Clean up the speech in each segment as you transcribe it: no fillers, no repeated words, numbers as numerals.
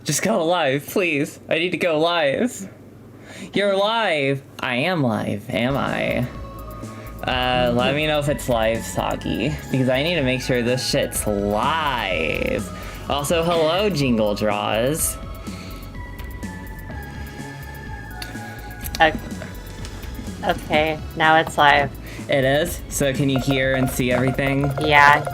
Just go live, please. I need to go live. You're live. I am live, am I? Let me know if it's live, Soggy, because I need to make sure this shit's live. Also, hello, Jingle Draws. Okay, now it's live. It is? So can you hear and see everything? Yeah.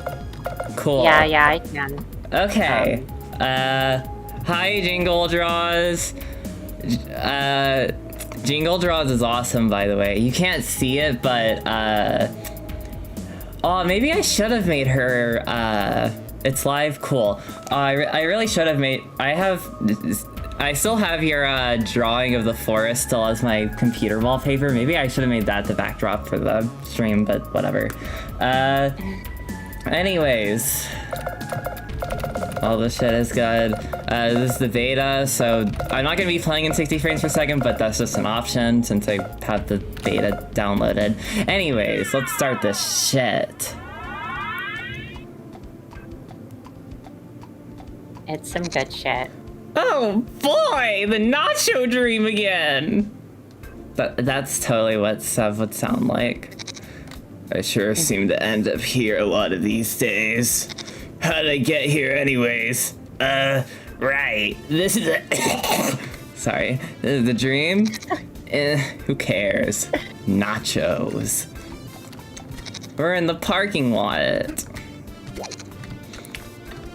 Cool. Yeah, I can. Okay. Hi, Jingle Draws. Jingle Draws is awesome, by the way. You can't see it, but, oh, maybe I should have made her, it's live? Cool. I really should have made, I still have your, drawing of the forest still as my computer wallpaper. Maybe I should have made that the backdrop for the stream, but whatever. Anyways. All this shit is good. This is the beta, so I'm not gonna be playing in 60 frames per second, but that's just an option since I have the beta downloaded. Anyways, let's start this shit. It's some good shit. Oh boy, the nacho dream again! That's totally what Seve would sound like. I sure seem to end up here a lot of these days. How'd I get here anyways? Right. This is a... Sorry. This is the dream? Who cares? Nachos. We're in the parking lot.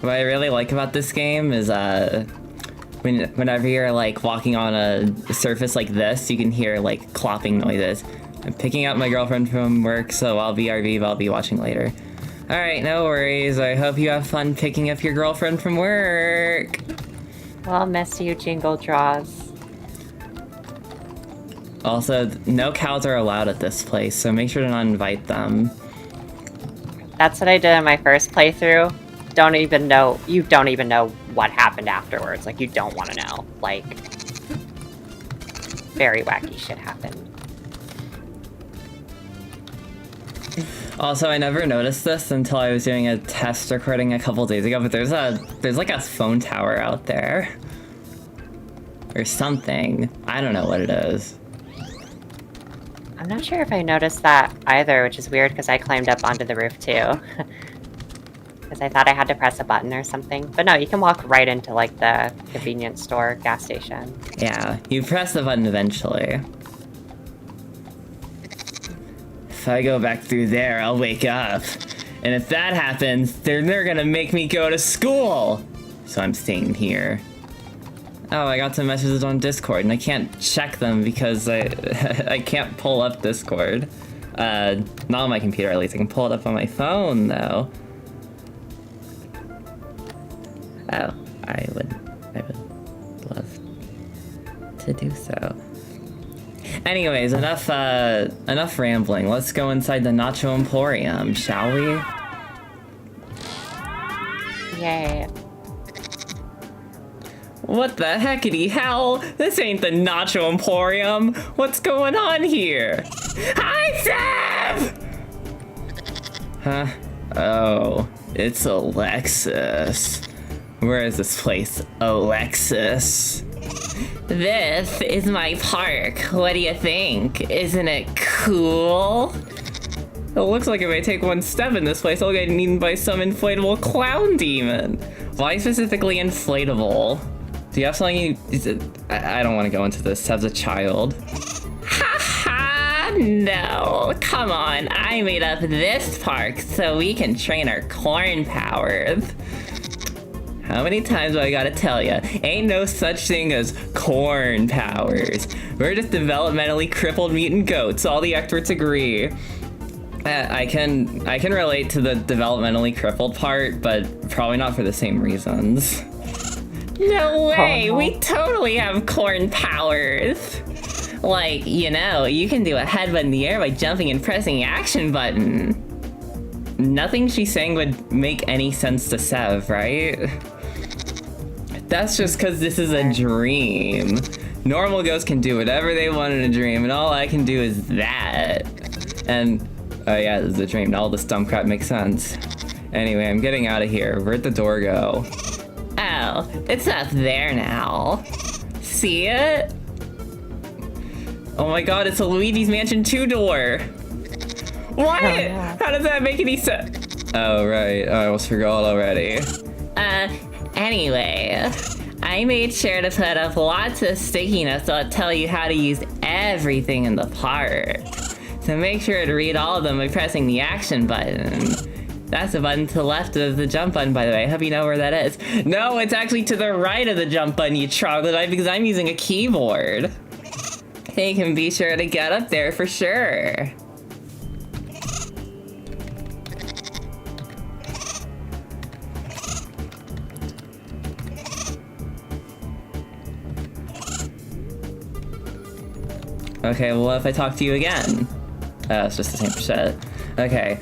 What I really like about this game is, whenever you're, like, walking on a surface like this, you can hear, like, clopping noises. I'm picking up my girlfriend from work, so I'll BRB, but I'll be watching later. Alright, no worries. I hope you have fun picking up your girlfriend from work. Well, miss you, Jingle Draws. Also, no cows are allowed at this place, so make sure to not invite them. That's what I did in my first playthrough. You don't even know what happened afterwards. Like, you don't want to know. Like, very wacky shit happened. Also, I never noticed this until I was doing a test recording a couple days ago, but there's like a phone tower out there. Or something. I don't know what it is. I'm not sure if I noticed that either, which is weird because I climbed up onto the roof too. Because I thought I had to press a button or something. But no, you can walk right into like the convenience store, gas station. Yeah, you press the button eventually. If I go back through there, I'll wake up. And if that happens, then they're gonna make me go to school! So I'm staying here. Oh, I got some messages on Discord, and I can't check them because I can't pull up Discord. Not on my computer, at least. I can pull it up on my phone, though. Oh, I would love to do so. Anyways, enough rambling. Let's go inside the Nacho Emporium, shall we? Yay. What the heckity hell? This ain't the Nacho Emporium. What's going on here? Hi, Seve! Huh? Oh, it's Alexis. Where is this place? Alexis. This is my park. What do you think? Isn't it cool? It looks like if I take one step in this place, I'll get eaten by some inflatable clown demon. Why specifically inflatable? Do you have something I don't want to go into this. Seve's a child. Haha, no. Come on, I made up this park so we can train our corn powers. How many times do I gotta tell ya? Ain't no such thing as corn powers. We're just developmentally crippled mutant goats. All the experts agree. I can relate to the developmentally crippled part, but probably not for the same reasons. No way! We totally have corn powers! Like, you know, you can do a headbutt in the air by jumping and pressing the action button. Nothing she's saying would make any sense to Seve, right? That's just because this is a dream. Normal ghosts can do whatever they want in a dream, and all I can do is that. And, oh yeah, this is a dream. All this dumb crap makes sense. Anyway, I'm getting out of here. Where'd the door go? Oh, go. It's up there now. See it? Oh my god, it's a Luigi's Mansion 2 door. What? Oh, yeah. How does that make any sense? Oh, right. I almost forgot already. Anyway, I made sure to put up lots of sticky notes that'll tell you how to use everything in the park. So make sure to read all of them by pressing the action button. That's the button to the left of the jump button, by the way. I hope you know where that is. No, it's actually to the right of the jump button, you troglodyte, because I'm using a keyboard. You can be sure to get up there for sure. Okay, well, if I talk to you again? Oh, it's just the same shit. Okay,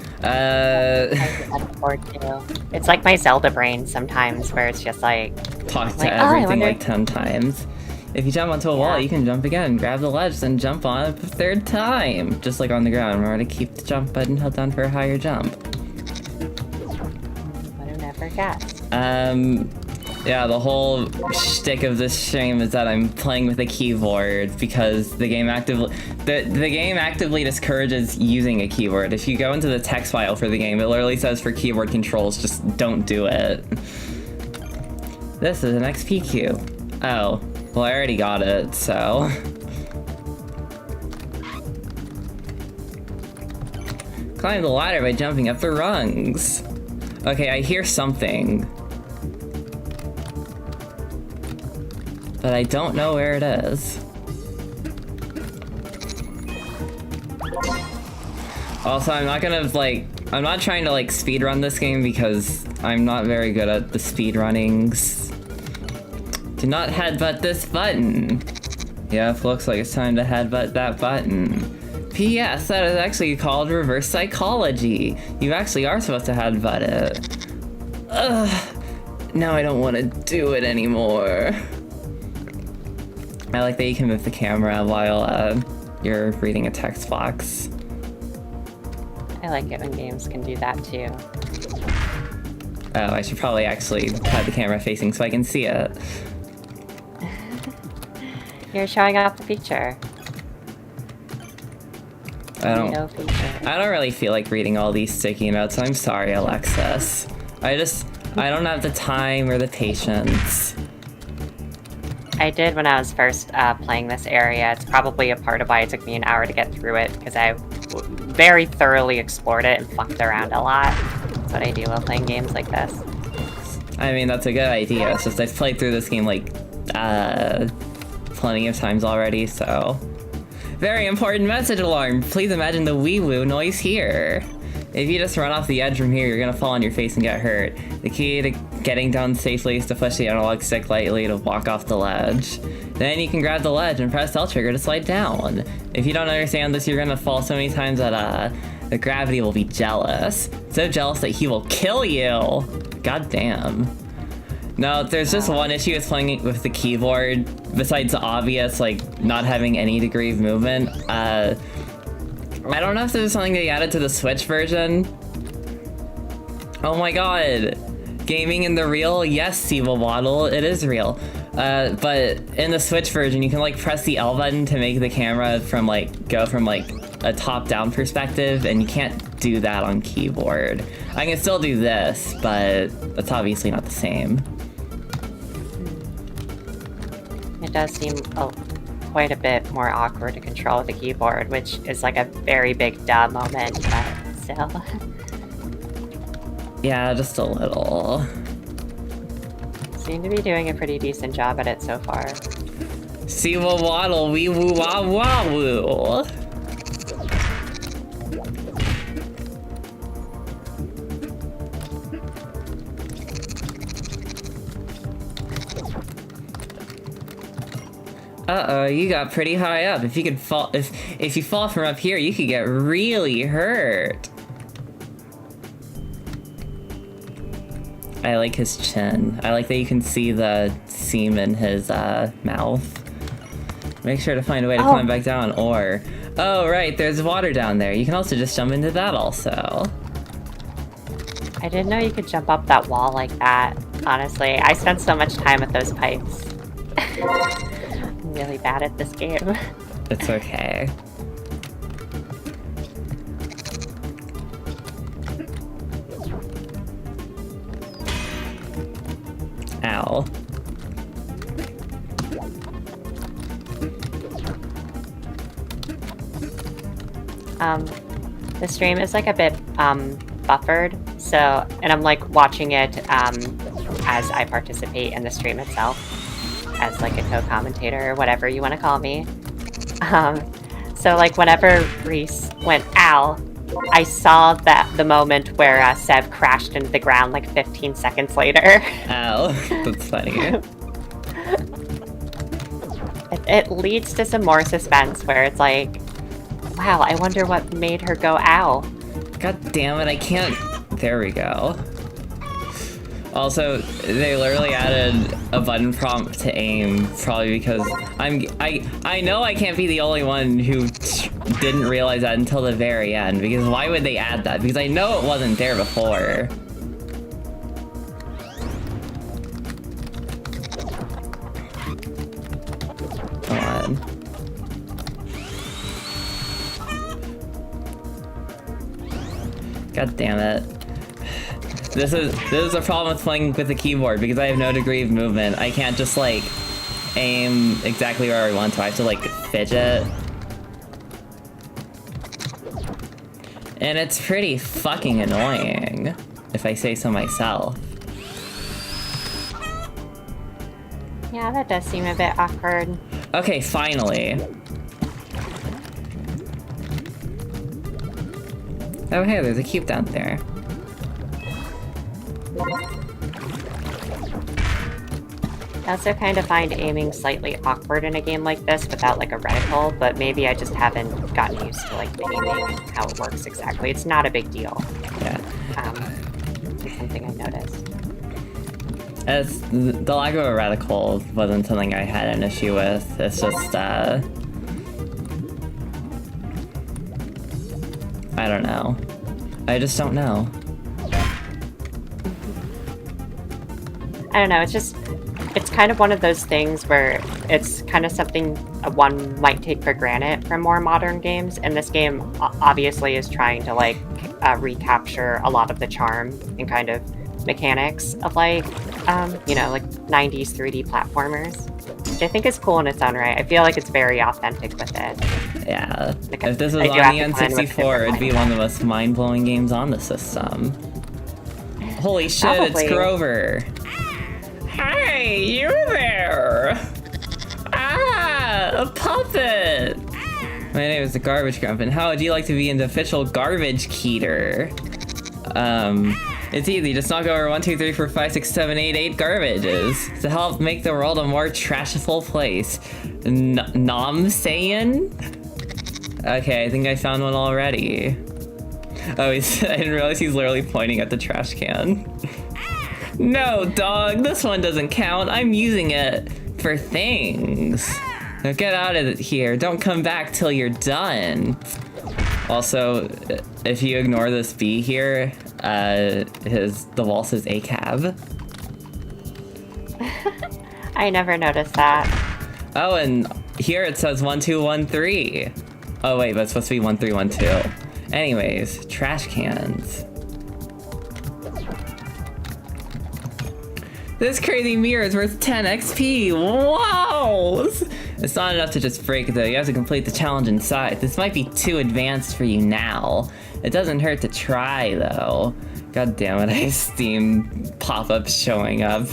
It's like my Zelda brain sometimes, where it's just like... talk to everything like 10 times. If you jump onto a wall, Yeah. you can jump again, grab the ledge, then jump on it a third time. Just like on the ground. Remember to keep the jump button held down for a higher jump. Would have never guessed. Yeah, the whole shtick of this stream is that I'm playing with a keyboard because the game actively discourages using a keyboard. If you go into the text file for the game, it literally says for keyboard controls, just don't do it. This is an XP queue. Oh, well, I already got it, so. Climb the ladder by jumping up the rungs. Okay, I hear something. But I don't know where it is. Also, I'm not trying to like speedrun this game because I'm not very good at the speedrunnings. Do not headbutt this button. Yep, looks like it's time to headbutt that button. P.S. That is actually called reverse psychology. You actually are supposed to headbutt it. Ugh. Now I don't want to do it anymore. I like that you can move the camera while you're reading a text box. I like it when games can do that too. Oh, I should probably actually have the camera facing so I can see it. You're showing off the feature. I don't feature. I don't really feel like reading all these sticky notes. I'm sorry, Alexis. I don't have the time or the patience. I did when I was first playing this area. It's probably a part of why it took me an hour to get through it, because I very thoroughly explored it and fucked around a lot. That's what I do while playing games like this. I mean, that's a good idea. It's just I've played through this game like plenty of times already, so. Very important message alarm. Please imagine the wee-woo noise here. If you just run off the edge from here, you're gonna fall on your face and get hurt. The key to getting down safely is to push the analog stick lightly to walk off the ledge. Then you can grab the ledge and press L trigger to slide down. If you don't understand this, you're gonna fall so many times that the gravity will be jealous. So jealous that he will kill you. God damn. No, there's just one issue with playing with the keyboard, besides the obvious, like, not having any degree of movement. I don't know if there's something they added to the Switch version. Oh my god. Gaming in the real? Yes, Seve Waddle, it is real. But in the Switch version, you can like press the L button to make the camera go from a top-down perspective, and you can't do that on keyboard. I can still do this, but it's obviously not the same. It does seem quite a bit more awkward to control with the keyboard, which is like a very big duh moment, but still. Yeah, just a little. Seem to be doing a pretty decent job at it so far. Seve Waddle, wee woo wah wah woo. Uh-oh, you got pretty high up. If you could fall, if you fall from up here, you could get really hurt. I like his chin. I like that you can see the seam in his mouth. Make sure to find a way to climb back down, or... Oh, right, there's water down there. You can also just jump into that also. I didn't know you could jump up that wall like that, honestly. I spent so much time with those pipes. I'm really bad at this game. It's okay. Ow. The stream is like a bit buffered, so, and I'm like watching it as I participate in the stream itself as like a co-commentator or whatever you want to call me. So like whenever Reese went ow, I saw the moment where Seve crashed into the ground like 15 seconds later. Ow. That's funny. It leads to some more suspense where it's like, wow, I wonder what made her go ow. God damn it, I can't... There we go. Also, they literally added a button prompt to aim, probably because I know I can't be the only one who didn't realize that until the very end, because why would they add that? Because I know it wasn't there before. Come on. God damn it. This is a problem with playing with the keyboard, because I have no degree of movement. I can't just, like, aim exactly where I want to. I have to, like, fidget. And it's pretty fucking annoying, if I say so myself. Yeah, that does seem a bit awkward. Okay, finally. Oh hey, there's a cube down there. I also kind of find aiming slightly awkward in a game like this without like a reticle, but maybe I just haven't gotten used to like the aiming and how it works exactly. It's not a big deal. Yeah. It's something I noticed. It's, the lack of a reticle wasn't something I had an issue with. It's just, I don't know. I just don't know. I don't know, it's kind of one of those things where it's kind of something one might take for granted from more modern games, and this game obviously is trying to like recapture a lot of the charm and kind of mechanics of like, you know, like 90s 3D platformers, which I think is cool in its own right. I feel like it's very authentic with it. Yeah. Like, if this was on the N64, it'd be one of the most mind-blowing games on the system. Holy shit, Probably. It's Grover! Hey, you there! Ah, a puppet! My name is the Garbage Grump, and how would you like to be an official garbage keeter? It's easy, just knock over 1, 2, 3, 4, 5, 6, 7, 8, 8 garbages to help make the world a more trashful place. Nom saying? Okay, I think I found one already. Oh, I didn't realize he's literally pointing at the trash can. No, dog, this one doesn't count. I'm using it for things. Now get out of here. Don't come back till you're done. Also, if you ignore this B here, the wall says a cab. I never noticed that. Oh, and here it says 1213. Oh wait, but it's supposed to be 1312. Anyways, trash cans. This crazy mirror is worth 10 XP. Whoa! It's not enough to just break though. You have to complete the challenge inside. This might be too advanced for you now. It doesn't hurt to try though. God damn it, I have Steam pop-ups showing up.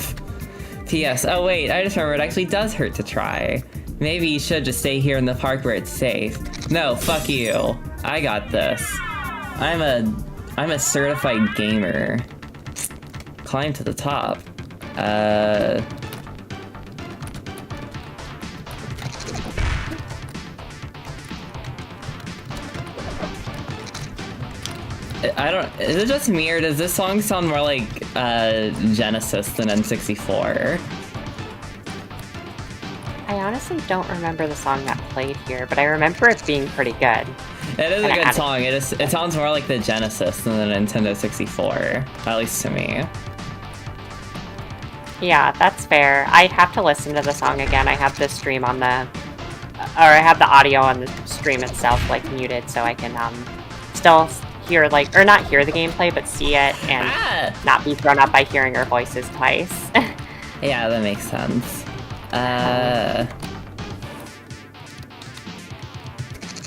P.S. Oh wait, I just remembered it actually does hurt to try. Maybe you should just stay here in the park where it's safe. No, fuck you. I got this. I'm a certified gamer. Climb to the top. I don't... Is it just me, or does this song sound more like, Genesis than N64? I honestly don't remember the song that played here, but I remember it being pretty good. It is a And I good had- song. It sounds more like the Genesis than the Nintendo 64, at least to me. Yeah, that's fair. I'd have to listen to the song again. I have the stream on the, or I have the audio on the stream itself like muted, so I can still hear like, or not hear the gameplay, but see it and not be thrown up by hearing our voices twice. Yeah, that makes sense.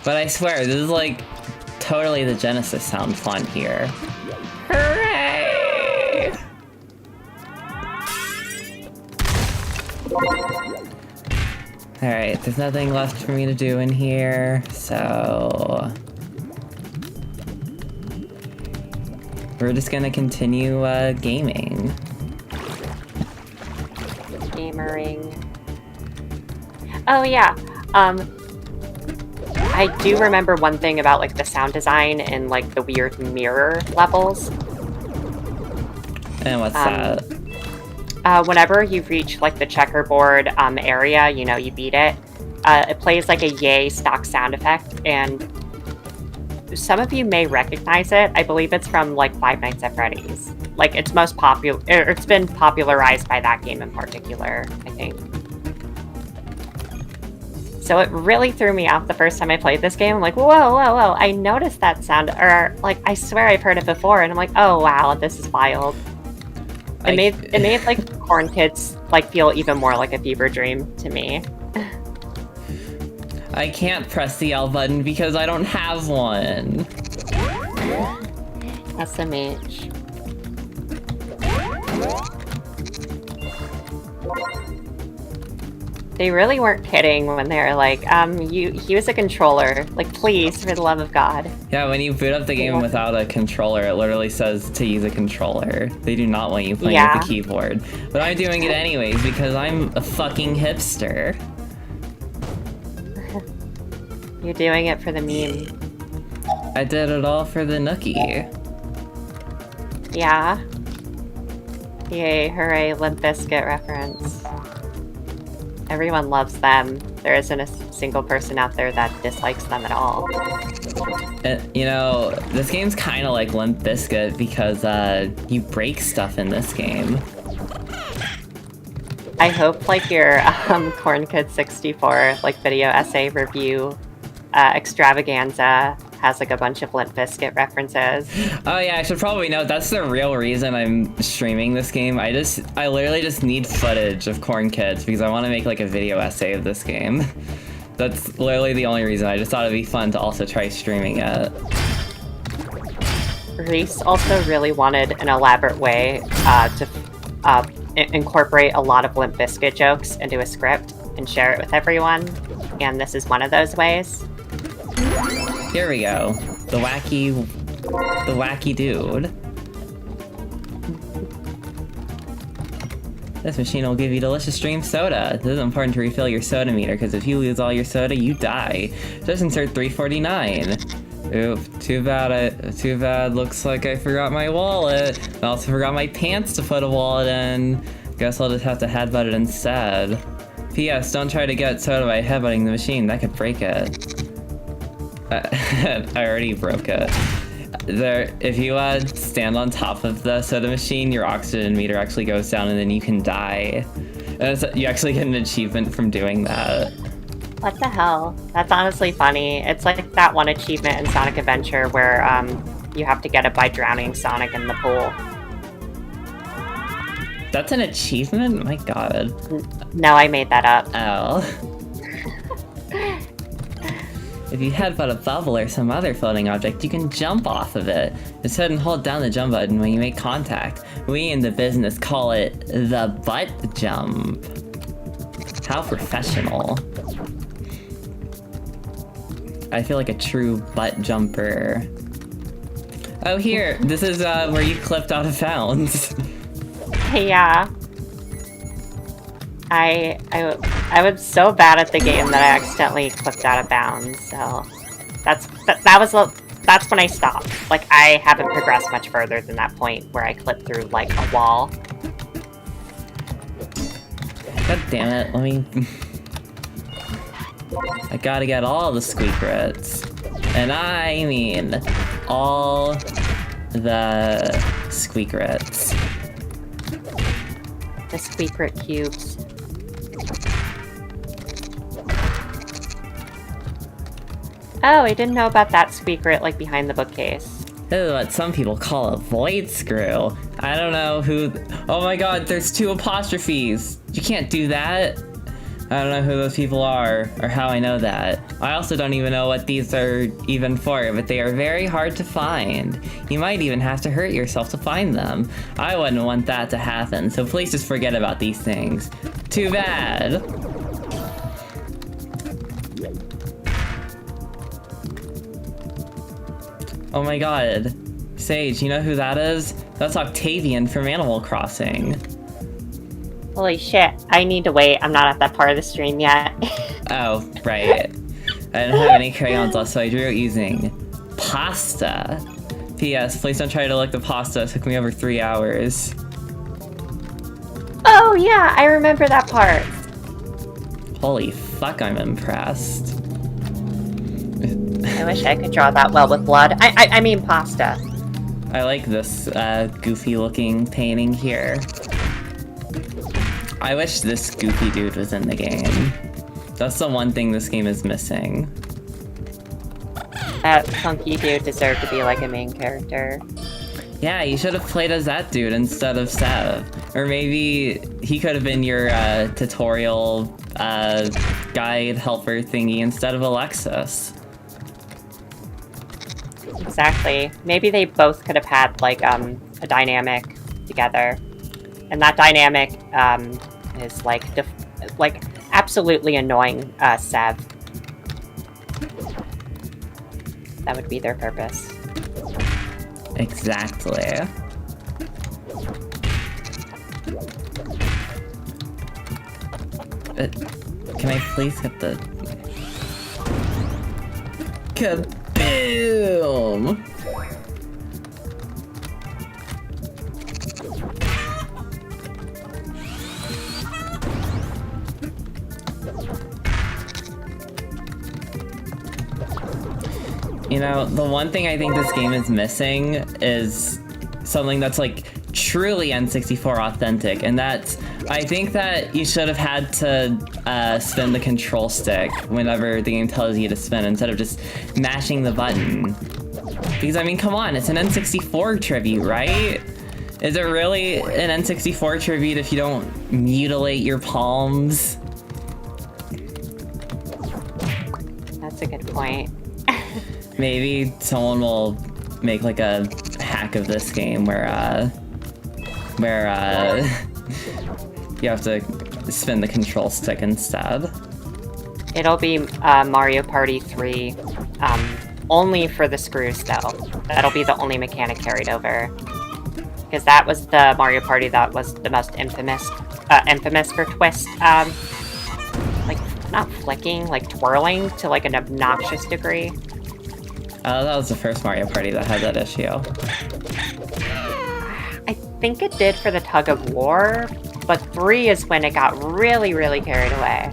But I swear, this is like totally the Genesis sound font here. Hooray! Alright, there's nothing left for me to do in here, so... we're just gonna continue gaming. Gamering. Oh yeah. I do remember one thing about like the sound design and like the weird mirror levels. And what's that? Whenever you reach like the checkerboard area, you know, you beat it, it plays like a yay stock sound effect, and some of you may recognize it. I believe it's from like Five Nights at Freddy's. Like it's most popular, it's been popularized by that game in particular, I think. So it really threw me off the first time I played this game. I'm like, whoa, whoa, whoa, I noticed that sound, or like, I swear I've heard it before, and I'm like, oh wow, this is wild. It made like Corn Kidz like feel even more like a fever dream to me. I can't press the L button because I don't have one. SMH. They really weren't kidding when they were like, he was a controller. Like, please, for the love of God. Yeah, when you boot up the game without a controller, it literally says to use a controller. They do not want you playing with the keyboard. But I'm doing it anyways because I'm a fucking hipster. You're doing it for the meme. I did it all for the nookie. Yeah. Yay, hooray, Limp Bizkit reference. Everyone loves them. There isn't a single person out there that dislikes them at all. You know, this game's kind of like Limp Bizkit because you break stuff in this game. I hope like your Corn Kidz 64 like video essay review extravaganza has like a bunch of Limp Bizkit references. Oh yeah, I should probably note that's the real reason I'm streaming this game. I literally just need footage of Corn Kidz because I want to make like a video essay of this game. That's literally the only reason. I just thought it'd be fun to also try streaming it. Reese also really wanted an elaborate way to incorporate a lot of Limp Bizkit jokes into a script and share it with everyone, and this is one of those ways. Here we go. The wacky dude. This machine will give you delicious stream soda. This is important to refill your soda meter, because if you lose all your soda, you die. Just insert $3.49. Oop, too bad. Looks like I forgot my wallet. I also forgot my pants to put a wallet in. Guess I'll just have to headbutt it instead. P.S. Don't try to get soda by headbutting the machine. That could break it. I already broke it. If you stand on top of the soda machine, your oxygen meter actually goes down and then you can die. And you actually get an achievement from doing that. What the hell? That's honestly funny. It's like that one achievement in Sonic Adventure where you have to get it by drowning Sonic in the pool. That's an achievement? My god. No, I made that up. Oh. If you headbutt a bubble or some other floating object, you can jump off of it. Just hit and hold down the jump button when you make contact. We in the business call it the butt jump. How professional. I feel like a true butt jumper. Oh, here. This is where you clipped out of bounds. Yeah. I was so bad at the game that I accidentally clipped out of bounds, so that's when I stopped. Like, I haven't progressed much further than that point where I clipped through, like, a wall. God damn it, let me... I gotta get all the squeakrets. And I mean all the squeakrets. The squeakret cubes. Oh, I didn't know about that squeakret, like, behind the bookcase. This is what some people call a void screw. I don't know who... Oh my god, there's 2 apostrophes! You can't do that! I don't know who those people are, or how I know that. I also don't even know what these are even for, but they are very hard to find. You might even have to hurt yourself to find them. I wouldn't want that to happen, so please just forget about these things. Too bad! Oh my god. Sage, you know who that is? That's Octavian from Animal Crossing. Holy shit, I need to wait. I'm not at that part of the stream yet. Oh, right. I didn't have any crayons left, so I drew it using pasta. P.S. Please don't try to lick the pasta. It took me over 3 hours. Oh yeah, I remember that part. Holy fuck, I'm impressed. I wish I could draw that well with blood. I mean pasta. I like this goofy-looking painting here. I wish this goofy dude was in the game. That's the one thing this game is missing. That funky dude deserved to be like a main character. Yeah, you should have played as that dude instead of Seve. Or maybe he could have been your tutorial guide helper thingy instead of Alexis. Exactly. Maybe they both could have had like a dynamic together, and that dynamic is like absolutely annoying Seve. That would be their purpose. Exactly. Can I please get the... Kaboom! You know, the one thing I think this game is missing is something that's like truly N64 authentic, and that's, I think that you should have had to spin the control stick whenever the game tells you to spin instead of just mashing the button. Because I mean, come on, it's an N64 tribute, right? Is it really an N64 tribute if you don't mutilate your palms? That's a good point. Maybe someone will make like a hack of this game where you have to spin the control stick instead. It'll be Mario Party 3, only for the screws though. That'll be the only mechanic carried over. Because that was the Mario Party that was the most infamous for twist, like, not flicking, like twirling to like an obnoxious degree. That was the first Mario Party that had that issue. I think it did for the Tug of War, but 3 is when it got really, really carried away.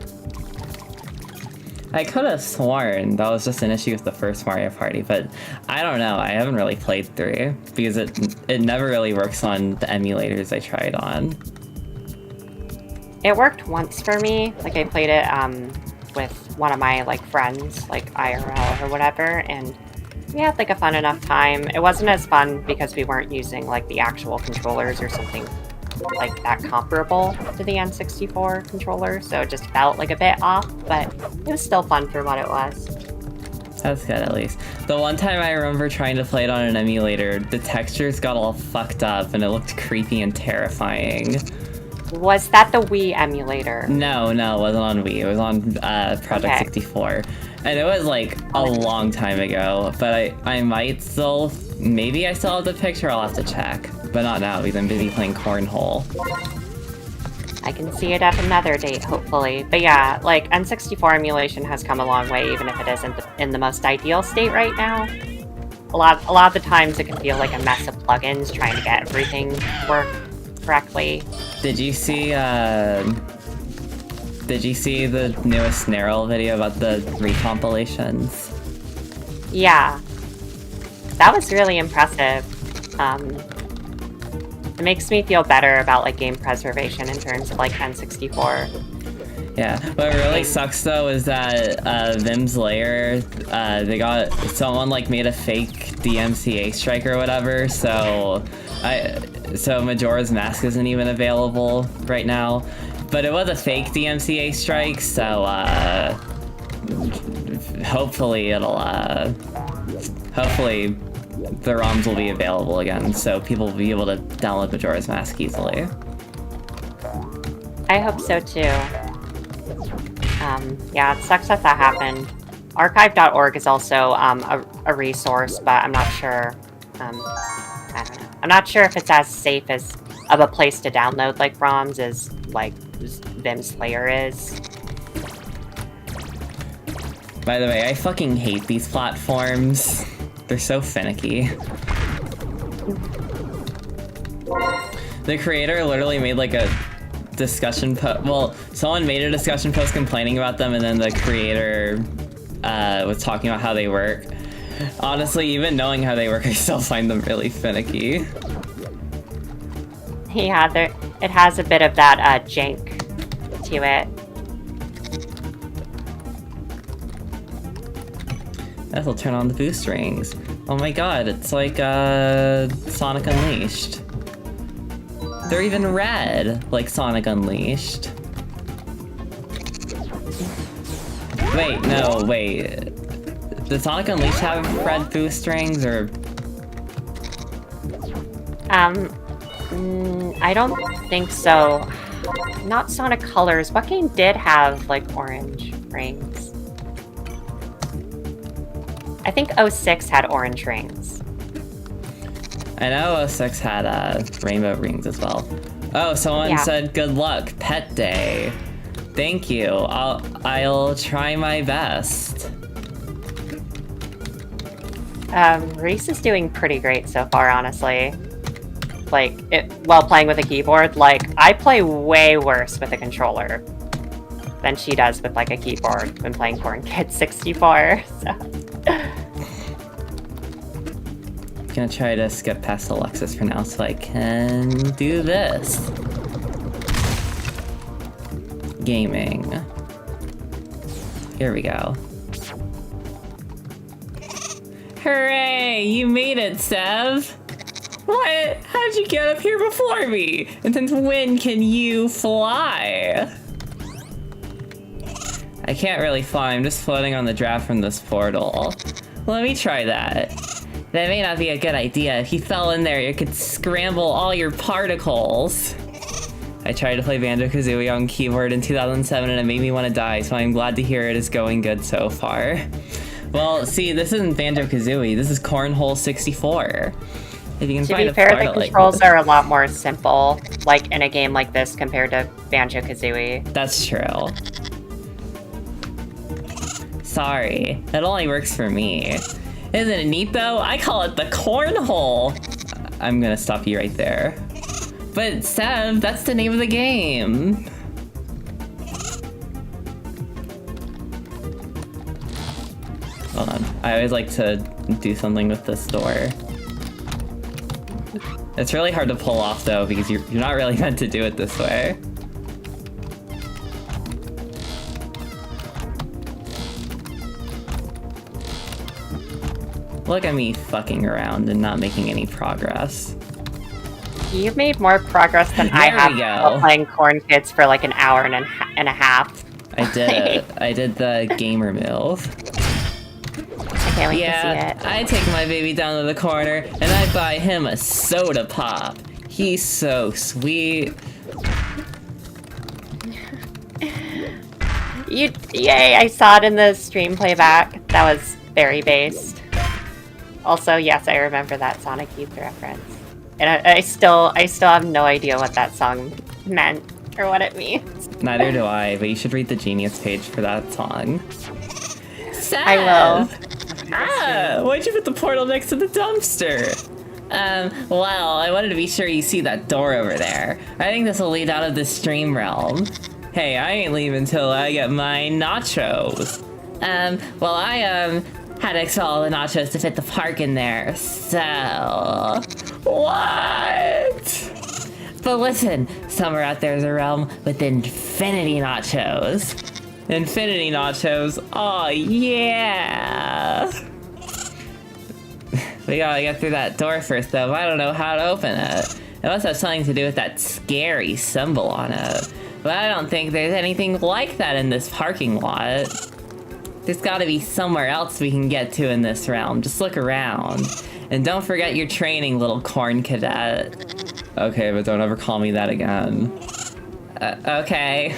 I could have sworn that was just an issue with the first Mario Party, but I don't know. I haven't really played 3 because it never really works on the emulators I tried on. It worked once for me. Like, I played it with one of my like friends, like IRL or whatever, and we had like a fun enough time. It wasn't as fun because we weren't using like the actual controllers or something like that comparable to the N64 controller, so it just felt like a bit off, but it was still fun for what it was. That's good, at least. The one time I remember trying to play it on an emulator, the textures got all fucked up and it looked creepy and terrifying. Was that the Wii emulator? No, it wasn't on Wii. It was on Project 64. And it was like a long time ago, but I might still, maybe I still have the picture, I'll have to check. But not now, because I'm busy playing Cornhole. I can see it at another date, hopefully. But yeah, like, N64 emulation has come a long way, even if it isn't in the most ideal state right now. A lot of the times it can feel like a mess of plugins trying to get everything to work correctly. Did you see the newest Snarl video about the recompilations? Yeah. That was really impressive. It makes me feel better about like game preservation in terms of like N64. Yeah, what really sucks though is that Vim's Lair, they got someone like made a fake DMCA strike or whatever, so Majora's Mask isn't even available right now. But it was a fake DMCA strike, so hopefully hopefully the ROMs will be available again, so people will be able to download Majora's Mask easily. I hope so too. Yeah, it sucks that happened. Archive.org is also a resource, but I'm not sure. I don't know. I'm not sure if it's as safe of a place to download like ROMs as like Vim's Lair is. By the way, I fucking hate these platforms. They're so finicky. The creator literally made like a discussion post. Well, someone made a discussion post complaining about them, and then the creator was talking about how they work. Honestly, even knowing how they work, I still find them really finicky. Yeah, it has a bit of that jank to it. That'll turn on the boost rings. Oh my god, it's like Sonic Unleashed. They're even red, like Sonic Unleashed. Wait. Does Sonic Unleashed have red boost rings, or? I don't think so. Not Sonic Colors. What game did have, like, orange rings? I think 06 had orange rings. I know 06 had rainbow rings as well. Oh, someone said good luck, pet day. Thank you. I'll try my best. Reese is doing pretty great so far, honestly. Like, while playing with a keyboard, like, I play way worse with a controller than she does with, like, a keyboard when playing Corn Kidz 64, so... Gonna try to skip past Alexis for now so I can do this. Gaming. Here we go. Hooray! You made it, Sev! What? How'd you get up here before me? And since when can you fly? I can't really fly, I'm just floating on the draft from this portal. Let me try that. That may not be a good idea. If you fell in there, you could scramble all your particles. I tried to play Banjo-Kazooie on keyboard in 2007 and it made me want to die, so I'm glad to hear it is going good so far. Well, see, this isn't Banjo-Kazooie, this is Cornhole 64. If you can to find be fair, the controls are a lot more simple, like in a game like this compared to Banjo-Kazooie. That's true. Sorry, it only works for me. Isn't it neat though? I call it the cornhole. I'm gonna stop you right there. But Sev, that's the name of the game. Hold on, I always like to do something with this door. It's really hard to pull off though, because you're not really meant to do it this way. Look at me fucking around and not making any progress. You've made more progress than I have while playing Corn Kidz for like an hour and a half. I did. I did the gamer move. I can't wait to see it. I take my baby down to the corner and I buy him a soda pop. He's so sweet. Yay! I saw it in the stream playback. That was very based. Also, yes, I remember that Sonic Youth reference. And I still have no idea what that song meant or what it means. Neither do I, but you should read the Genius page for that song. Sev! I will. Why'd you put the portal next to the dumpster? Well, I wanted to be sure you see that door over there. I think this will lead out of the stream realm. Hey, I ain't leaving till I get my nachos. Well, I had to expel all the nachos to fit the park in there, so... What? But listen, somewhere out there's a realm with infinity nachos. Infinity nachos, oh yeah! We gotta get through that door first though, but I don't know how to open it. It must have something to do with that scary symbol on it. But I don't think there's anything like that in this parking lot. There's gotta be somewhere else we can get to in this realm. Just look around. And don't forget your training, little corn cadet. Okay, but don't ever call me that again. Okay.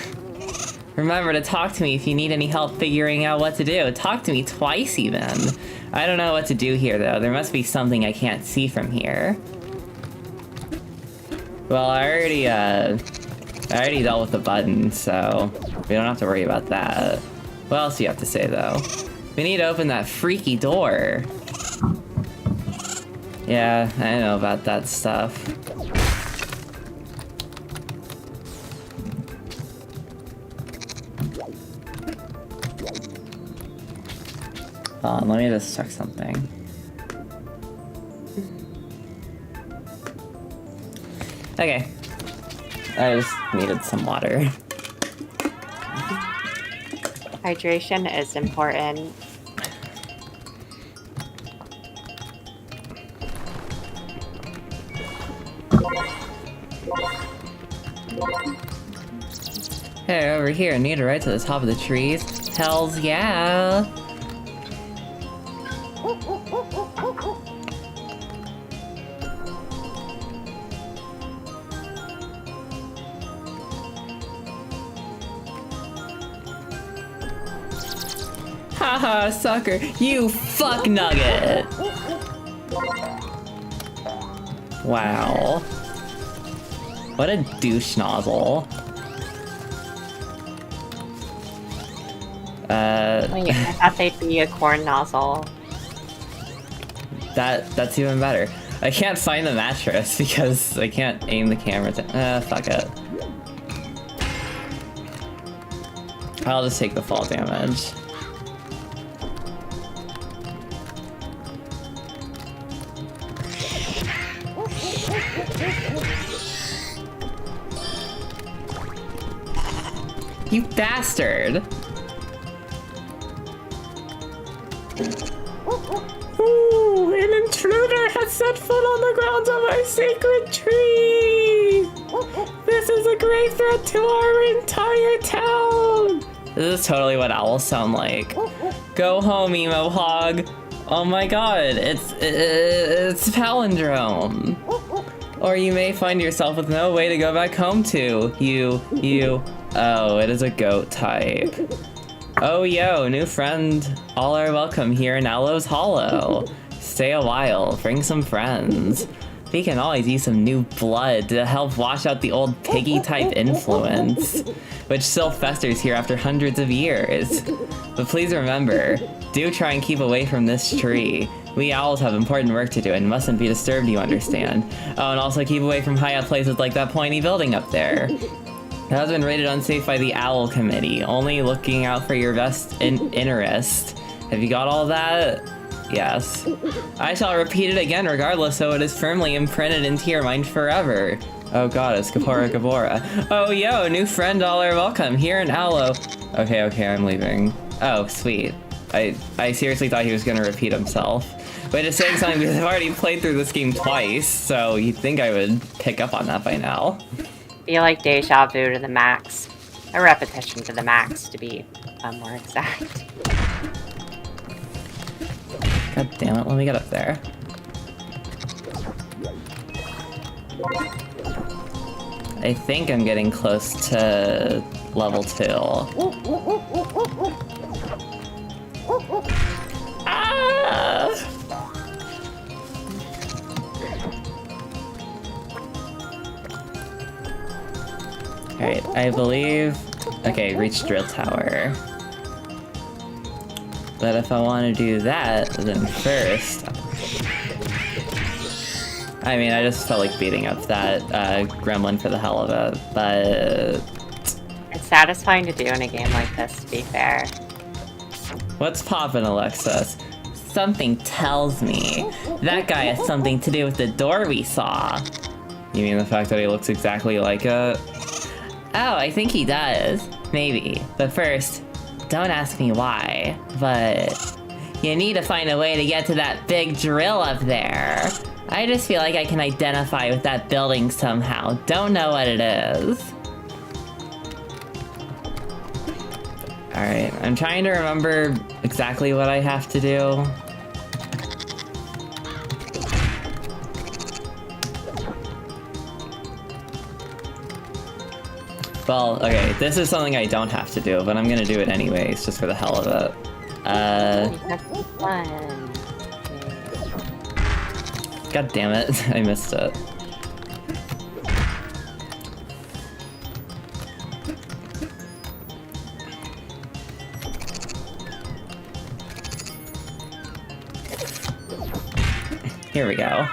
Remember to talk to me if you need any help figuring out what to do. Talk to me twice even. I don't know what to do here though. There must be something I can't see from here. Well, I already dealt with the button, so we don't have to worry about that. What else do you have to say though? We need to open that freaky door. Yeah, I know about that stuff. Hold on, let me just check something. Okay. I just needed some water. Hydration is important. Hey, over here, need to ride to the top of the trees? Hells yeah! Haha, sucker, you fuck nugget! Wow. What a douche nozzle. Wait, I thought they'd be a corn nozzle. That's even better. I can't find the mattress because I can't aim the camera to- fuck it. I'll just take the fall damage. You bastard! Ooh, an intruder has set foot on the grounds of our sacred tree! This is a great threat to our entire town! This is totally what owls sound like. Go home, emo hog. Oh my god, it's palindrome. Or you may find yourself with no way to go back home to. Oh, it is a goat type. Oh yo, new friend. All are welcome here in Aloe's Hollow. Stay a while, bring some friends. We can always use some new blood to help wash out the old piggy type influence, which still festers here after hundreds of years. But please remember, do try and keep away from this tree. We owls have important work to do and mustn't be disturbed, you understand. Oh, and also keep away from high up places like that pointy building up there. It has been rated unsafe by the Owl Committee, only looking out for your best interest. Have you got all that? Yes. I shall repeat it again regardless, so it is firmly imprinted into your mind forever. Oh god, it's Kapora Gabora. Oh yo, new friend, all are welcome, here in Aloe. Okay, I'm leaving. Oh, sweet. I seriously thought he was gonna repeat himself. But it's saying something because I've already played through this game twice, so you'd think I would pick up on that by now. Feel like deja vu to the max. A repetition to the max, to be more exact. God damn it, let me get up there. I think I'm getting close to level 2. Ah! Alright, I believe... Okay, reach drill tower. But if I want to do that, then first... I mean, I just felt like beating up that gremlin for the hell of it, but... It's satisfying to do in a game like this, to be fair. What's poppin', Alexis? something tells me that guy has something to do with the door we saw. You mean the fact that he looks exactly like it? Oh, I think he does. Maybe. But first, don't ask me why. But you need to find a way to get to that big drill up there. I just feel like I can identify with that building somehow. Don't know what it is. Alright, I'm trying to remember exactly what I have to do. Well, okay, this is something I don't have to do, but I'm gonna do it anyways, just for the hell of it. God damn it, I missed it. Here we go.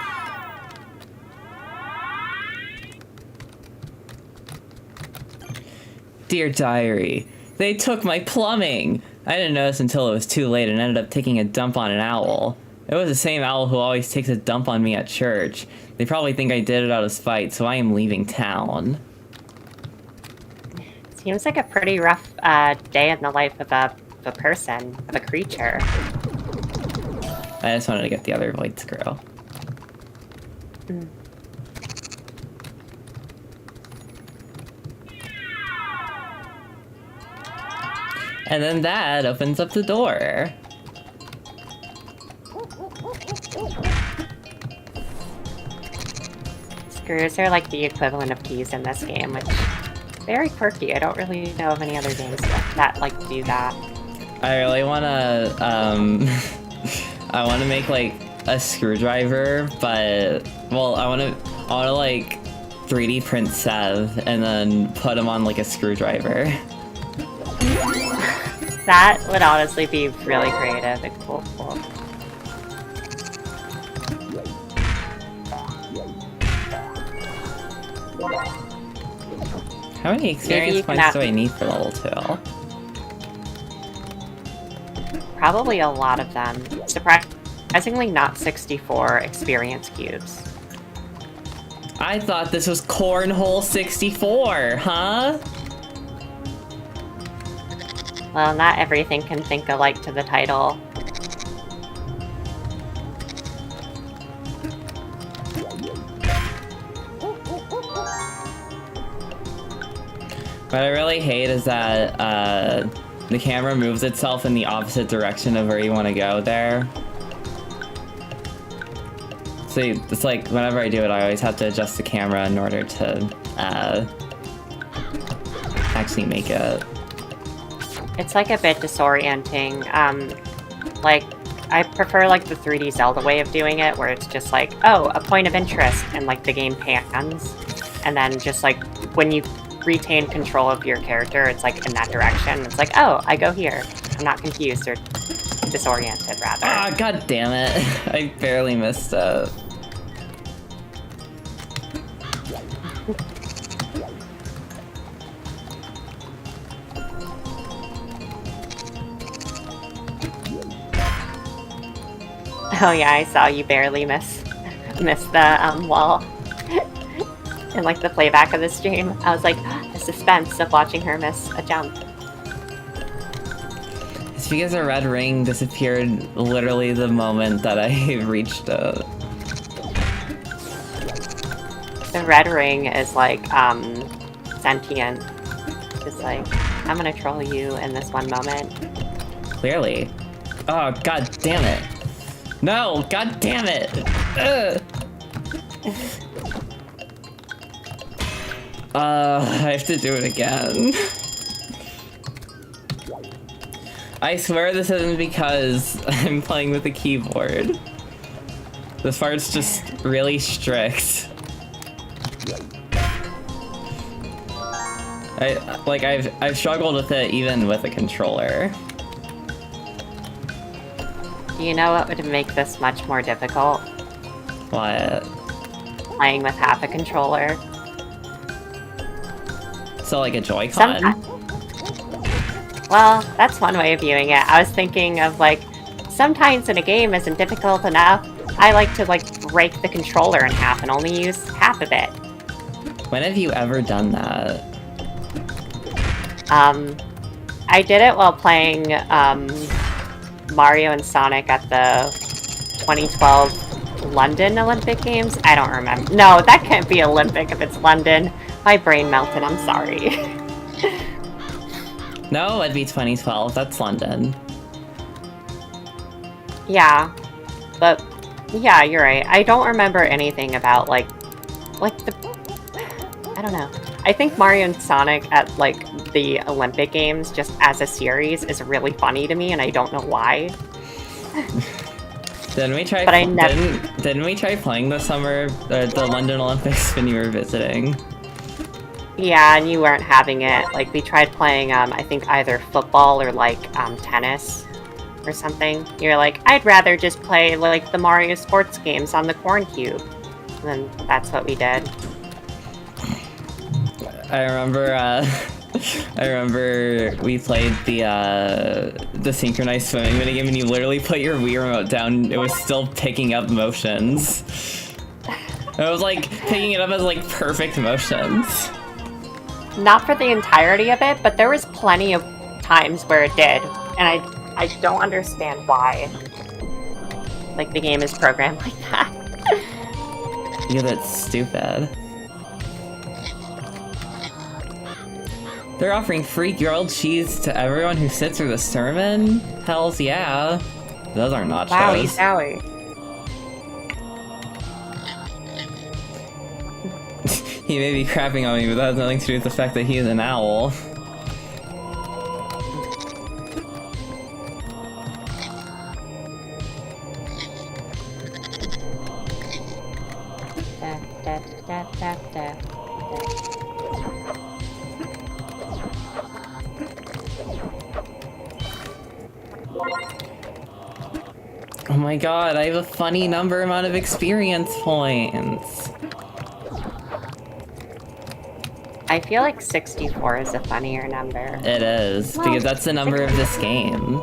Dear Diary, they took my plumbing! I didn't notice until it was too late and ended up taking a dump on an owl. It was the same owl who always takes a dump on me at church. They probably think I did it out of spite, so I am leaving town. Seems like a pretty rough day in the life of a person, of a creature. I just wanted to get the other void screw. Mm. And then that opens up the door. Screws are like the equivalent of keys in this game, which is very quirky. I don't really know of any other games that like do that. I really wanna, I wanna make like a screwdriver, but, well, I wanna like 3D print Seve and then put him on like a screwdriver. That would honestly be really creative and cool. How many experience points do I need for level 2? Probably a lot of them. Surprisingly not 64 experience cubes. I thought this was Cornhole 64, huh? Well, not everything can think alike to the title. What I really hate is that the camera moves itself in the opposite direction of where you want to go there. So it's like, whenever I do it, I always have to adjust the camera in order to actually make it. It's like a bit disorienting. Like, I prefer like the 3D Zelda way of doing it, where it's just like, oh, a point of interest, and like the game pans, and then just like when you retain control of your character, it's like in that direction. It's like, oh, I go here. I'm not confused or disoriented, rather. Ah, god damn it! I barely missed it. Oh yeah, I saw you barely miss the wall. In like the playback of the stream, I was like, the suspense of watching her miss a jump. It's because a red ring disappeared literally the moment that I reached it. The red ring is like sentient. It's like, I'm gonna troll you in this one moment. Clearly. Oh, god damn it. No, god damn it! Ugh. I have to do it again. I swear this isn't because I'm playing with a keyboard. This part's just really strict. I've struggled with it even with a controller. You know what would make this much more difficult? What? Playing with half a controller. So like a Joy-Con? Well, that's one way of viewing it. I was thinking of like, sometimes in a game isn't difficult enough, I like to, like, break the controller in half and only use half of it. When have you ever done that? I did it while playing, Mario and Sonic at the 2012 London Olympic Games. I don't remember. No, that can't be Olympic if it's London. My brain melted, I'm sorry. No, it'd be 2012. That's London. Yeah, but yeah, you're right. I don't remember anything about like the. I don't know. I think Mario and Sonic at like the Olympic Games, just as a series, is really funny to me, and I don't know why. Didn't we try? But I never. Didn't we try playing the the London Olympics when you were visiting? Yeah, and you weren't having it. Like we tried playing, I think either football or like tennis. Or something. You're like, I'd rather just play like the Mario sports games on the Corn Cube. And then that's what we did. I remember we played the synchronized swimming minigame and you literally put your Wii remote down, it was still picking up motions. It was like picking it up as like perfect motions. Not for the entirety of it, but there was plenty of times where it did. And I don't understand why. Like, the game is programmed like that. Yeah, that's stupid. They're offering free grilled cheese to everyone who sits through the sermon? Hells yeah. Those are nachos. Wowie, wowie. He may be crapping on me, but that has nothing to do with the fact that he is an owl. Oh my god, I have a funny amount of experience points. I feel like 64 is a funnier number. It is, because that's the number of this game.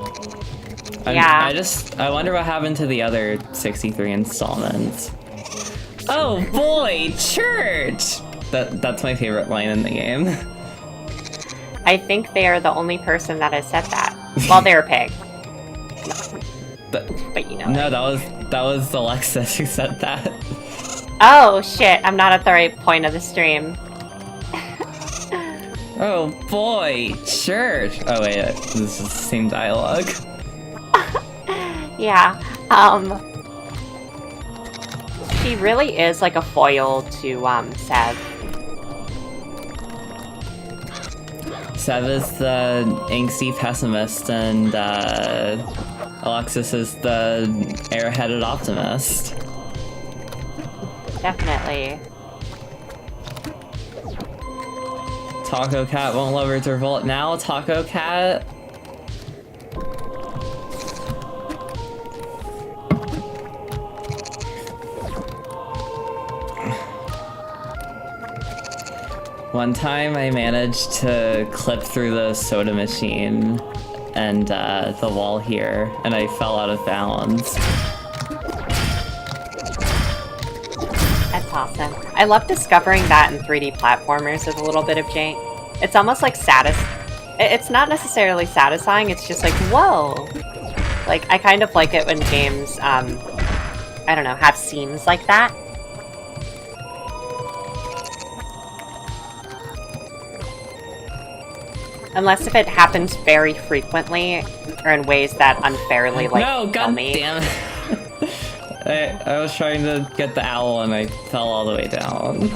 Yeah. I wonder what happened to the other 63 installments. Oh boy, church! That's my favorite line in the game. I think they are the only person that has said that. Well, they're a pig. But you know. No, that was Alexis who said that. Oh shit, I'm not at the right point of the stream. Oh boy, church! Oh wait, this is the same dialogue. Yeah, she really is like a foil to, Seve. Seve is the angsty pessimist, and, Alexis is the airheaded optimist. Definitely. Taco Cat won't lower its revolt now, Taco Cat. One time I managed to clip through the soda machine and the wall here, and I fell out of bounds. That's awesome. I love discovering that in 3D platformers with a little bit of jank. It's almost like it's not necessarily satisfying, it's just like, whoa! Like, I kind of like it when games, I don't know, have seams like that. Unless if it happens very frequently, or in ways that unfairly, like, no, god me. damn it. I was trying to get the owl and I fell all the way down.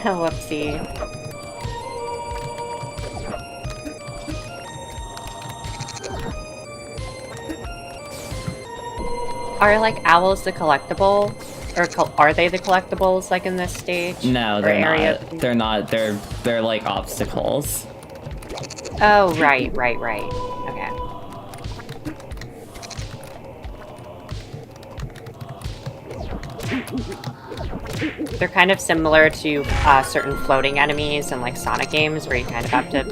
Whoopsie. Are, like, owls the collectible? Or are they the collectibles, like, in this stage? No, they're not. They're not. They're like obstacles. Oh, right. Okay. They're kind of similar to certain floating enemies in, like, Sonic games, where you kind of have to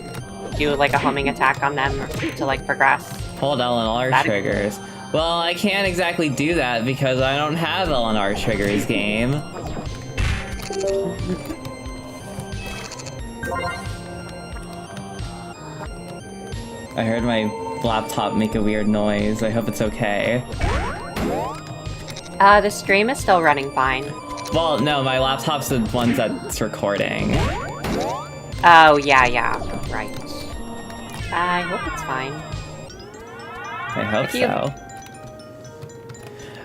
do like a homing attack on them to like progress? Hold LNR triggers. Well, I can't exactly do that because I don't have LNR triggers, game. I heard my laptop make a weird noise. I hope it's okay. The stream is still running fine. Well, no, my laptop's the one that's recording. Oh, yeah, right. I hope it's fine. I hope so.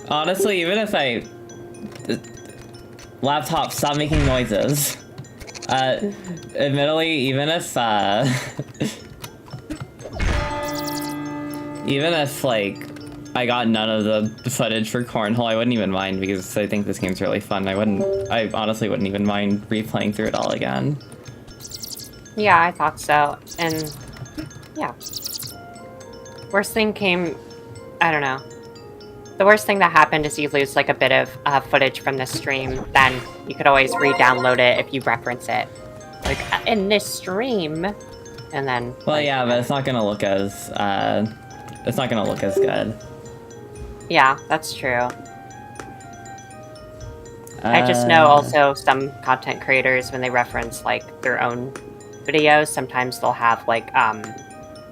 Honestly, even if the laptop, stop making noises. Admittedly, even if, even if, like, I got none of the footage for Cornhole, I wouldn't even mind because I think this game's really fun. I honestly wouldn't even mind replaying through it all again. Yeah, I thought so. And, yeah. Worst thing came, I don't know. The worst thing that happened is you lose like a bit of footage from the stream. Then you could always re-download it if you reference it, like in this stream, and then. Well, yeah, but it's not gonna look as good. Yeah, that's true. I just know also some content creators, when they reference like their own videos, sometimes they'll have like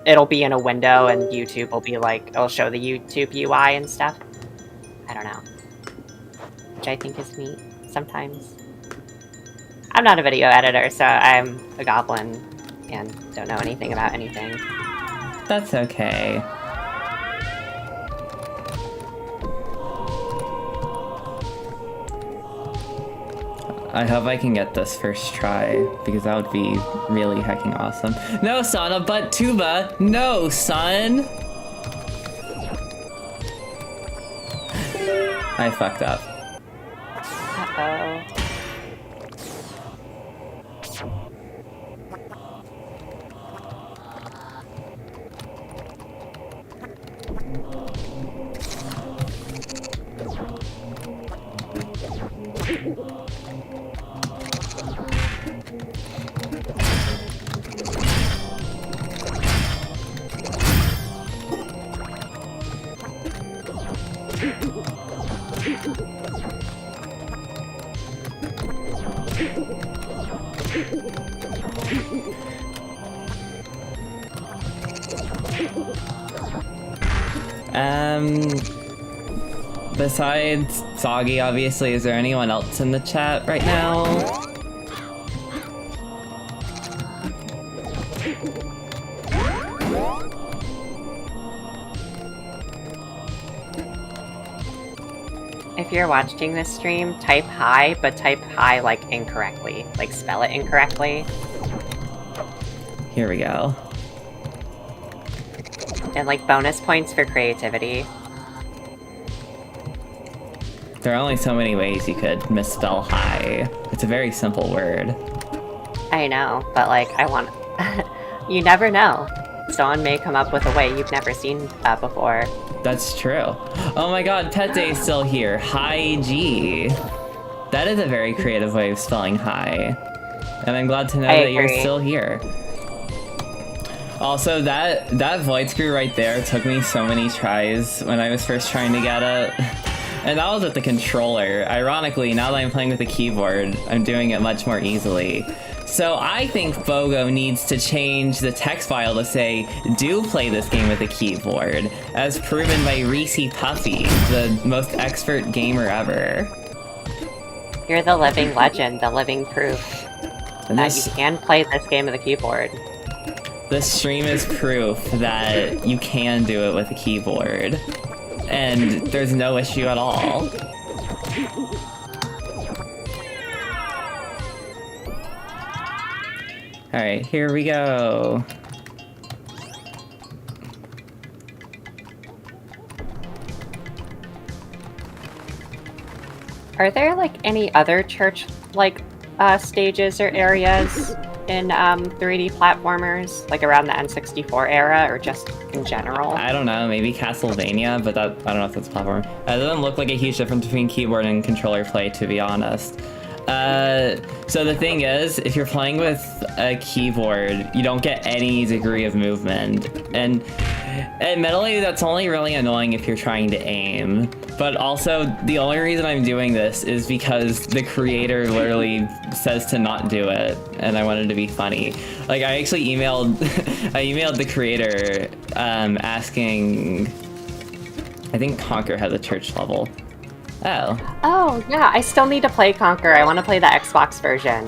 it'll be in a window and YouTube will be like, it'll show the YouTube UI and stuff. I don't know. Which I think is neat sometimes. I'm not a video editor, so I'm a goblin and don't know anything about anything. That's okay. I hope I can get this first try, because that would be really hecking awesome. No, son, a butt tuba! No, son! I fucked up. Uh-oh. Besides Soggy, obviously, is there anyone else in the chat right now? If you're watching this stream, type hi, but type hi like incorrectly. Like spell it incorrectly. Here we go. And like bonus points for creativity. There are only so many ways you could misspell hi. It's a very simple word. I know, but like I want... You never know. Someone may come up with a way you've never seen before. That's true. Oh my god, Pet Day's still here. Hi G. That is a very creative way of spelling hi. And I'm glad to know that you're still here. Also, that void screw right there took me so many tries when I was first trying to get it. And that was with the controller. Ironically, now that I'm playing with the keyboard, I'm doing it much more easily. So I think Fogo needs to change the text file to say, do play this game with a keyboard, as proven by Reese Puffy, the most expert gamer ever. You're the living legend, the living proof that you can play this game with a keyboard. This stream is proof that you can do it with a keyboard. And there's no issue at all. Alright, here we go. Are there like any other church like stages or areas in 3D platformers, like around the N64 era, or just in general? I don't know, maybe Castlevania, but I don't know if that's a platform. It doesn't look like a huge difference between keyboard and controller play, to be honest. So the thing is, if you're playing with a keyboard, you don't get any degree of movement. And admittedly, that's only really annoying if you're trying to aim. But also, the only reason I'm doing this is because the creator literally says to not do it, and I wanted to be funny. Like, I actually emailed, I emailed the creator, asking, I think Conquer has a church level. Oh. Oh, yeah, I still need to play Conquer. I want to play the Xbox version.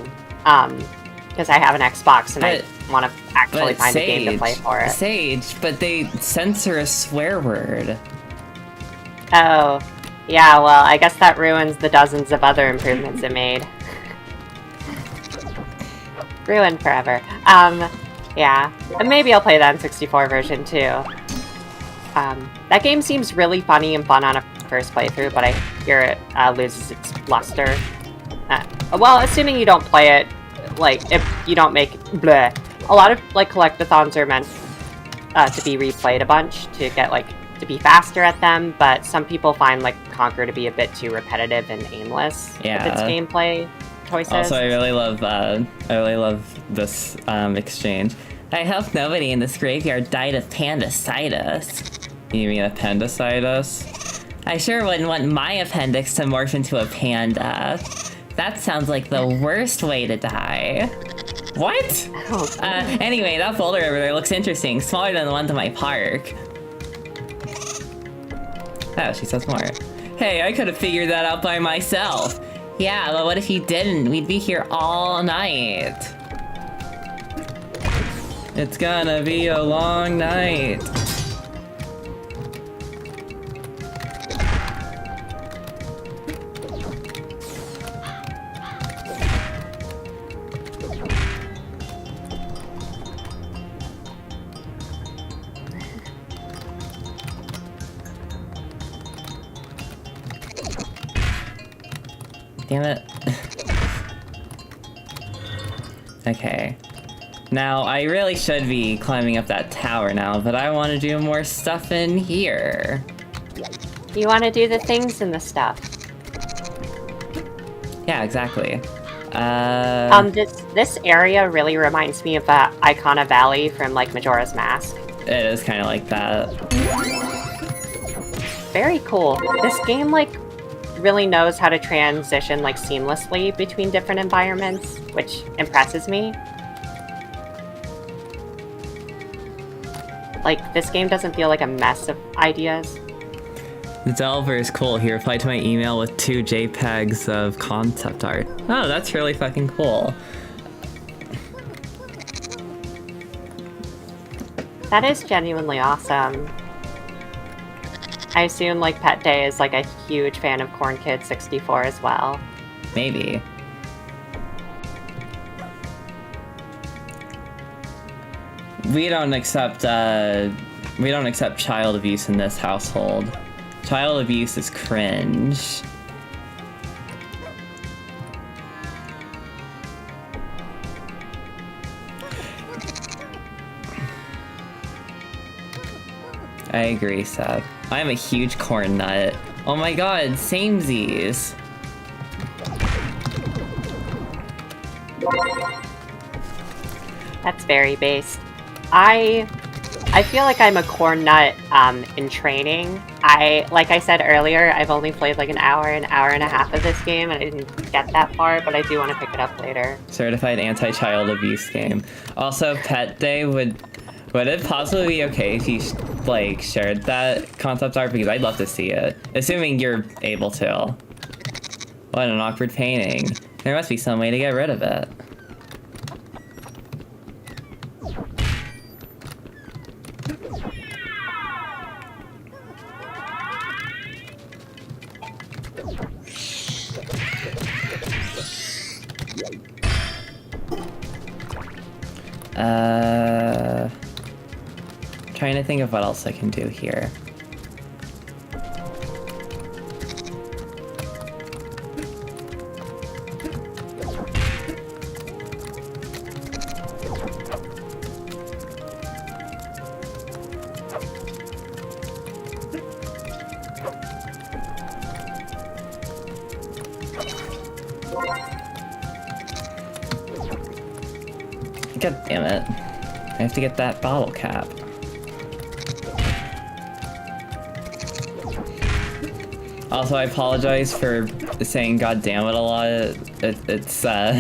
Because I have an Xbox and I want to actually find a game to play for it. Sage, but they censor a swear word. Oh, yeah, well, I guess that ruins the dozens of other improvements it made. Ruined forever. Yeah. And maybe I'll play the N64 version, too. That game seems really funny and fun on a first playthrough, but I hear it loses its luster. Well, assuming you don't play it, like, if you don't make bleh. A lot of, like, collectathons are meant to be replayed a bunch to get, like, to be faster at them, but some people find, like, Conquer to be a bit too repetitive and aimless with its gameplay choices. Also, I really love this exchange. I hope nobody in this graveyard died of appendicitis. You mean appendicitis? I sure wouldn't want my appendix to morph into a panda. That sounds like the worst way to die. What? Oh, anyway, that boulder over there looks interesting. Smaller than the ones in my park. Oh, she says more. Hey, I could have figured that out by myself. Yeah, but what if you didn't? We'd be here all night. It's gonna be a long night. Damn it. Okay. Now, I really should be climbing up that tower now, but I want to do more stuff in here. You want to do the things and the stuff. Yeah, exactly. This area really reminds me of Icona Valley from, like, Majora's Mask. It is kind of like that. Very cool. This game, like, really knows how to transition, like, seamlessly between different environments, which impresses me. Like, this game doesn't feel like a mess of ideas. The developer is cool. He replied to my email with 2 JPEGs of concept art. Oh, that's really fucking cool. That is genuinely awesome. I assume, like, Pet Day is, like, a huge fan of Corn Kidz 64 as well. Maybe. We don't accept child abuse in this household. Child abuse is cringe. I agree, Seve. I'm a huge corn nut. Oh my god, samesies. That's very based. I feel like I'm a corn nut in training. Like I said earlier, I've only played like an hour and a half of this game, and I didn't get that far, but I do want to pick it up later. Certified anti-child abuse game. Also, Pet Day, would it possibly be okay if you like shared that concept art, because I'd love to see it, assuming you're able to. What an awkward painting. There must be some way to get rid of it. Trying to think of what else I can do here. God damn it. I have to get that bottle cap. Also, I apologize for saying God damn it a lot. It's I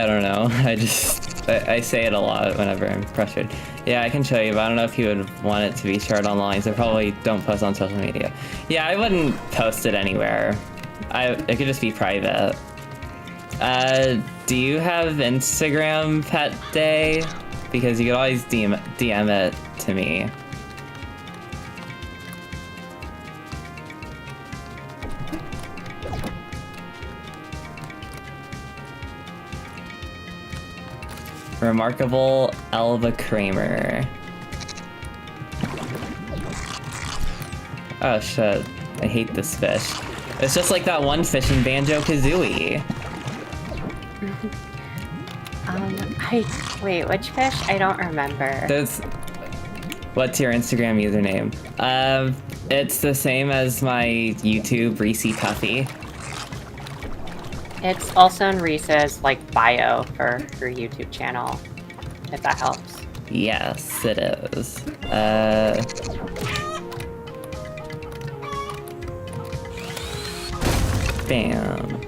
don't know. I say it a lot whenever I'm pressured. Yeah, I can show you, but I don't know if you would want it to be shared online, so probably don't post on social media. Yeah, I wouldn't post it anywhere. It could just be private. Do you have Instagram, Pet Day? Because you could always DM it to me. Remarkable Elva Kramer. Oh shit, I hate this fish. It's just like that one fish in Banjo-Kazooie. Wait, which fish? I don't remember. What's your Instagram username? It's the same as my YouTube, Reese Puffy. It's also in Reese's, like, bio for her YouTube channel, if that helps. Yes, it is. Bam.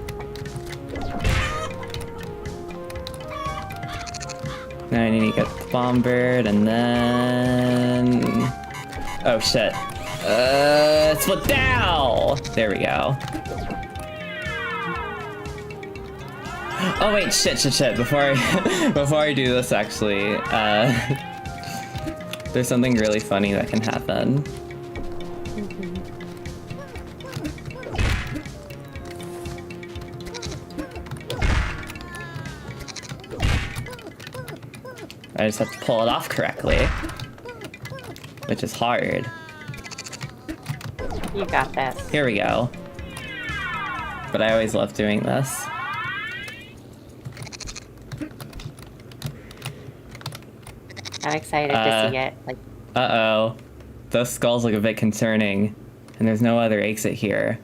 Now I need to get the Bombird, and then... Oh shit. Split down! There we go. Oh wait, shit. Before I do this, actually, there's something really funny that can happen. I just have to pull it off correctly, which is hard. You got this. Here we go. But I always love doing this. I'm excited to see it. Like, uh-oh. Those skulls look a bit concerning, and there's no other exit here.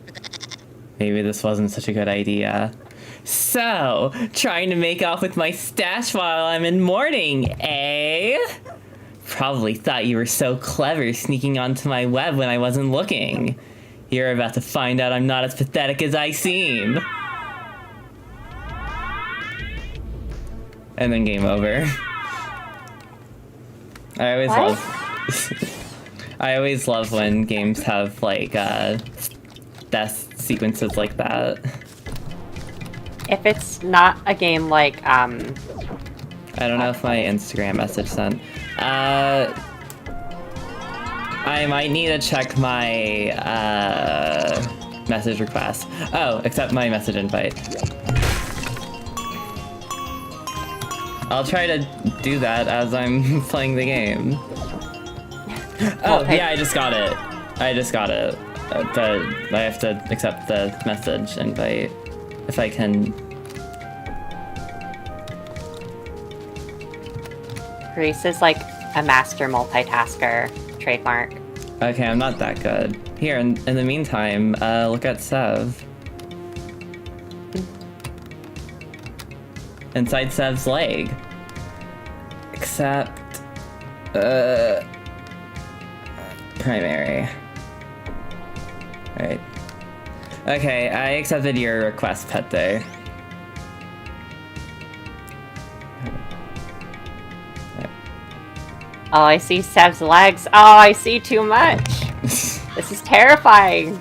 Maybe this wasn't such a good idea. So, trying to make off with my stash while I'm in mourning, eh? Probably thought you were so clever sneaking onto my web when I wasn't looking. You're about to find out I'm not as pathetic as I seem. And then game over. I always love when games have, like, death sequences like that. if it's not a game like, I don't know if my Instagram message sent. I might need to check my, message request. Oh, accept my message invite. I'll try to do that as I'm playing the game. Oh, yeah, I just got it. But I have to accept the message invite if I can. Reese is like a master multitasker, trademark. Okay, I'm not that good. Here, in the meantime, look at Seve. Inside Sev's leg. Except... primary. Right. Okay, I accepted your request, Pet Day. Oh, I see Sev's legs. Oh, I see too much. This is terrifying.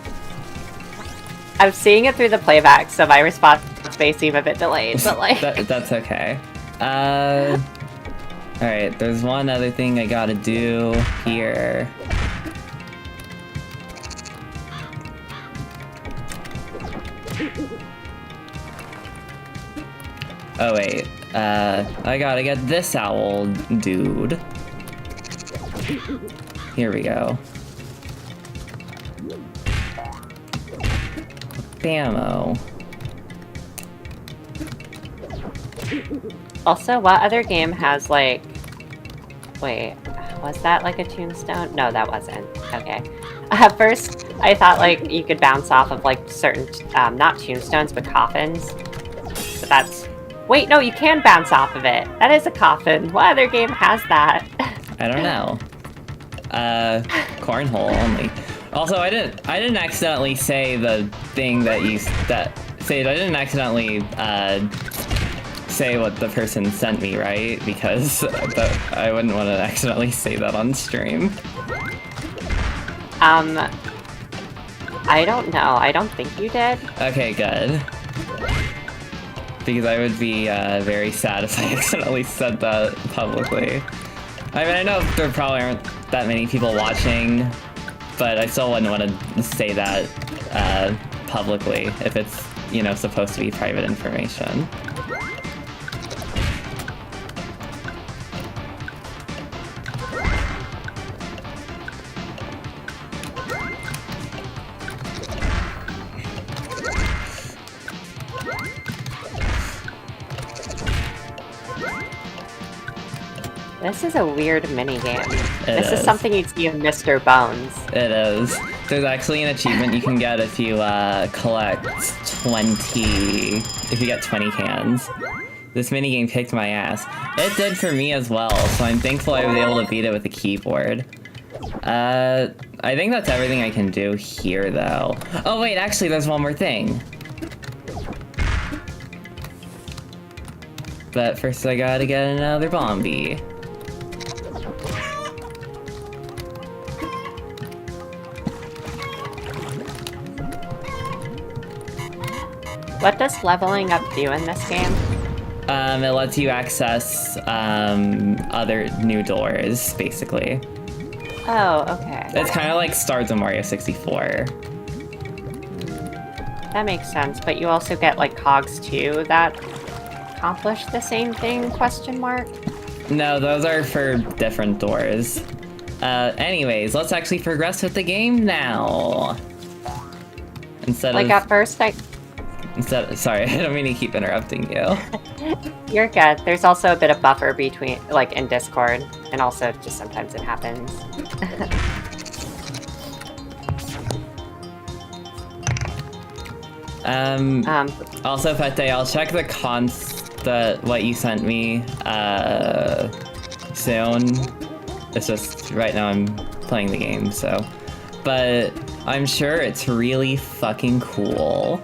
I'm seeing it through the playback, so my response may seem a bit delayed, but like... That's okay. Alright, there's one other thing I gotta do here. Oh wait, I gotta get this owl dude. Here we go. Bammo. Also, what other game has like... Wait, was that like a tombstone? No, that wasn't. Okay. At first, I thought like you could bounce off of like certain, not tombstones, but coffins. But that's Wait, no, you can bounce off of it. That is a coffin. What other game has that? I don't know. Cornhole only. Also, I didn't accidentally say the thing that I didn't accidentally say what the person sent me, right? Because I wouldn't want to accidentally say that on stream. I don't know. I don't think you did. Okay, good. Because I would be very sad if I accidentally said that publicly. I mean, I know there probably aren't that many people watching, but I still wouldn't want to say that publicly if it's, you know, supposed to be private information. This is a weird minigame. This is something you'd see in Mr. Bones. It is. There's actually an achievement you can get if you collect 20... if you get 20 cans. This minigame kicked my ass. It did for me as well, so I'm thankful I was able to beat it with a keyboard. I think that's everything I can do here, though. Oh wait, actually there's one more thing. But first I gotta get another bombie. What does leveling up do in this game? It lets you access other new doors, basically. Oh, okay. It's kind of like Stars of Mario 64. That makes sense, but you also get like cogs too that accomplish the same thing, question mark? No, those are for different doors. Anyways, let's actually progress with the game now. At first sorry, I don't mean to keep interrupting you. You're good. There's also a bit of buffer between, like, in Discord, and also just sometimes it happens. Also, Fete, I'll check what you sent me, soon. It's just, right now I'm playing the game, so. But I'm sure it's really fucking cool.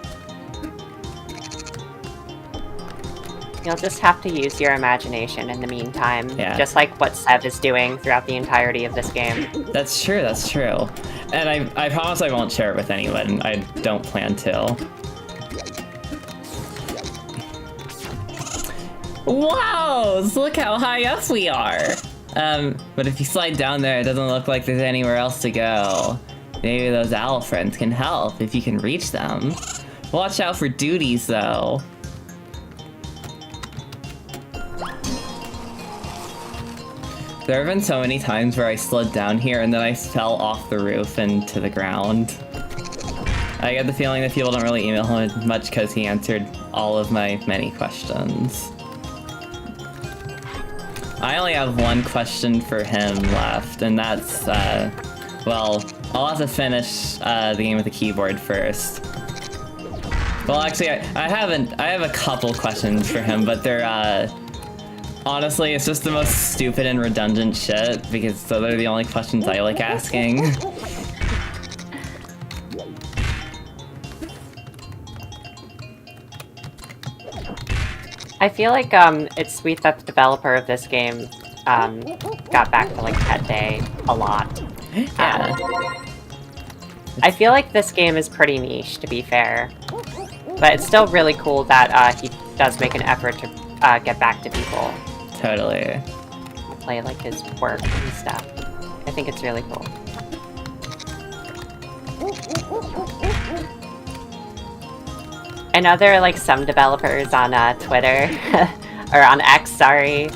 You'll just have to use your imagination in the meantime, yeah. Just like what Seve is doing throughout the entirety of this game. That's true, that's true. And I promise I won't share it with anyone. I don't plan to. Wow! Look how high up we are! But if you slide down there, it doesn't look like there's anywhere else to go. Maybe those owl friends can help if you can reach them. Watch out for duties, though. There have been so many times where I slid down here and then I fell off the roof into the ground. I get the feeling that people don't really email him much because he answered all of my many questions. I only have one question for him left, and that's, well, I'll have to finish the game with the keyboard first. Well, actually, I have a couple questions for him, but they're, honestly, it's just the most stupid and redundant shit, because those are the only questions I like asking. I feel like it's sweet that the developer of this game got back to like Pet Day a lot. Yeah. I feel like this game is pretty niche, to be fair, but it's still really cool that he does make an effort to get back to people. Totally. Play like his work and stuff. I think it's really cool. I know there are like some developers on Twitter, or on X, sorry.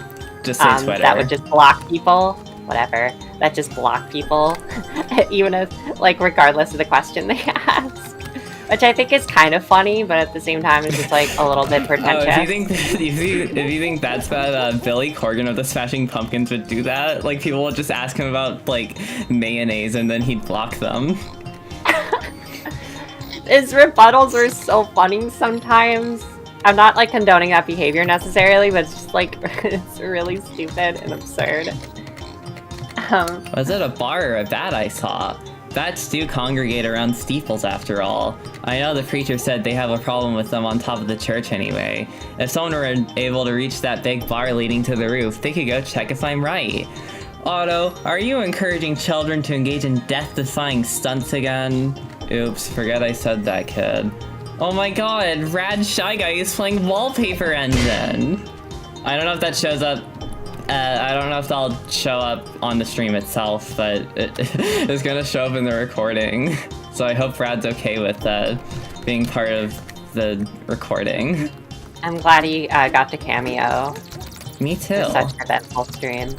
Just say Twitter. That would just block people, whatever. That just block people, even if, like, regardless of the question they ask. Which I think is kind of funny, but at the same time, it's just like a little bit pretentious. If you think that's bad, Billy Corgan of the Smashing Pumpkins would do that. Like, people would just ask him about like mayonnaise, and then he'd block them. His rebuttals are so funny sometimes. I'm not like condoning that behavior necessarily, but it's just like it's really stupid and absurd. Was it a bar or a bat I saw? Bats do congregate around steeples after all. I know the preacher said they have a problem with them on top of the church anyway. If someone were able to reach that big bar leading to the roof, they could go check if I'm right. Otto, are you encouraging children to engage in death-defying stunts again? Oops, forget I said that, kid. Oh my god, Rad Shy Guy is playing Wallpaper Engine! I don't know if that shows up. I don't know if that'll show up on the stream itself, but it's gonna show up in the recording. So I hope Rad's okay with being part of the recording. I'm glad he got the cameo. Me too. It's such a eventful stream.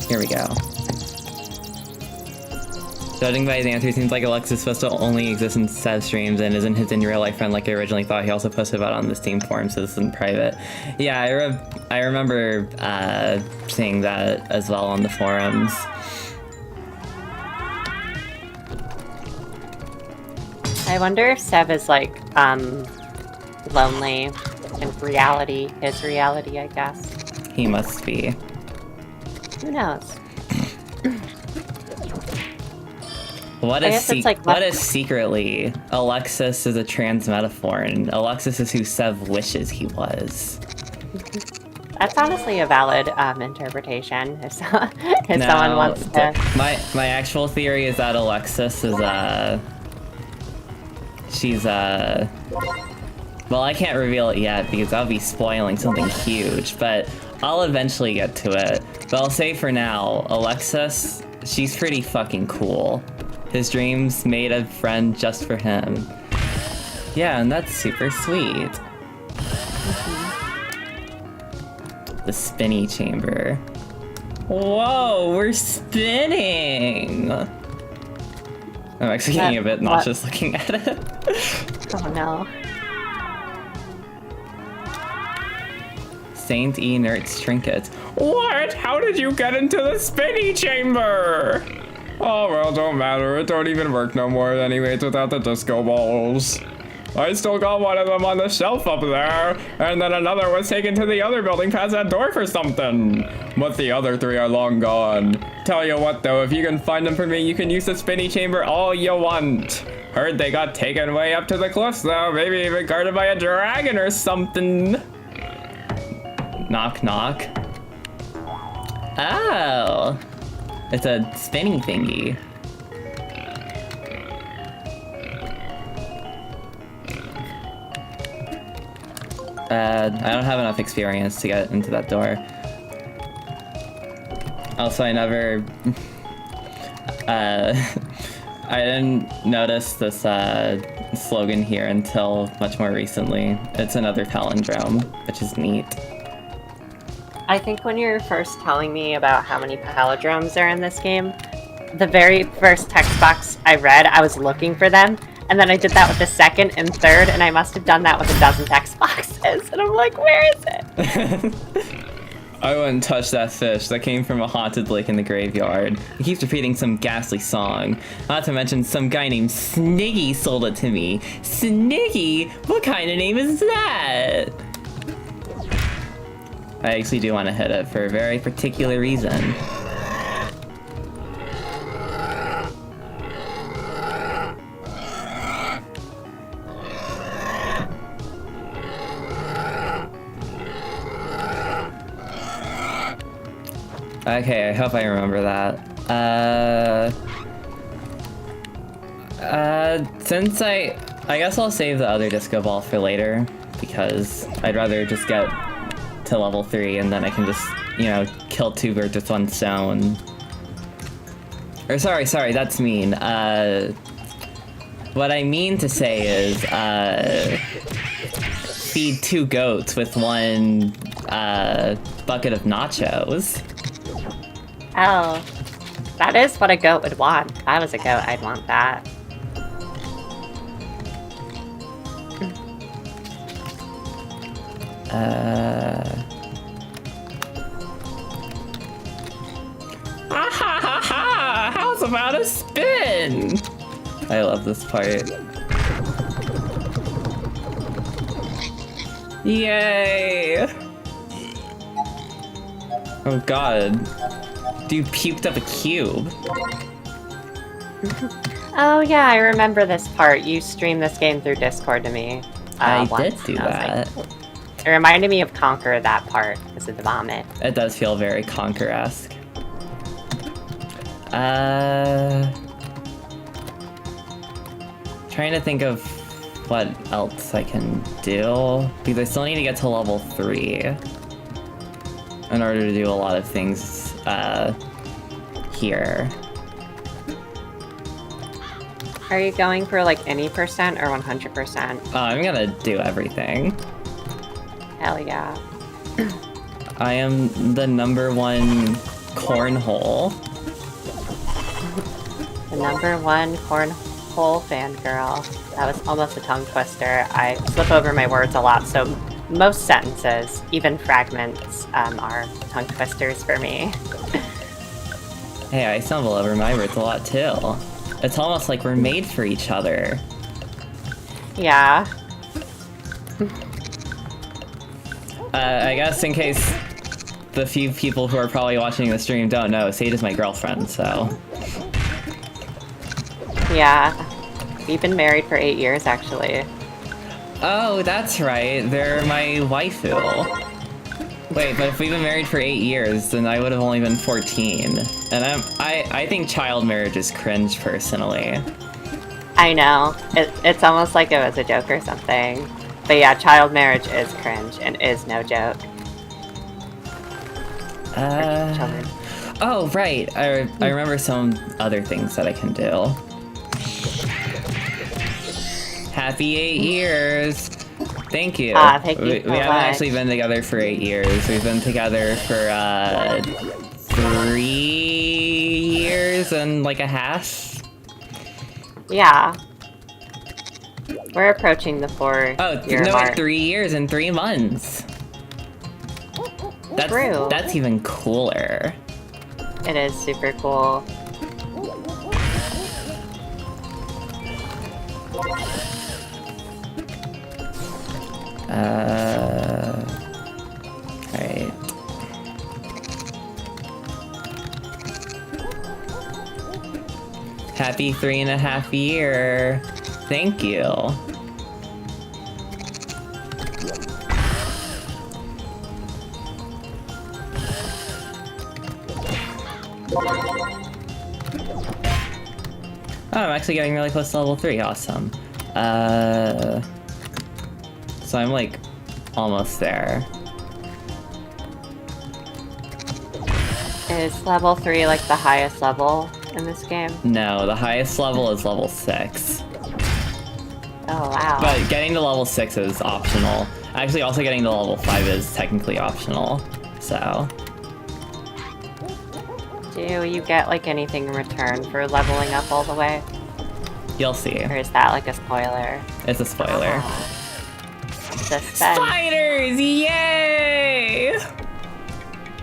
Here we go. Judging by his answer, it seems like Alexis is supposed to only exist in Seve streams and isn't his in-real-life friend like I originally thought. He also posted about it on the Steam forum, so this isn't private. Yeah, I remember seeing that as well on the forums. I wonder if Seve is like lonely in reality, his reality, I guess. He must be. Who knows? What if secretly Alexis is a trans metaphor and Alexis is who Seve wishes he was? That's honestly a valid interpretation. If someone wants to. My actual theory is that Alexis is she's well, I can't reveal it yet because I'll be spoiling something huge, but I'll eventually get to it. But I'll say for now, Alexis, she's pretty fucking cool. His dreams made a friend just for him. Yeah, and that's super sweet. The spinny chamber. Whoa, we're spinning! I'm actually getting a bit nauseous looking at it. Oh no. Saint E. Nert's trinkets. What? How did you get into the spinny chamber? Oh well, don't matter. It don't even work no more anyways without the disco balls. I still got one of them on the shelf up there, and then another was taken to the other building past that door for something. But the other three are long gone. Tell you what though, if you can find them for me, you can use the spinny chamber all you want. Heard they got taken way up to the cliffs though, maybe even guarded by a dragon or something. Knock knock. Oh. It's a spinning thingy. I don't have enough experience to get into that door. Also, I never... I didn't notice this slogan here until much more recently. It's another palindrome, which is neat. I think when you were first telling me about how many palindromes are in this game, the very first text box I read, I was looking for them, and then I did that with the second and third, and I must have done that with a dozen text boxes, and I'm like, where is it? I wouldn't touch that fish. That came from a haunted lake in the graveyard. He keeps repeating some ghastly song. Not to mention some guy named Sniggy sold it to me. Sniggy? What kind of name is that? I actually do want to hit it for a very particular reason. Okay, I hope I remember that. Since I guess I'll save the other disco ball for later, because I'd rather just get to level 3 and then I can just, you know, kill 2 birds with 1 stone. Or sorry, that's mean. What I mean to say is, feed 2 goats with 1, bucket of nachos. Oh, that is what a goat would want. If I was a goat, I'd want that. about to spin! I love this part. Yay! Oh god. Dude puked up a cube. Oh yeah, I remember this part. You streamed this game through Discord to me. I once, did do and I was that. like, it reminded me of Conquer, that part, because of the vomit. It does feel very Conquer-esque. Trying to think of what else I can do. Because I still need to get to level 3 in order to do a lot of things, here. Are you going for like any percent or 100%? Oh, I'm gonna do everything. Hell yeah. I am the #1 cornhole. The #1 cornhole fangirl. That was almost a tongue twister. I slip over my words a lot, so most sentences, even fragments, are tongue twisters for me. Hey, I stumble over my words a lot too. It's almost like we're made for each other. Yeah. I guess in case the few people who are probably watching the stream don't know, Sade is my girlfriend, so... Yeah. We've been married for 8 years, actually. Oh, that's right. They're my waifu. Wait, but if we've been married for 8 years, then I would have only been 14. And I think child marriage is cringe, personally. I know. It's almost like it was a joke or something. But yeah, child marriage is cringe and is no joke. Children. Oh, right. I remember some other things that I can do. Happy 8 years! Thank you. Thank you We so haven't much. actually been together for 8 years. We've been together for 3 years and like a half. Yeah. We're approaching the 4-year no, mark. wait, 3 years and 3 months. True. That's even cooler. It is super cool. Right. Happy 3.5 year. Thank you. Oh, I'm actually getting really close to level 3. Awesome. So I'm like almost there. Is level 3 like the highest level in this game? No, the highest level is level 6. Oh wow. But getting to level 6 is optional. Actually, also getting to level 5 is technically optional. So... Do you get like anything in return for leveling up all the way? you'll see. Or is that like a spoiler? It's a spoiler. Suspense. Spiders! Yay!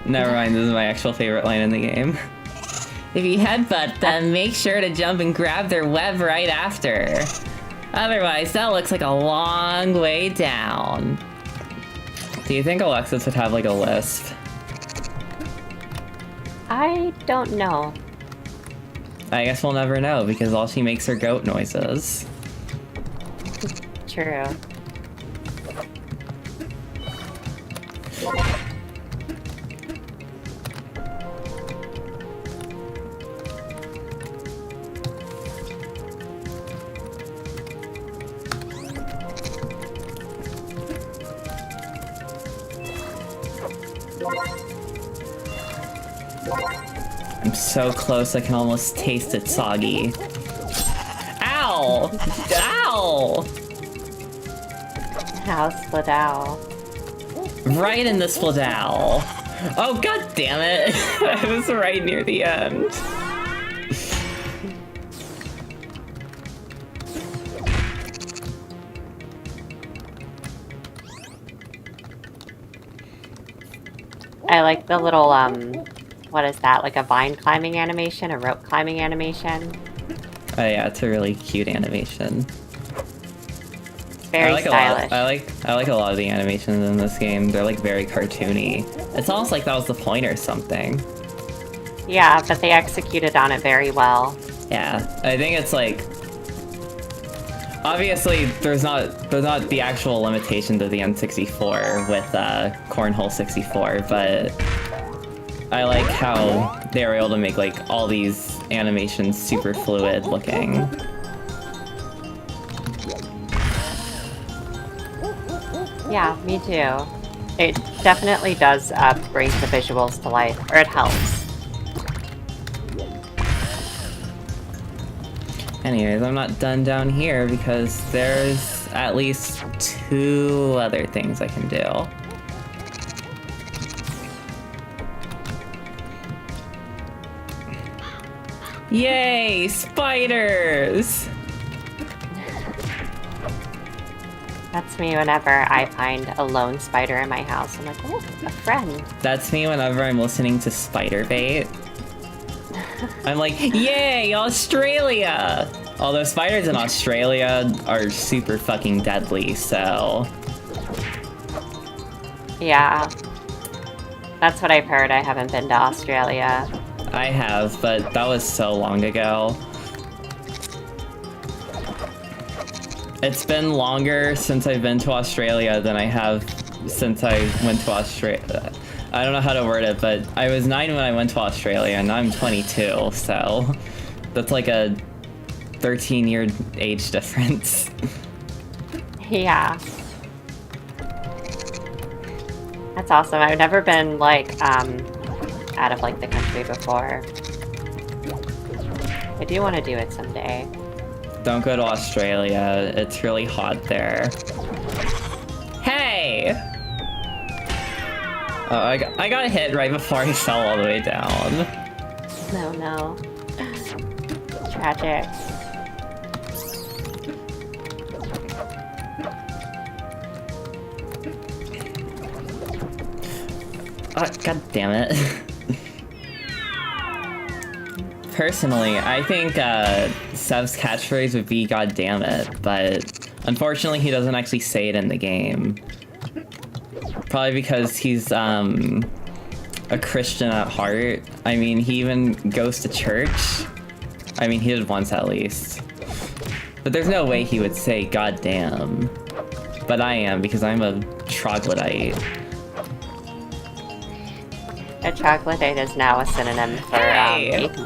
Never mind, this is my actual favorite line in the game. If you headbutt them, make sure to jump and grab their web right after. Otherwise, that looks like a long way down. Do you think Alexis would have like a lisp? I don't know. I guess we'll never know because all she makes are goat noises. True. I'm so close, I can almost taste it soggy. Ow! Ow! How split out. Right in the spladow. Oh, god damn it! I was right near the end. I like the little what is that? Like a vine climbing animation, a rope climbing animation? Oh yeah, it's a really cute animation. It's very stylish. I like a lot of the animations in this game. They're like very cartoony. It's almost like that was the point or something. Yeah, but they executed on it very well. Yeah, I think it's like obviously there's not the actual limitations of the N64 with Cornhole 64, but I like how they were able to make like all these animations super fluid looking. Yeah, me too. It definitely does bring the visuals to life, or it helps. Anyways, I'm not done down here because there's at least 2 other things I can do. Yay, spiders! That's me whenever I find a lone spider in my house. I'm like, oh, a friend. That's me whenever I'm listening to spider bait. I'm like, yay, Australia! Although spiders in Australia are super fucking deadly, so... Yeah. That's what I've heard. I haven't been to Australia. I have, but that was so long ago. It's been longer since I've been to Australia than I have since I went to Australia. I don't know how to word it, but I was 9 when I went to Australia, and now I'm 22, so that's like a 13-year age difference. Yeah. That's awesome. I've never been, like, out of, like, the country before. I do want to do it someday. Don't go to Australia. It's really hot there. Hey! Oh, I got hit right before I fell all the way down. No, no. Tragic. God damn it. Personally, I think Sev's catchphrase would be "God damn it," but unfortunately he doesn't actually say it in the game. Probably because he's a Christian at heart. I mean, he even goes to church. I mean, he did once at least. But there's no way he would say "God damn." But I am, because I'm a troglodyte. A troglodyte is now a synonym for atheist.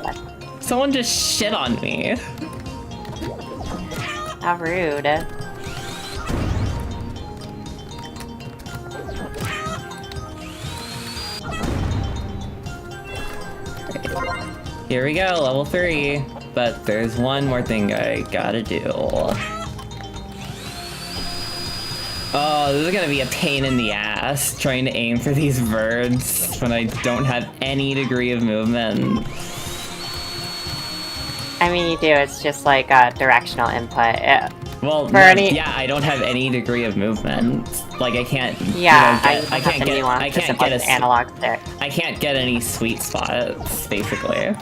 Someone just shit on me. How rude. Here we go, level 3. But there's one more thing I gotta do. Oh, this is gonna be a pain in the ass, trying to aim for these birds when I don't have any degree of movement. I mean, you do. It's just like a directional input. Well, no, yeah, I don't have any degree of movement. Like, I can't. Yeah, I can't get a analog stick. I can't get any sweet spots, basically.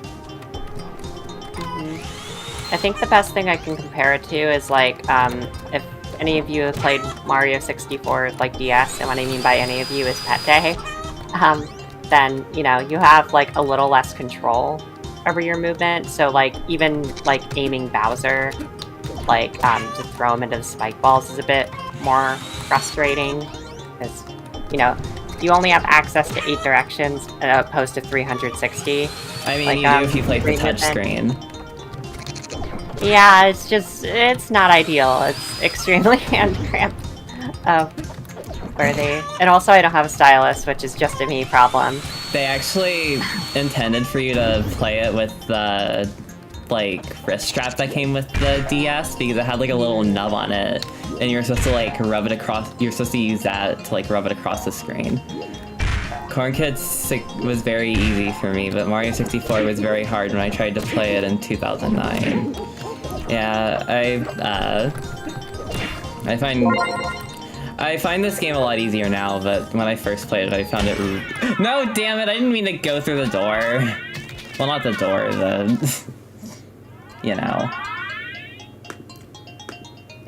I think the best thing I can compare it to is like, if any of you have played Mario 64, like DS, and what I mean by any of you is Pet Day, then, you know, you have like a little less control over your movement. So like, even like aiming Bowser, like to throw him into the spike balls is a bit more frustrating, because, you know, you only have access to 8 directions opposed to 360. I mean, like, you do if you play the touchscreen. Yeah, it's just, it's not ideal. It's extremely hand cramped worthy. And also I don't have a stylus, which is just a me problem. They actually intended for you to play it with the, like, wrist strap that came with the DS, because it had, like, a little nub on it, and you're supposed to, like, rub it across, you're supposed to use that to, like, rub it across the screen. Corn Kidz was very easy for me, but Mario 64 was very hard when I tried to play it in 2009. Yeah, I I find this game a lot easier now, but when I first played it, I found it No, damn it, I didn't mean to go through the door. Well, not the door, the... you know...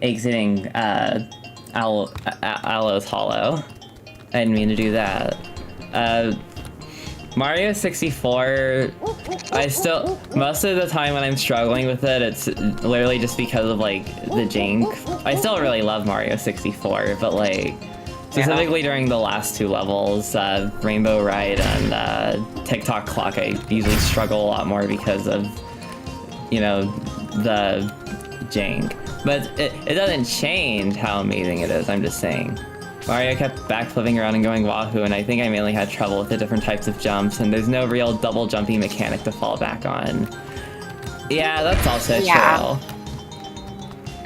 exiting, Alo's Hollow. I didn't mean to do that. Mario 64, most of the time when I'm struggling with it, it's literally just because of, like, the jank. I still really love Mario 64, but, like, specifically during the last 2 levels, Rainbow Ride and, TikTok Clock, I usually struggle a lot more because of, you know, the jank. But it doesn't change how amazing it is, I'm just saying. Mario kept backflipping around and going wahoo, and I think I mainly had trouble with the different types of jumps, and there's no real double jumping mechanic to fall back on. Yeah, that's also true.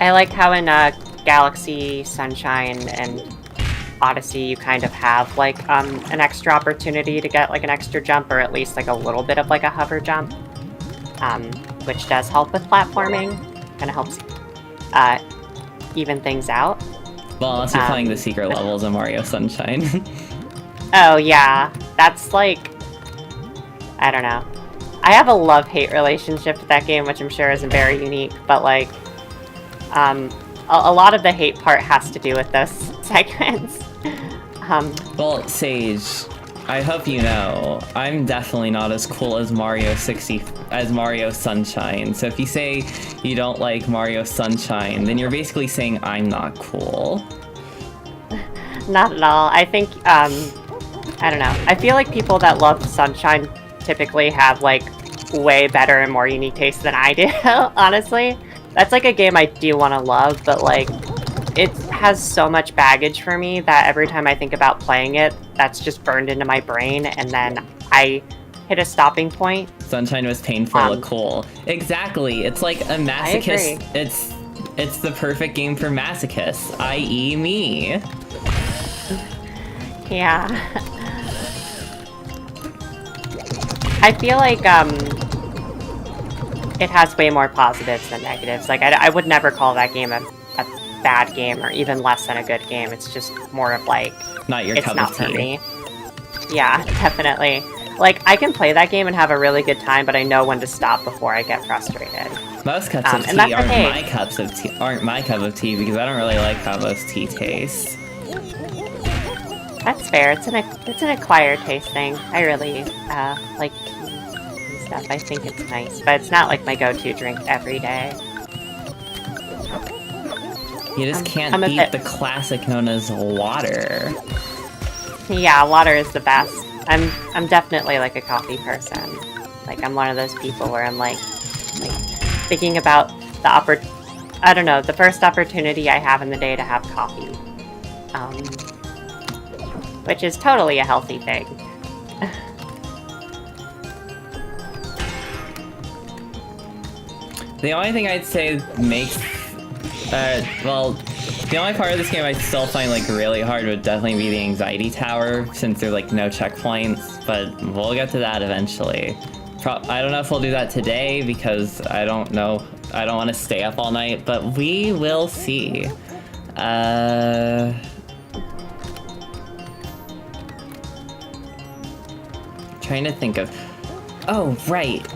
I like how in Galaxy, Sunshine, and Odyssey you kind of have, like, an extra opportunity to get, like, an extra jump, or at least, like, a little bit of, like, a hover jump. Which does help with platforming. Kind of helps even things out. Well, unless you're playing the secret levels of Mario Sunshine. Oh, yeah. That's, like... I don't know. I have a love-hate relationship with that game, which I'm sure isn't very unique, but, like... a lot of the hate part has to do with those segments. Well, Sage, I hope you know, I'm definitely not as cool as Mario Sunshine. So if you say you don't like Mario Sunshine, then you're basically saying I'm not cool. Not at all. I think, I don't know. I feel like people that love Sunshine typically have, like, way better and more unique tastes than I do, honestly. That's, like, a game I do want to love, but, like, it has so much baggage for me that every time I think about playing it, that's just burned into my brain, and then I hit a stopping point. Sunshine was painful but cool. Exactly. It's like a masochist. It's the perfect game for masochists, i.e. me. Yeah. I feel like it has way more positives than negatives. Like, I would never call that game a bad game, or even less than a good game. It's just more of, like, not your cup of tea. For me. Yeah, definitely. Like, I can play that game and have a really good time, but I know when to stop before I get frustrated. Most cups of tea aren't my cup of tea because I don't really like how most tea tastes. That's fair. It's an acquired taste thing. I really like tea and stuff. I think it's nice, but it's not like my go-to drink every day. You just can't beat the classic known as water. Yeah, water is the best. I'm definitely, like, a coffee person. Like, I'm one of those people where I'm like thinking about the first opportunity I have in the day to have coffee. Which is totally a healthy thing. The only thing I'd say makes well, the only part of this game I still find, like, really hard would definitely be the anxiety tower, since there's, like, no checkpoints, but we'll get to that eventually. I don't know if we'll do that today, because I don't know, I don't want to stay up all night, but we will see. Trying to think of... Oh, right!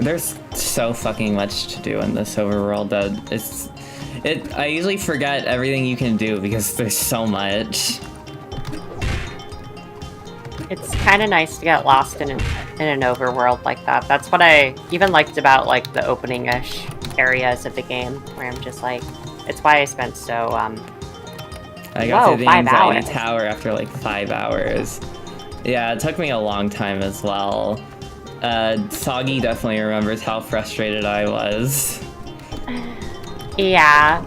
There's so fucking much to do in this overworld that I usually forget everything you can do because there's so much. It's kind of nice to get lost in an overworld like that. That's what I even liked about, like, the opening-ish areas of the game, where I'm just like, it's why I spent so, I got to the anxiety tower after, like, 5 hours. Yeah, it took me a long time as well. Soggy definitely remembers how frustrated I was. Yeah,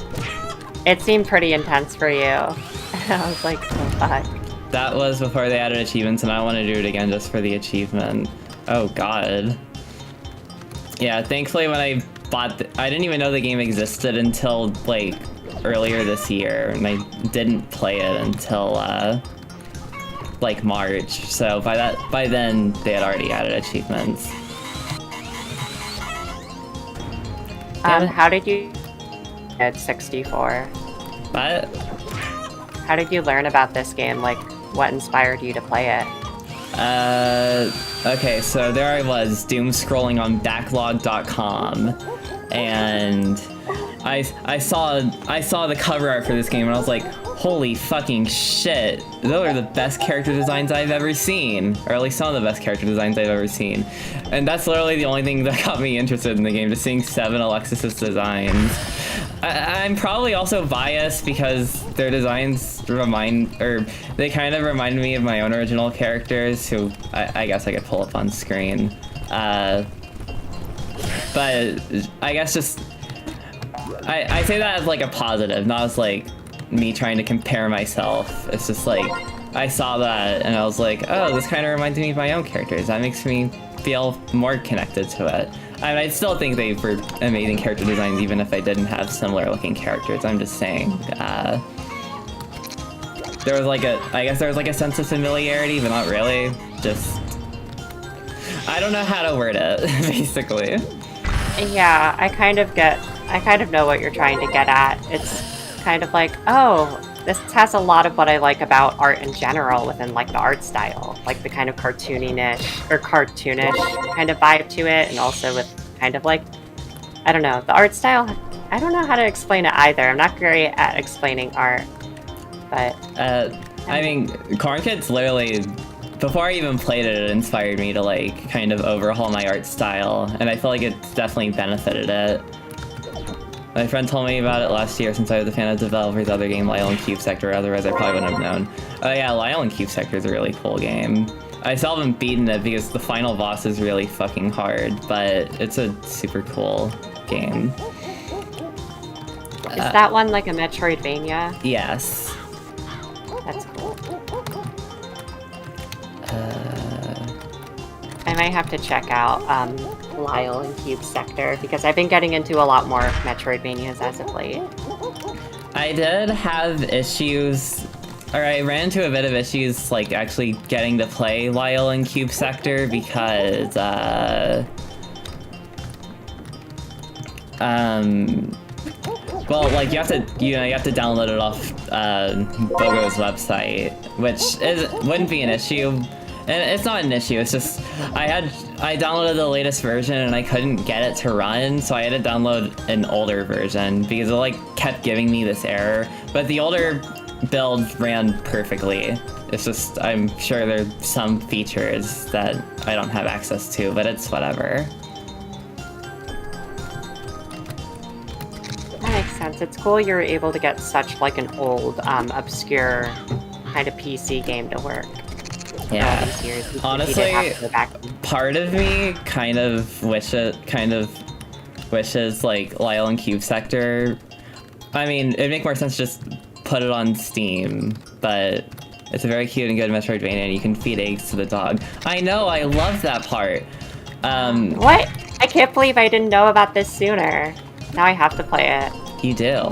it seemed pretty intense for you. I was like, oh fuck. That was before they added achievements, and I want to do it again just for the achievement. Oh god. Yeah, thankfully when I bought I didn't even know the game existed until, like, earlier this year, and I didn't play it until, like, March, so by then they had already added achievements. How did you... at 64. What? How did you learn about this game? Like, what inspired you to play it? Okay, so there I was, doom scrolling on backlog.com, and I saw the cover art for this game, and I was like, holy fucking shit, those are the best character designs I've ever seen, or at least some of the best character designs I've ever seen. And that's literally the only thing that got me interested in the game, just seeing Seve and Alexis's designs. I'm probably also biased because their designs they kind of remind me of my own original characters, who I guess I could pull up on screen. But I guess just, I say that as like a positive, not as like me trying to compare myself. It's just like, I saw that and I was like, oh, this kind of reminds me of my own characters. That makes me feel more connected to it. I mean, I still think they were amazing character designs even if I didn't have similar looking characters. I'm just saying, there was like I guess there was like a sense of familiarity, but not really. Just, I don't know how to word it, basically. Yeah, I kind of know what you're trying to get at. It's kind of like, oh, this has a lot of what I like about art in general within like the art style, like the kind of cartoonish kind of vibe to it, and also with kind of like, I don't know, the art style. I don't know how to explain it either. I'm not great at explaining art, but I mean, Corn Kidz literally, before I even played it, it inspired me to like kind of overhaul my art style, and I feel like it's definitely benefited it. My friend told me about it last year since I was a fan of developer's other game, Lyle and Cube Sector, otherwise I probably wouldn't have known. Oh yeah, Lyle and Cube Sector is a really cool game. I still haven't beaten it because the final boss is really fucking hard, but it's a super cool game. Is that one like a Metroidvania? Yes. That's cool. I might have to check out Lyle and Cube Sector, because I've been getting into a lot more Metroidvanias as of late. I did have issues, or I ran into a bit of issues like actually getting to play Lyle and Cube Sector because well, like you have to download it off Bogo's website, which wouldn't be an issue. And it's not an issue, it's just, I downloaded the latest version and I couldn't get it to run, so I had to download an older version because it like kept giving me this error. But the older build ran perfectly. It's just, I'm sure there's some features that I don't have access to, but it's whatever. That makes sense. It's cool you're able to get such like an old, obscure kind of PC game to work. Yeah, honestly, part of me kind of wishes like Lyle and Cube Sector. I mean, it'd make more sense to just put it on Steam, but it's a very cute and good Metroidvania, and you can feed eggs to the dog. I know, I love that part. What? I can't believe I didn't know about this sooner. Now I have to play it. You do.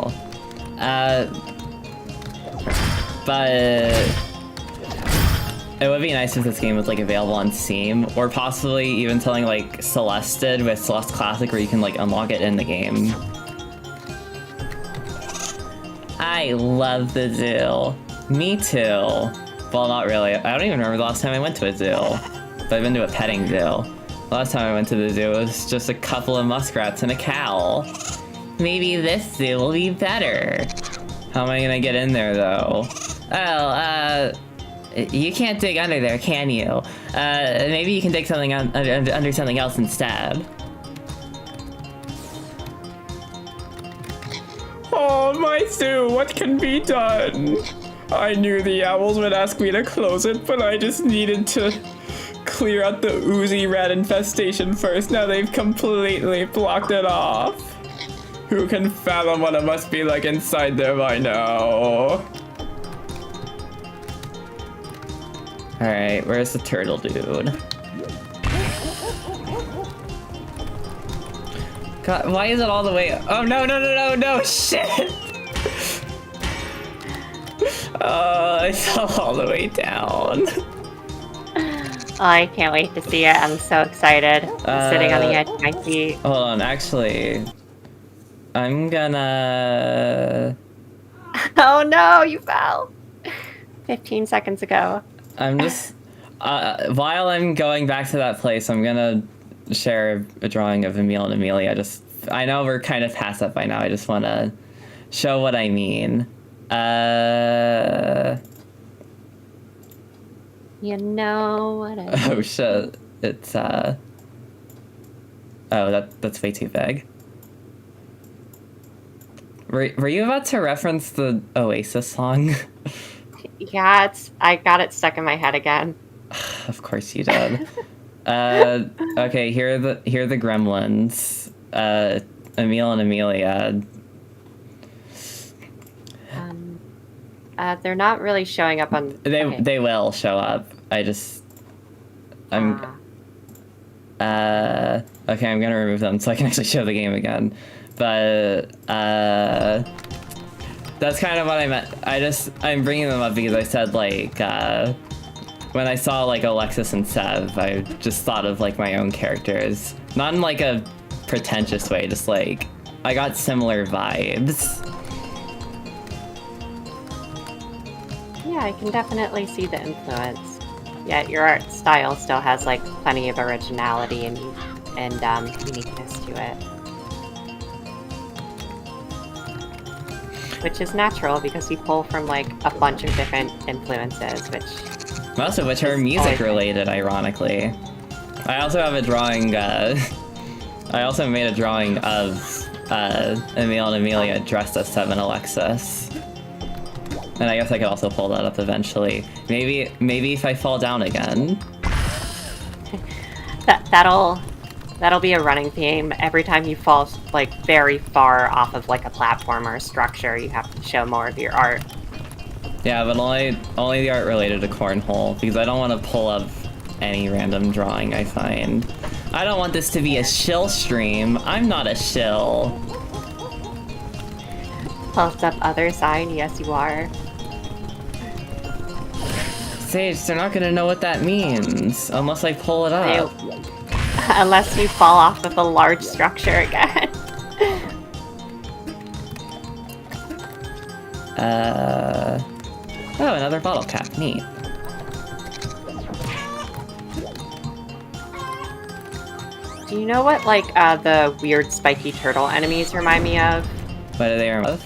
But it would be nice if this game was like available on Steam, or possibly even something like Celeste did with Celeste Classic, where you can like unlock it in the game. I love the zoo. Me too. Well, not really. I don't even remember the last time I went to a zoo, but I've been to a petting zoo. The last time I went to the zoo was just a couple of muskrats and a cow. Maybe this zoo will be better. How am I gonna get in there though? Oh, you can't dig under there, can you? Maybe you can dig something under something else instead. Oh, my zoo, what can be done? I knew the owls would ask me to close it, but I just needed to clear out the oozy rat infestation first. Now they've completely blocked it off. Who can fathom what it must be like inside there by now? Alright, where's the turtle dude? God, why is it all the way? Oh no, shit! I fell all the way down. Oh, I can't wait to see it. I'm so excited. I'm sitting on the edge of my seat. Hold on, actually, I'm gonna... Oh no, you fell. 15 seconds ago. I'm just while I'm going back to that place, I'm gonna share a drawing of Emil and Amelia. I know we're kind of past that by now. I just want to show what I mean. You know what I mean. Oh shit! It's oh, that's way too big. Were you about to reference the Oasis song? Yeah, I got it stuck in my head again. Of course you did. Okay, here are the gremlins. Emil and Amelia. They're not really showing up on... They will show up. Okay, I'm gonna remove them so I can actually show the game again. But, that's kind of what I meant. I'm bringing them up because I said, like, when I saw, like, Alexis and Seve, I just thought of, like, my own characters. Not in, like, a pretentious way, just, like, I got similar vibes. Yeah, I can definitely see the influence. Yet your art style still has, like, plenty of originality and uniqueness to it. Which is natural because you pull from, like, a bunch of different influences, Most of which are music related, ironically. I also have a drawing, I also made a drawing of, Emil and Amelia dressed as Seve and Alexis. And I guess I could also pull that up eventually. Maybe if I fall down again. That'll be a running theme. Every time you fall, like, very far off of, like, a platform or a structure, you have to show more of your art. Yeah, but only the art related to Cornhole, because I don't want to pull up any random drawing I find. I don't want this to be a shill stream. I'm not a shill. Pulse up other side, yes you are. Sage, they're not gonna know what that means, unless I pull it up. Unless you fall off of a large structure again. Oh, another bottle cap, neat. Do you know what, like, the weird spiky turtle enemies remind me of? What are they remind of?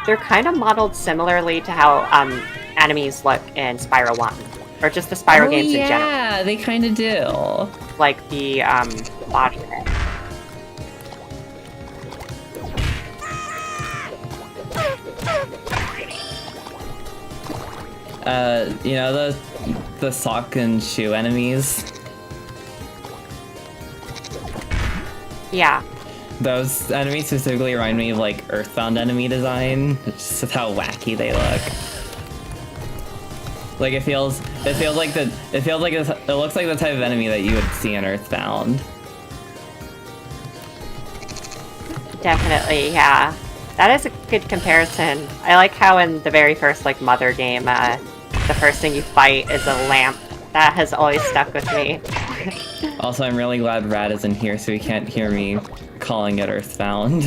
They're kind of modeled similarly to how enemies look in Spyro 1. Or just the Spyro games in general. Yeah, they kind of do. Like the body. You know the sock and shoe enemies? Yeah. Those enemies specifically remind me of, like, Earthbound enemy design. It's just how wacky they look. Like, it looks like the type of enemy that you would see in Earthbound. Definitely, yeah. That is a good comparison. I like how in the very first, like, Mother game, the first thing you fight is a lamp. That has always stuck with me. Also, I'm really glad Rad isn't here so he can't hear me calling it Earthbound.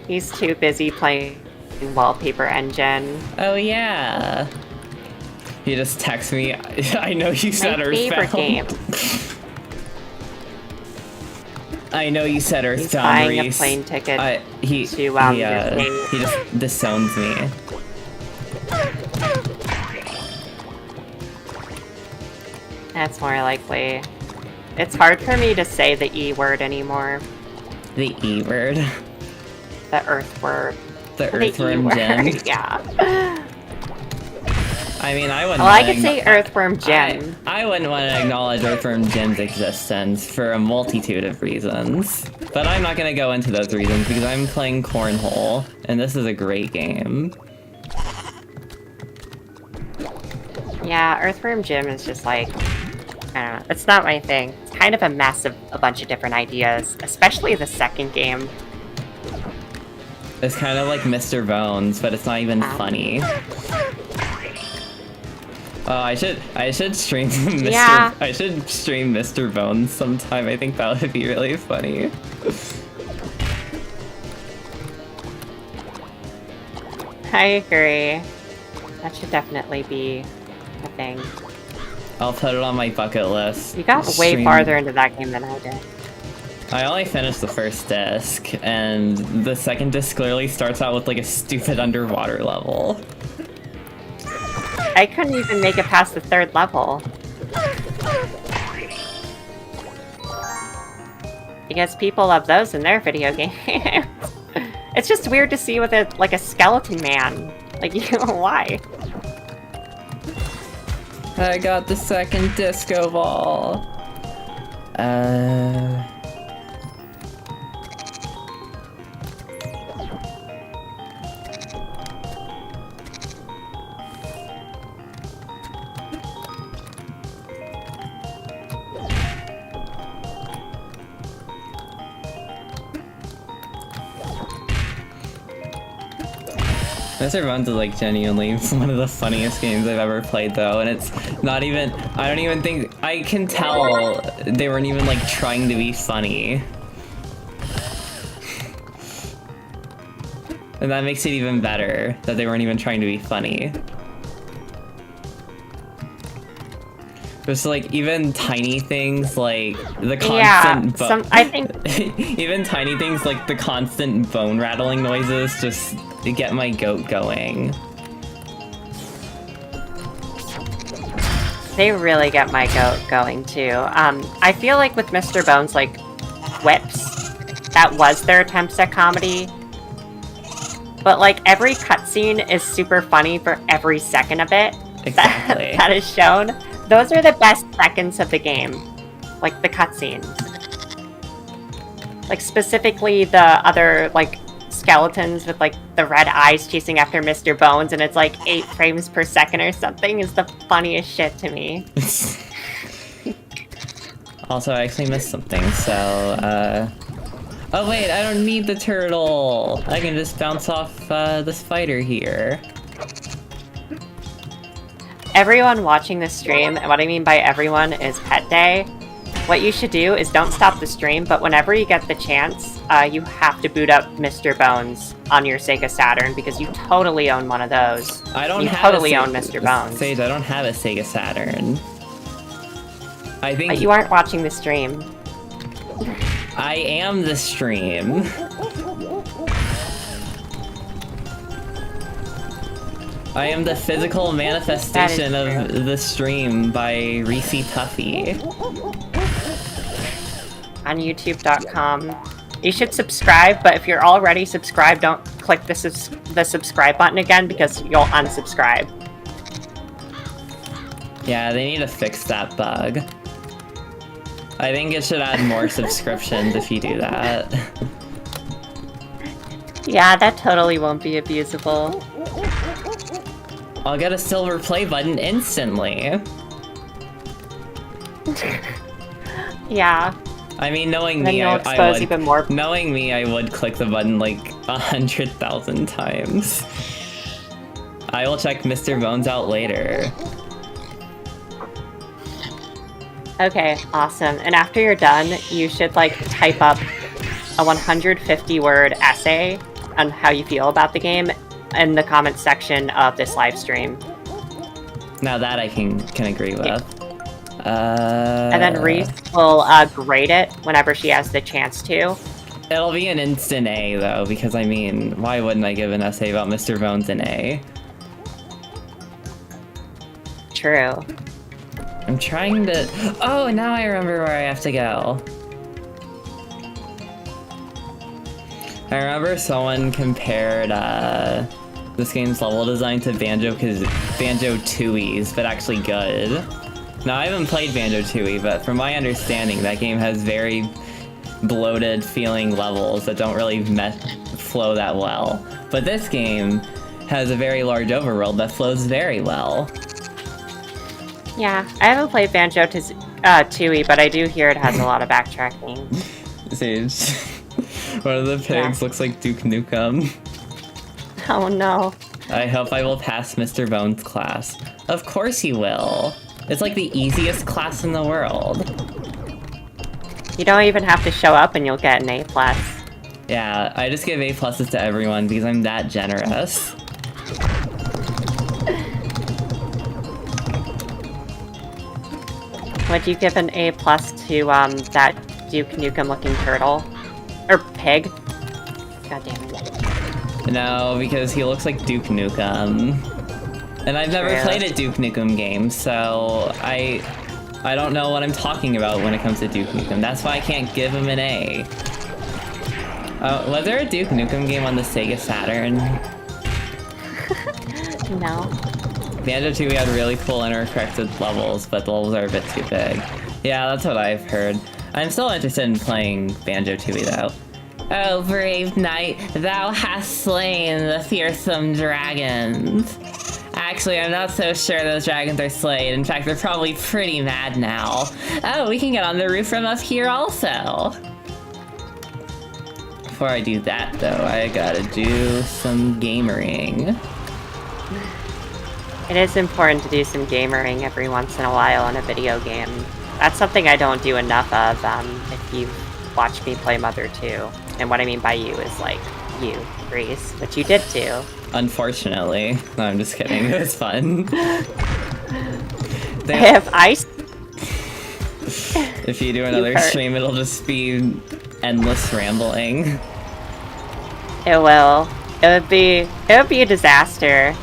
He's too busy playing Wallpaper Engine. Oh yeah. He just texts me, I know you said My favorite game. I know you said Earthbound, He's buying Reese. a plane ticket he to he just disowns me. That's more likely. It's hard for me to say the E word anymore. The E word? The Earth word. The Earthworm Gem? Yeah. I mean, I wouldn't. Well, I could say Earthworm Gem. I wouldn't want to acknowledge Earthworm Gem's existence for a multitude of reasons. But I'm not going to go into those reasons because I'm playing Cornhole, and this is a great game. Yeah, Earthworm Jim is just like, I don't know, it's not my thing. It's kind of a mess of a bunch of different ideas, especially the second game. It's kind of like Mr. Bones, but it's not even funny. Oh, I should stream Mr. Yeah. I should stream Mr. Bones sometime. I think that would be really funny. I agree. That should definitely be a thing. I'll put it on my bucket list. You got way Stream- farther into that game than I did. I only finished the first disc, and the second disc clearly starts out with like a stupid underwater level. I couldn't even make it past the 3rd level. Because people love those in their video games. It's just weird to see with it like a skeleton man. Like, you know, why? I got the second disco ball. Mr. Bones is like genuinely one of the funniest games I've ever played though, and it's not even, I don't even think, I can tell they weren't even like trying to be funny. And that makes it even better, that they weren't even trying to be funny. Just like even tiny things like the constant I think even tiny things like the constant bone rattling noises just get my goat going. they really get my goat going too. I feel like with Mr. Bones, like whips, that was their attempts at comedy. But like every cutscene is super funny for every second of it. Exactly. that is shown. Those are the best seconds of the game. Like the cutscenes. Like specifically the other like skeletons with like the red eyes chasing after Mr. Bones and it's like 8 frames per second or something is the funniest shit to me. Also, I actually missed something, so, oh wait, I don't need the turtle! I can just bounce off, the spider here. Everyone watching this stream, and what I mean by everyone is Pet Day, what you should do is don't stop the stream, but whenever you get the chance, you have to boot up Mr. Bones on your Sega Saturn, because you totally own one of those. I don't you have totally own Mr. Bones. Sage, I don't have a Sega Saturn. I think But you aren't watching the stream. I am the stream. I am the physical manifestation of the stream by Reese Tuffy. On youtube.com. You should subscribe, but if you're already subscribed, don't click the subscribe button again because you'll unsubscribe. Yeah, they need to fix that bug. I think it should add more subscriptions if you do that. Yeah, that totally won't be abusable. I'll get a silver play button instantly. Yeah. I mean, knowing Then me, you'll I expose would. even more. Knowing me, I would click the button like 100,000 times. I will check Mr. Bones out later. Okay, awesome. And after you're done, you should like type up a 150-word essay on how you feel about the game in the comments section of this live stream. Now that I can agree with. Yeah. And then Reese will grade it whenever she has the chance to. It'll be an instant A though, because I mean, why wouldn't I give an essay about Mr. Bones an A? True. I'm trying to. Oh, now I remember where I have to go. I remember someone compared this game's level design to Banjo-Tooie's, but actually good. Now, I haven't played Banjo-Tooie, but from my understanding, that game has very bloated feeling levels that don't really flow that well. But this game has a very large overworld that flows very well. Yeah, I haven't played Banjo-Tooie, but I do hear it has a lot of backtracking. Sage, one of the pigs looks like Duke Nukem. Oh no. I hope I will pass Mr. Bones' class. Of course you will. It's like the easiest class in the world. You don't even have to show up and you'll get an A+. Yeah, I just give A+'s to everyone because I'm that generous. Would you give an A+ to that Duke Nukem looking turtle? Or pig? God damn it. No, because he looks like Duke Nukem. And I've never played a Duke Nukem game, so I don't know what I'm talking about when it comes to Duke Nukem. That's why I can't give him an A. Was there a Duke Nukem game on the Sega Saturn? No. Banjo-Tooie had really cool interconnected levels, but the levels are a bit too big. Yeah, that's what I've heard. I'm still interested in playing Banjo-Tooie, though. Oh, brave knight, thou hast slain the fearsome dragons. Actually, I'm not so sure those dragons are slain. In fact, they're probably pretty mad now. Oh, we can get on the roof from up here also. Before I do that, though, I gotta do some gamering. It is important to do some gamering every once in a while in a video game. That's something I don't do enough of, if you've watched me play Mother 2. And what I mean by you is, like, you, Reese, which you did too. Unfortunately. No, I'm just kidding. It was fun. If you do another stream, it'll just be endless rambling. It will. It would be a disaster.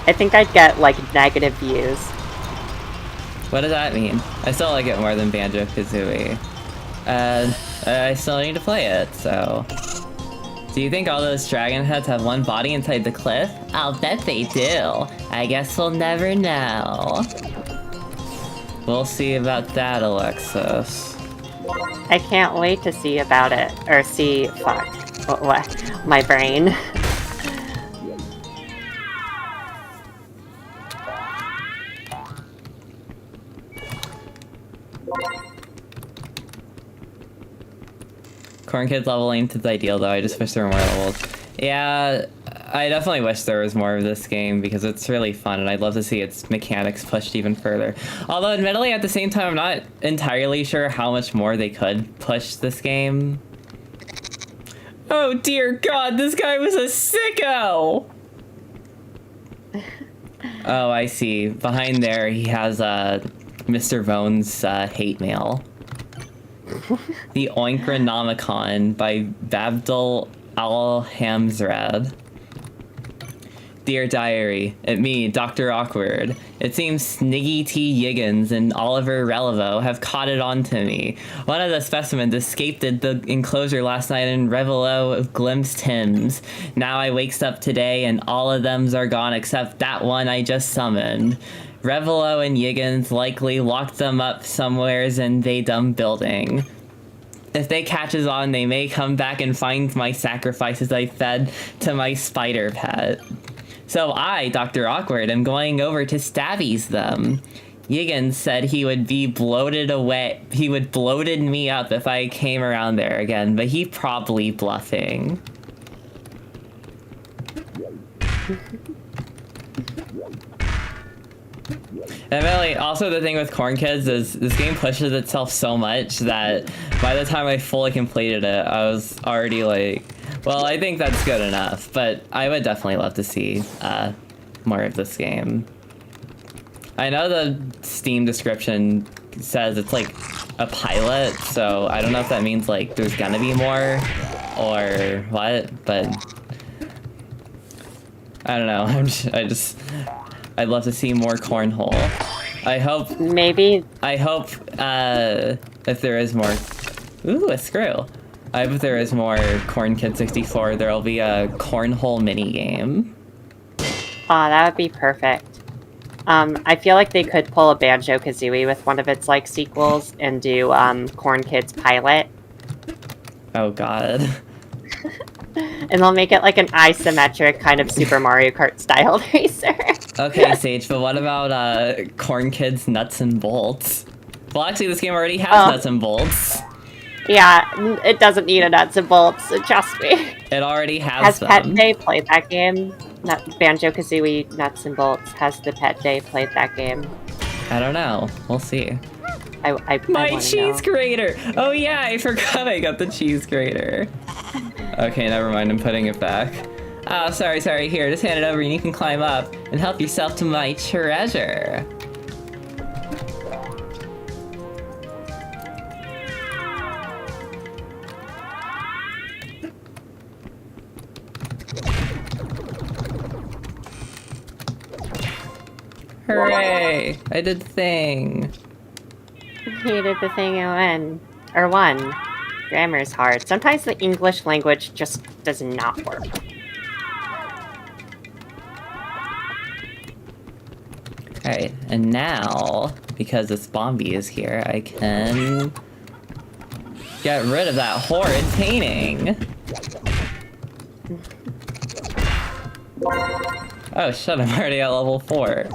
I think I'd get, like, negative views. What does that mean? I still like it more than Banjo-Kazooie. I still need to play it, so... Do you think all those dragon heads have one body inside the cliff? I'll bet they do. I guess we'll never know. We'll see about that, Alexis. I can't wait to see about it. Or see... fuck. What? My brain. Corn Kidz level ain't its ideal, though. I just wish there were more levels. Yeah, I definitely wish there was more of this game because it's really fun, and I'd love to see its mechanics pushed even further. Although, admittedly, at the same time, I'm not entirely sure how much more they could push this game. Oh dear God, this guy was a sicko! Oh, I see. Behind there, he has Mr. Bones' hate mail. The Oinkronomicon by Babdul Al-Hamzrad. Dear Diary, it me, Dr. Awkward. It seems Sniggy T. Yiggins and Oliver Relevo have caught it on to me. One of the specimens escaped the enclosure last night and Revelo glimpsed hims. Now I wakes up today and all of them's are gone except that one I just summoned. Revelo and Yiggins likely locked them up somewheres in they dumb building. If they catches on, they may come back and find my sacrifices I fed to my spider pet. So I, Dr. Awkward, am going over to stabbies them. Yiggins said he would be bloated away. He would bloated me up if I came around there again, but he probably bluffing. And really, also the thing with Corn Kidz is this game pushes itself so much that by the time I fully completed it, I was already like, well, I think that's good enough, but I would definitely love to see more of this game. I know the Steam description says it's like a pilot, so I don't know if that means like there's gonna be more or what, but I don't know. I'd love to see more cornhole. I hope... Maybe... I hope, if there is more... Ooh, a screw. I hope if there is more Corn Kidz 64, there'll be a cornhole minigame. Aw, that would be perfect. I feel like they could pull a Banjo-Kazooie with one of its, like, sequels and do, Corn Kidz Pilot. Oh, God. And they'll make it like an isometric kind of Super Mario Kart style racer. Okay, Sage, but what about Corn Kidz Nuts and Bolts? Well, actually, this game already has nuts and bolts. Yeah, it doesn't need a nuts and bolts, trust me. It already Has them. Pet Day played that game? Banjo-Kazooie Nuts and Bolts. Has the Pet Day played that game? I don't know. We'll see. I My wanna cheese know. grater! Oh yeah, I forgot I got the cheese grater. Okay, never mind, I'm putting it back. Oh, sorry, here, just hand it over and you can climb up and help yourself to my treasure. Hooray! I did the thing. You did the thing and won. Grammar's hard. Sometimes the English language just does not work. Alright, and now, because this Bombi is here, I can get rid of that horrid painting. Oh shit, I'm already at level 4.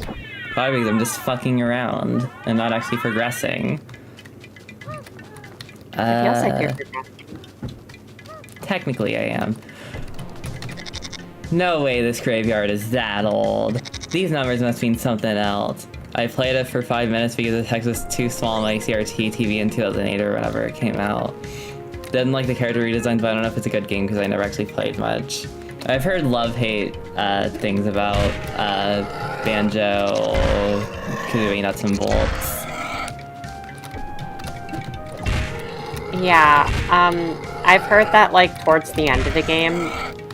Probably because I'm just fucking around and not actually progressing. It feels like you're progressing. Technically I am. No way this graveyard is that old. These numbers must mean something else. I played it for 5 minutes because the text was too small on my CRT TV in 2008 or whenever it came out. Didn't like the character redesign, but I don't know if it's a good game because I never actually played much. I've heard love-hate things about Banjo, Kazooie Nuts and Bolts. Yeah, I've heard that, like, towards the end of the game,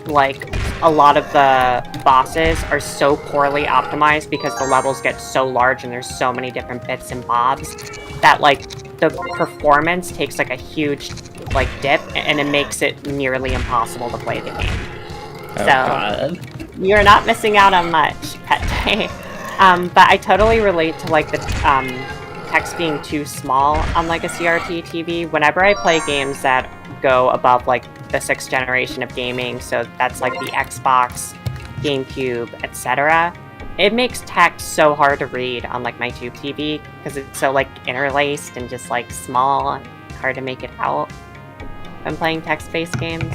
like, a lot of the bosses are so poorly optimized because the levels get so large and there's so many different bits and bobs that, like, the performance takes, like, a huge, like, dip, and it makes it nearly impossible to play the game. Oh, So, God. you're not missing out on much, Pet Day. But I totally relate to, like, the text being too small on, like, a CRT TV. Whenever I play games that go above, like, the 6th generation of gaming, so that's, like, the Xbox, GameCube, etc., it makes text so hard to read on, like, my Tube TV, because it's so, like, interlaced and just, like, small and hard to make it out when playing text-based games.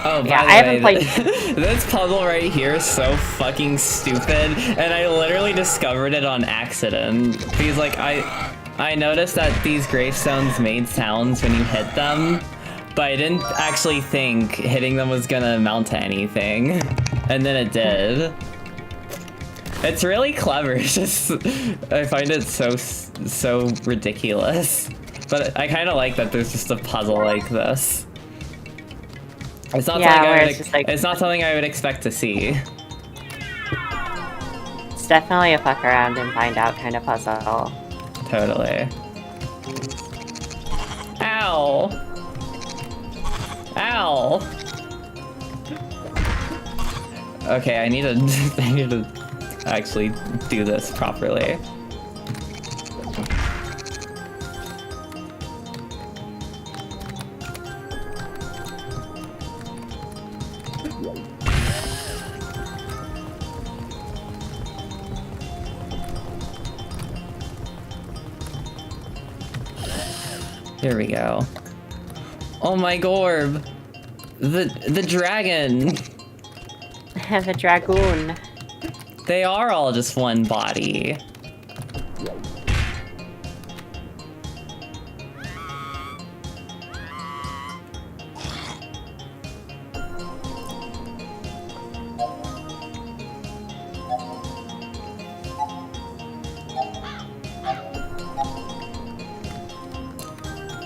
Oh, by Yeah, the I haven't way, played- this puzzle right here is so fucking stupid, and I literally discovered it on accident. Because, like, I noticed that these gravestones made sounds when you hit them, but I didn't actually think hitting them was gonna amount to anything. And then it did. It's really clever, it's just, I find it so ridiculous. But I kind of like that there's just a puzzle like this. It's not, it's not something I would expect to see. It's definitely a fuck around and find out kind of puzzle. Totally. Ow! Ow! Okay, I need to actually do this properly. There we go. Oh my gorb! The dragon! The dragoon. They are all just one body.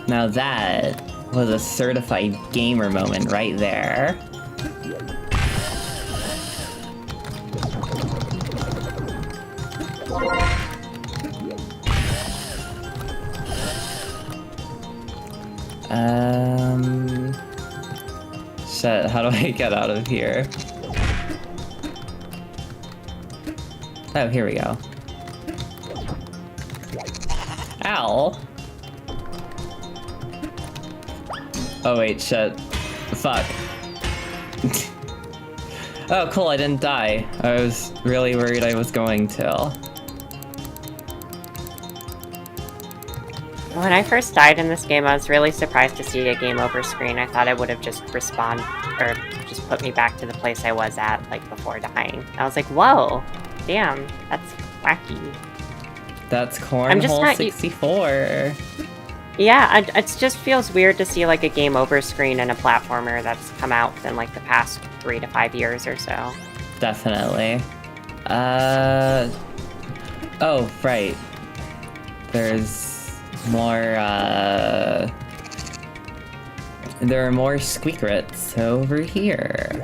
Now that was a certified gamer moment right there. Shit, how do I get out of here? Oh, here we go. Ow! Oh wait, shit. Fuck. Oh cool, I didn't die. I was really worried I was going to. When I first died in this game, I was really surprised to see a game over screen. I thought it would have just respawned, or just put me back to the place I was at, like, before dying. I was like, whoa, damn, that's wacky. That's Cornhole 64. Yeah, it just feels weird to see, like, a game over screen in a platformer that's come out within, like, the past 3 to 5 years or so. Definitely. Oh, right. There's more, there are more squeakrets over here.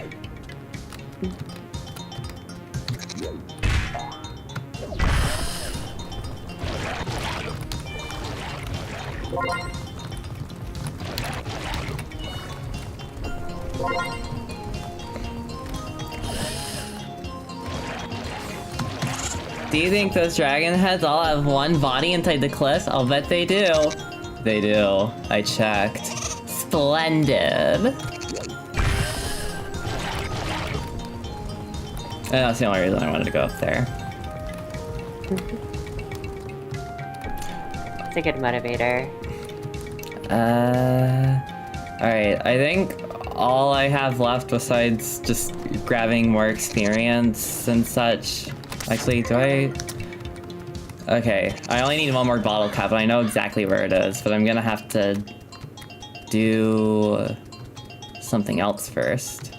Do you think those dragon heads all have one body inside the cliff? I'll bet they do. They do. I checked. Splendid. And that's the only reason I wanted to go up there. It's a good motivator. Alright, I think all I have left besides just grabbing more experience and such. Actually, do I? Okay, I only need one more bottle cap, and I know exactly where it is, but I'm gonna have to do something else first.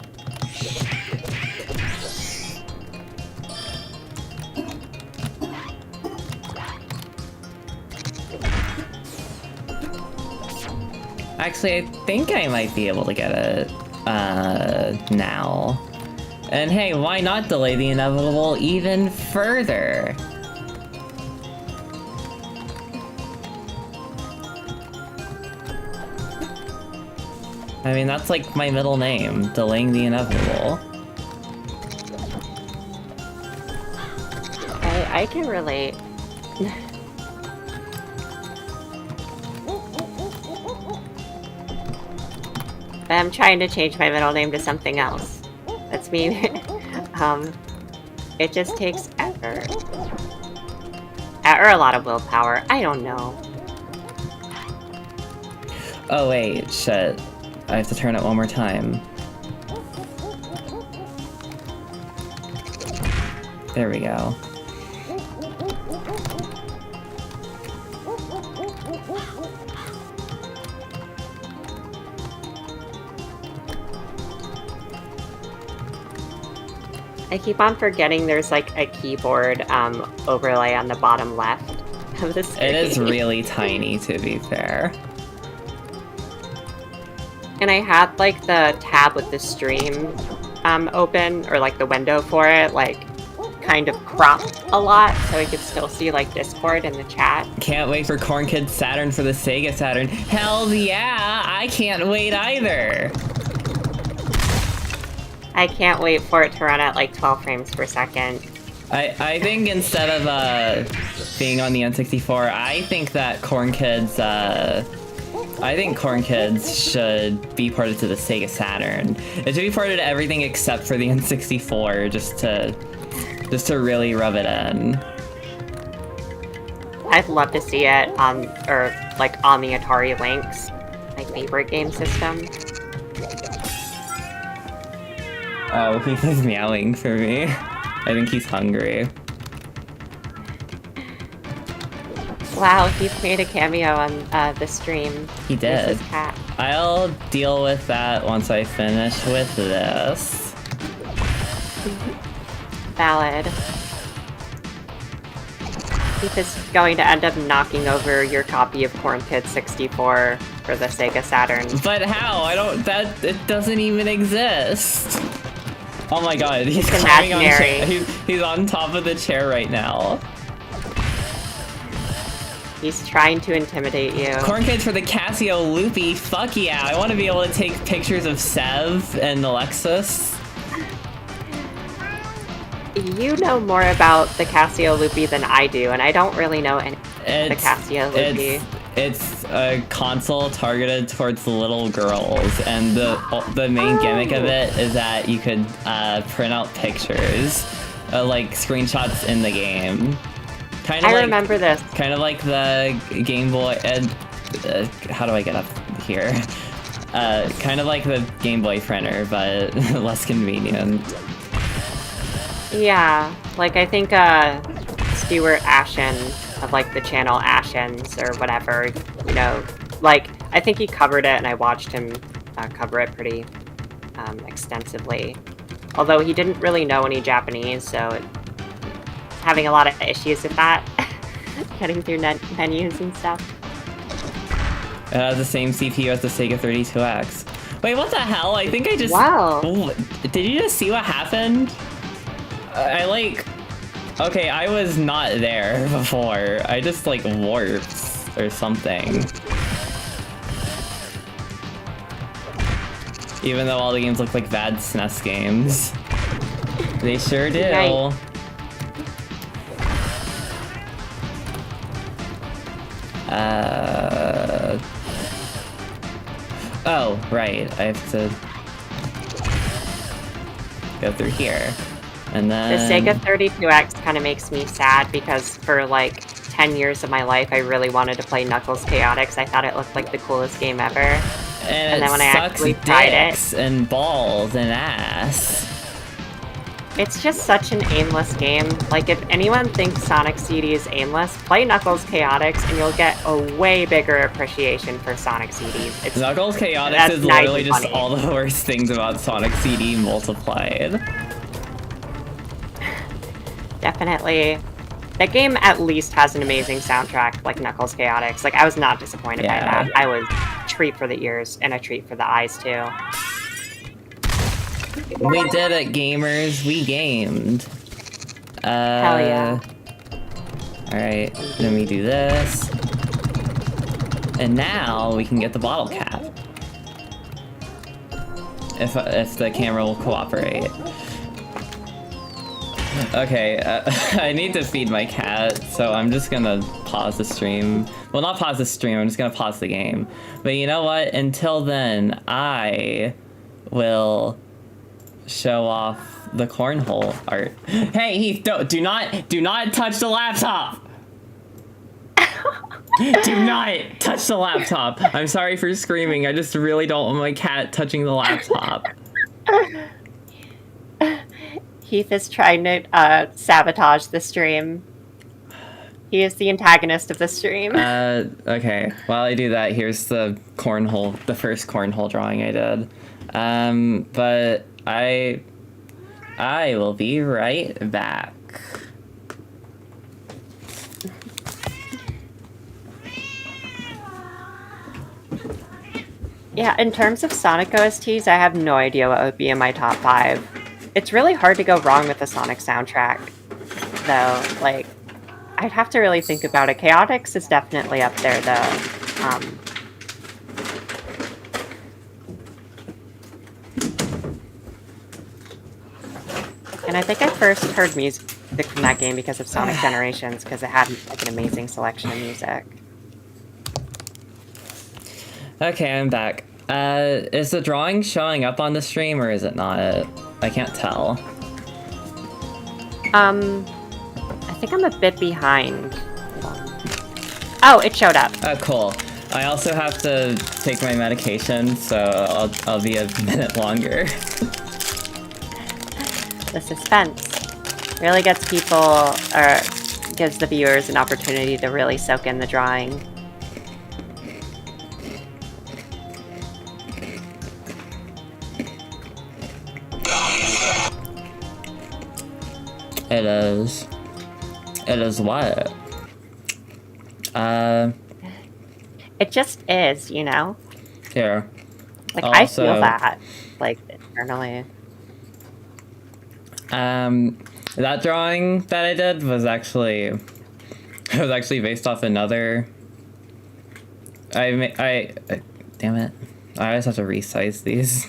Actually, I think I might be able to get it now. And hey, why not delay the inevitable even further? I mean, that's like my middle name, delaying the inevitable. I can relate. I'm trying to change my middle name to something else. That's me. It just takes effort. Or a lot of willpower. I don't know. Oh wait, shit. I have to turn it one more time. There we go. I keep on forgetting there's like a keyboard overlay on the bottom left of the screen. It is really tiny, to be fair. And I had like the tab with the stream open, or like the window for it, like kind of cropped a lot, so I could still see like Discord and the chat. Can't wait for Corn Kidz Saturn for the Sega Saturn. Hell yeah! I can't wait either! I can't wait for it to run at like 12 frames per second. I think instead of being on the N64, I think that Corn Kidz should be ported to the Sega Saturn. It should be ported to everything except for the N64, just to really rub it in. I'd love to see it on, or like on the Atari Lynx, my favorite game system. Oh, he's meowing for me. I think he's hungry. Wow, he's made a cameo on the stream. He did. Here's his cat. I'll deal with that once I finish with this. Valid. Keith is going to end up knocking over your copy of Corn Kidz 64 for the Sega Saturn. But how? It doesn't even exist. Oh my god, he's It's climbing on imaginary. he's on top of the chair right now. He's trying to intimidate you. Corn Kidz for the Casio Loopy, fuck yeah, I want to be able to take pictures of Seve and Alexis. You know more about the Casio Loopy than I do, and I don't really know any of the Casio Loopy. It's a console targeted towards little girls, and the main gimmick of it is that you could print out pictures, like screenshots in the game. Kind of I like, remember this. kind of like the Game Boy. How do I get up here? Kind of like the Game Boy printer, but less convenient. Yeah, like I think Stuart Ashen of like the channel Ashens or whatever, you know, like I think he covered it and I watched him cover it pretty extensively. Although he didn't really know any Japanese, so having a lot of issues with that, getting through menus and stuff. It has the same CPU as the Sega 32X. Wait, what the hell? I think I just... Wow. Oh, did you just see what happened? I like... Okay, I was not there before. I just like warped or something. Even though all the games look like bad SNES games. They sure do. Right. Oh, right. I have to go through here. And The then... Sega 32X kind of makes me sad because for like 10 years of my life, I really wanted to play Knuckles Chaotix. I thought it looked like the coolest game ever. And then when I sucks actually tried it, dicks and balls and ass. it's just such an aimless game. Like, if anyone thinks Sonic CD is aimless, play Knuckles Chaotix and you'll get a way bigger appreciation for Sonic CDs. It's Knuckles Chaotix that's is nice literally and just funny. all the worst things about Sonic CD multiplied. Definitely. That game at least has an amazing soundtrack, like Knuckles Chaotix. Like, I was not disappointed by Yeah. that. I was a treat for the ears and a treat for the eyes, too. We did it, gamers. We gamed. Hell yeah. Alright, then we do this. And now we can get the bottle cap. If the camera will cooperate. Okay, I need to feed my cat, so I'm just gonna pause the stream. Well, not pause the stream, I'm just gonna pause the game. But you know what? Until then, I will show off the cornhole art. Hey, Heath, do not touch the laptop! Do not touch the laptop! I'm sorry for screaming, I just really don't want my cat touching the laptop. Heath is trying to sabotage the stream. He is the antagonist of the stream. Okay. While I do that, here's the cornhole, the first cornhole drawing I did. But I will be right back. Yeah, in terms of Sonic OSTs, I have no idea what would be in my top 5. It's really hard to go wrong with the Sonic soundtrack, though. Like, I'd have to really think about it. Chaotix is definitely up there, though. And I think I first heard music from that game because of Sonic Generations, because it had like an amazing selection of music. Okay, I'm back. Is the drawing showing up on the stream or is it not? I can't tell. I think I'm a bit behind. Oh, it showed up. Oh, cool. I also have to take my medication, so I'll be a minute longer. The suspense really gets people, or gives the viewers an opportunity to really soak in the drawing. It is. It is what? It just is, you know? Here. Like, I feel Also- that, like, internally. That drawing that I did was actually based off another. Damn it! I always have to resize these.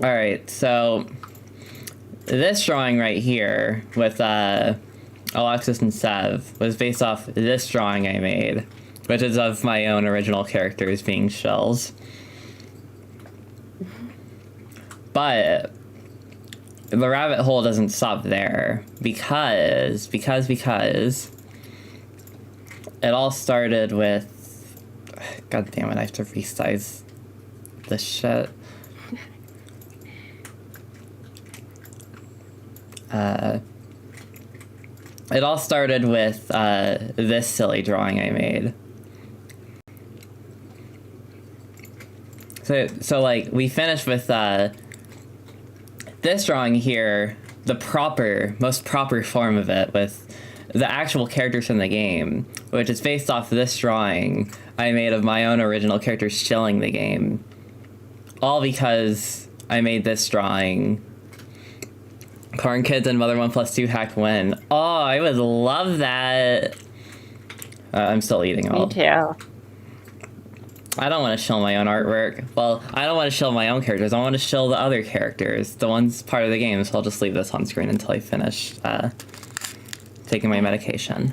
All right, so this drawing right here with Alexis and Sev was based off this drawing I made which is of my own original characters being shells. But the rabbit hole doesn't stop there, because it all started with, god damn it, I have to resize this shit. It all started with this silly drawing I made. So like, we finished with this drawing here, the most proper form of it, with the actual characters from the game, which is based off this drawing I made of my own original characters shilling the game. All because I made this drawing. Corn Kidz and Mother 1+2 hack win. Oh, I would love that. I'm still eating all. Me too. I don't want to shill my own artwork. Well, I don't want to shill my own characters. I want to shill the other characters, the ones part of the game. So I'll just leave this on screen until I finish taking my medication.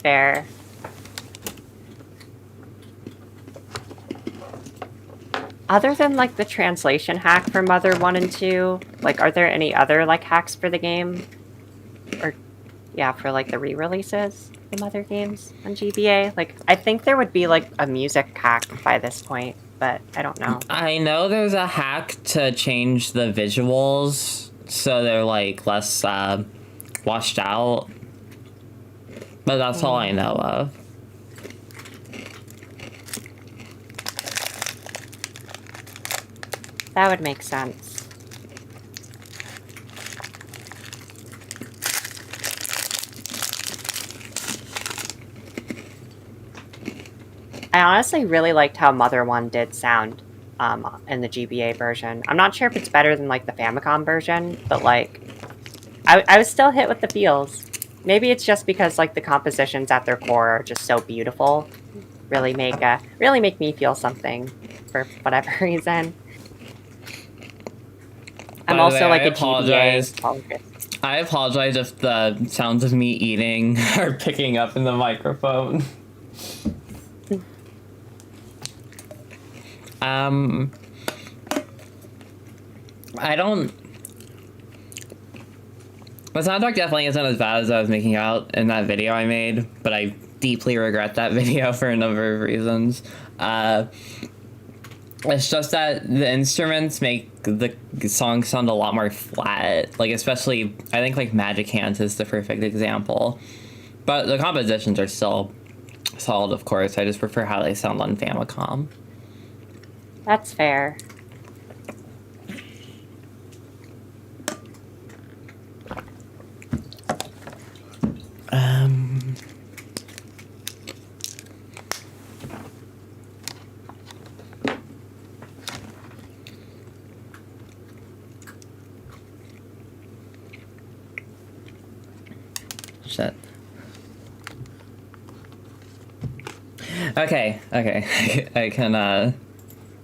Fair. Other than like the translation hack for Mother 1 and 2, like are there any other like hacks for the game? Or yeah, for like the re-releases from other games on GBA? Like I think there would be like a music hack by this point, but I don't know. I know there's a hack to change the visuals so they're like less washed out. But that's all I know of. That would make sense. I honestly really liked how Mother 1 did sound in the GBA version. I'm not sure if it's better than like the Famicom version, but like I was still hit with the feels. Maybe it's just because like the compositions at their core are just so beautiful. Really make me feel something for whatever reason. I'm also like a GBA apologist. I apologize if the sounds of me eating are picking up in the microphone. I don't... The soundtrack definitely isn't as bad as I was making out in that video I made, but I deeply regret that video for a number of reasons. It's just that the instruments make the song sound a lot more flat. Like, especially, I think, like, Magic Hands is the perfect example. But the compositions are still solid, of course. I just prefer how they sound on Famicom. That's fair. Shit. Okay.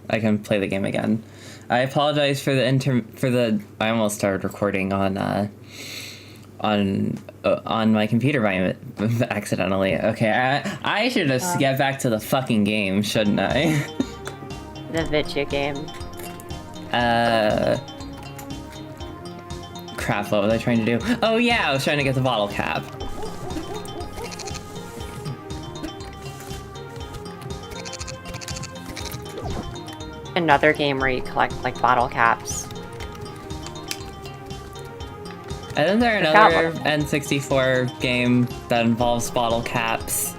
I can play the game again. I apologize for the I almost started recording on my computer by accidentally. Okay, I should just get back to the fucking game, shouldn't I? The video game. Crap, what was I trying to do? Oh yeah, I was trying to get the bottle cap. Another game where you collect like bottle caps. Isn't there another N64 game that involves bottle caps?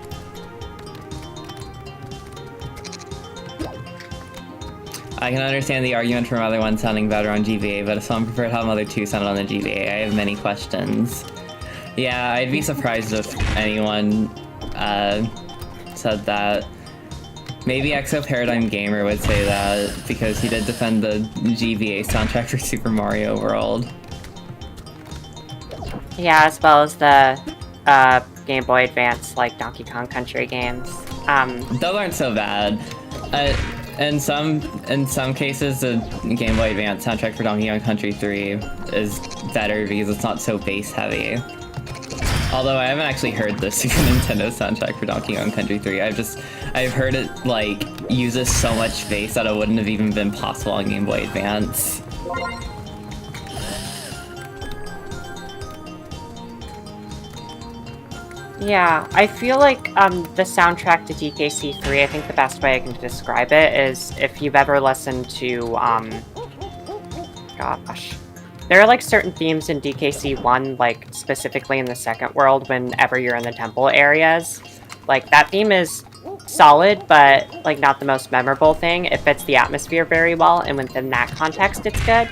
I can understand the argument for Mother 1 sounding better on GBA, but if someone preferred how Mother 2 sounded on the GBA, I have many questions. Yeah, I'd be surprised if anyone said that. Maybe Exo Paradigm Gamer would say that, because he did defend the GBA soundtrack for Super Mario World. Yeah, as well as the Game Boy Advance, like Donkey Kong Country games. Those aren't so bad. In some cases, the Game Boy Advance soundtrack for Donkey Kong Country 3 is better because it's not so bass heavy. Although I haven't actually heard the Super Nintendo soundtrack for Donkey Kong Country 3. I've heard it, like, uses so much bass that it wouldn't have even been possible on Game Boy Advance. Yeah, I feel like the soundtrack to DKC3, I think the best way I can describe it is if you've ever listened to, gosh. There are like certain themes in DKC1, like specifically in the second world whenever you're in the temple areas. Like that theme is solid, but like not the most memorable thing. It fits the atmosphere very well, and within that context it's good.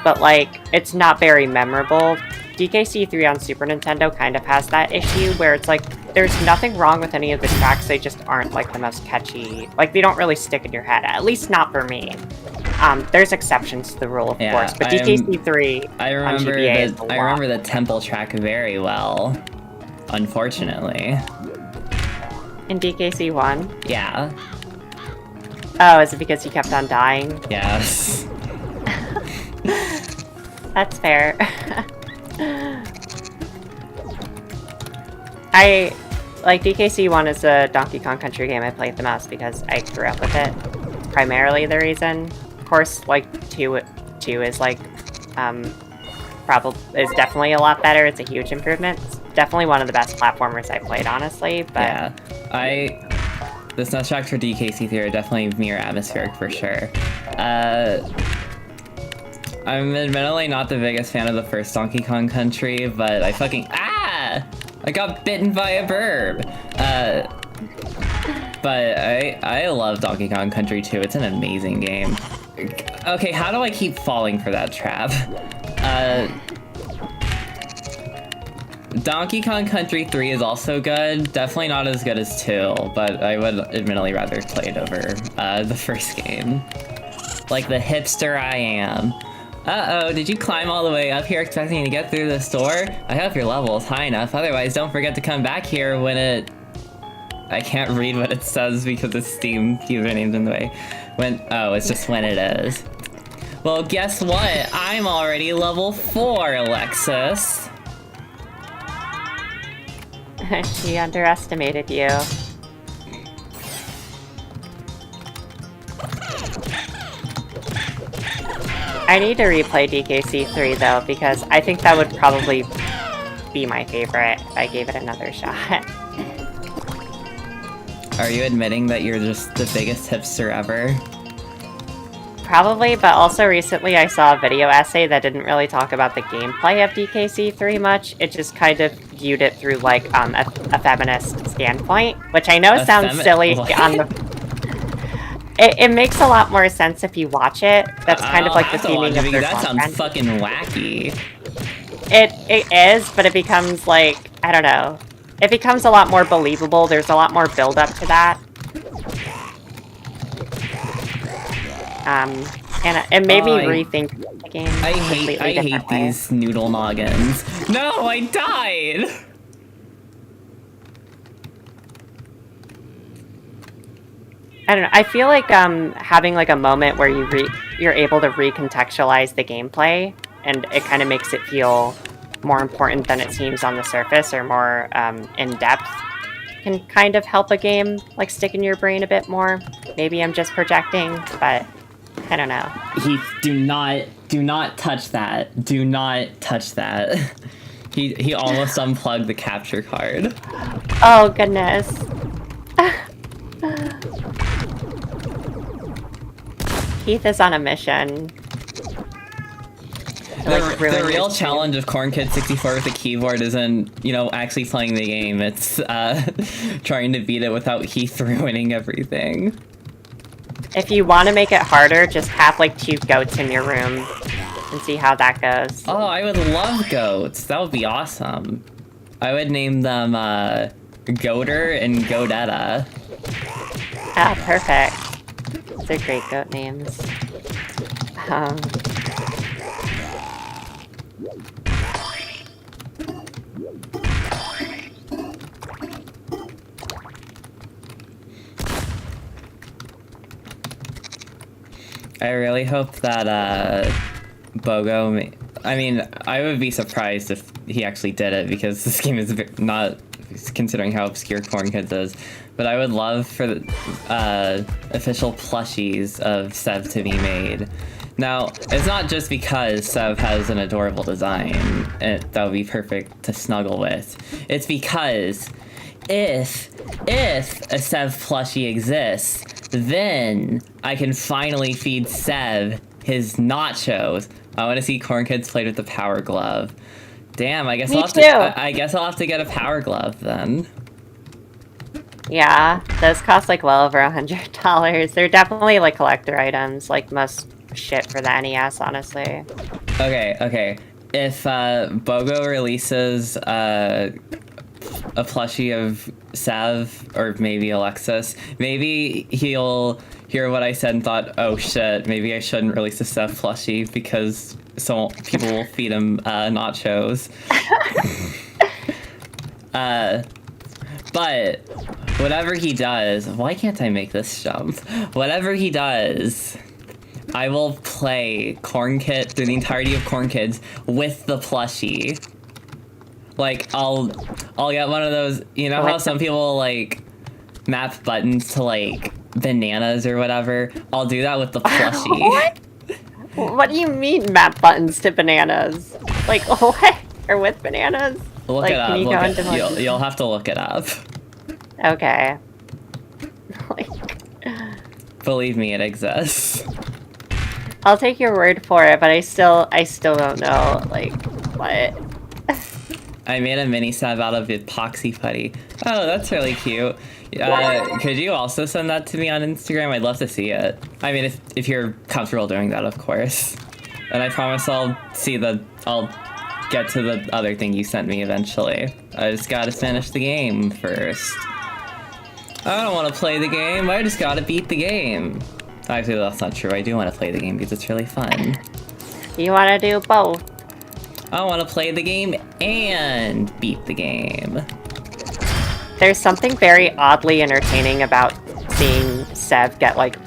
But like, it's not very memorable. DKC3 on Super Nintendo kind of has that issue where it's like, there's nothing wrong with any of the tracks, they just aren't like the most catchy. Like, they don't really stick in your head, at least not for me. There's exceptions to the rule, of course, but DKC3 I remember the temple track very well, unfortunately. In DKC1? Yeah. Oh, is it because you kept on dying? Yes. That's fair. I like DKC1 is a Donkey Kong Country game I played the most because I grew up with it. It's primarily the reason. Of course, like 2 is like is definitely a lot better. It's a huge improvement. It's definitely one of the best platformers I played, honestly. But yeah, the soundtrack for DKC3 are definitely mere atmospheric for sure. I'm admittedly not the biggest fan of the first Donkey Kong Country, but I got bitten by a burb. But I love Donkey Kong Country 2. It's an amazing game. Okay, how do I keep falling for that trap? Donkey Kong Country 3 is also good. Definitely not as good as 2, but I would admittedly rather play it over the first game. Like the hipster I am. Uh-oh, did you climb all the way up here expecting to get through this door? I hope your level is high enough, otherwise don't forget to come back here when it... I can't read what it says because the Steam username's in the way. Oh, it's just when it is. Well, guess what? I'm already level 4, Alexis. She underestimated you. I need to replay DKC3 though, because I think that would probably be my favorite if I gave it another shot. Are you admitting that you're just the biggest hipster ever? Probably, but also recently I saw a video essay that didn't really talk about the gameplay of DKC3 much. It just kind of viewed it through like a feminist standpoint, which I know sounds silly on the... It makes a lot more sense if you watch it. That's kind of like the theming of their That content. sounds fucking wacky. It is, but it becomes like, I don't know. It becomes a lot more believable. There's a lot more build up to that. And it made me rethink the game. I hate these noodle noggins. No, I died! I don't know. I feel like having like a moment where you're able to recontextualize the gameplay, and it kind of makes it feel more important than it seems on the surface, or more in depth, can kind of help a game like stick in your brain a bit more. Maybe I'm just projecting, but I don't know. Heath, do not touch that. Do not touch that. He almost unplugged the capture card. Oh goodness. Keith is on a mission. The real challenge of Corn Kidz 64 with the keyboard isn't, actually playing the game. It's trying to beat it without Heath ruining everything. If you want to make it harder, just have like 2 goats in your room and see how that goes. Oh, I would love goats. That would be awesome. I would name them Goater and Goatetta. Ah, perfect. Those are great goat names. I really hope that BOGO... I mean, I would be surprised if he actually did it, because this game is not, considering how obscure Corn Kidz is. But I would love for the official plushies of Seve to be made. Now, it's not just because Seve has an adorable design, and that would be perfect to snuggle with. It's because if a Seve plushie exists, then I can finally feed Seve his nachos. I want to see Corn Kidz played with the power glove. Damn, I guess I guess I'll have to get a power glove then. Yeah, those cost like well over $100. They're definitely like collector items, like most shit for the NES, honestly. Okay. If BOGO releases a plushie of Seve, or maybe Alexis, maybe he'll hear what I said and thought, oh shit, maybe I shouldn't release a Seve plushie because so people will feed him nachos. But whatever he does, why can't I make this jump? Whatever he does, I will play Corn Kidz through the entirety of Corn Kidz with the plushie. Like, I'll get one of those, you know how some people like map buttons to like bananas or whatever? I'll do that with the plushie. What? What do you mean map buttons to bananas? Like, what? Or with bananas? Look like, it up. You'll have to look it up. Okay. Like, believe me, it exists. I'll take your word for it, but I still don't know, like, what? I made a mini Seve out of epoxy putty. Oh, that's really cute. Could you also send that to me on Instagram? I'd love to see it. I mean, if you're comfortable doing that, of course. And I promise I'll get to the other thing you sent me eventually. I just gotta finish the game first. I don't want to play the game, I just gotta beat the game. Actually, that's not true. I do want to play the game because it's really fun. You want to do both? I want to play the game and beat the game. There's something very oddly entertaining about seeing Seve get, like,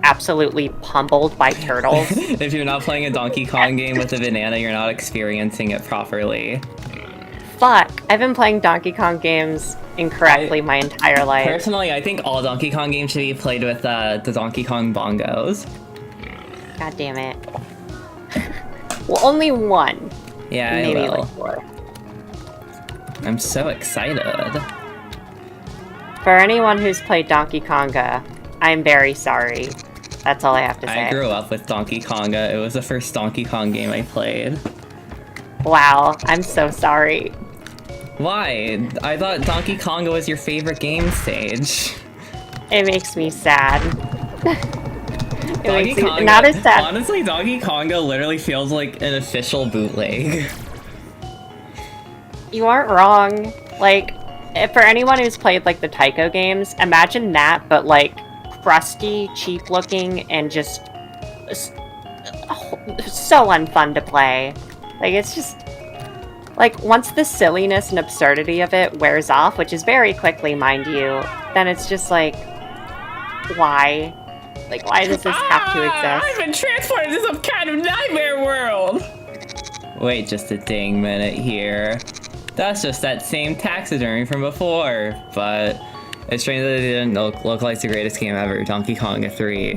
absolutely pummeled by turtles. If you're not playing a Donkey Kong game with a banana, you're not experiencing it properly. Fuck, I've been playing Donkey Kong games incorrectly my entire life. Personally, I think all Donkey Kong games should be played with the Donkey Kong bongos. God damn it. Well, only one. Yeah, maybe I will. like 4. I'm so excited. For anyone who's played Donkey Konga, I'm very sorry. That's all I have to say. I grew up with Donkey Konga. It was the first Donkey Kong game I played. Wow, I'm so sorry. Why? I thought Donkey Konga was your favorite game stage. It makes me sad. Donkey Konga, not as sad. Honestly, Donkey Konga literally feels like an official bootleg. You aren't wrong. Like, for anyone who's played, like, the Taiko games, imagine that, but, like, crusty, cheap-looking, and just so unfun to play. Like, it's just... Like, once the silliness and absurdity of it wears off, which is very quickly, mind you, then it's just like, why? Like, why does this have to exist? I've been transported to some kind of nightmare world! Wait just a dang minute here. That's just that same taxidermy from before, but it's strange that they didn't localize the greatest game ever, Donkey Konga 3.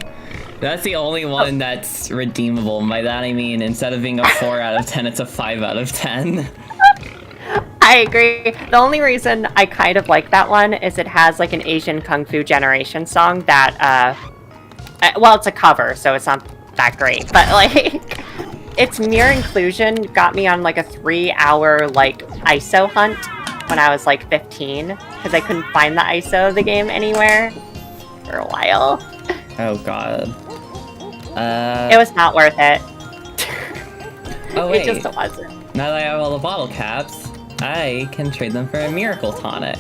That's the only one that's redeemable. By that I mean, instead of being a 4 out of 10, it's a 5 out of 10. I agree. The only reason I kind of like that one is it has like an Asian Kung Fu Generation song that, well, it's a cover, so it's not that great, but like, its mere inclusion got me on like a 3-hour like ISO hunt when I was like 15, because I couldn't find the ISO of the game anywhere for a while. Oh god. It was not worth it. Oh wait. It just wasn't. Now that I have all the bottle caps, I can trade them for a miracle tonic.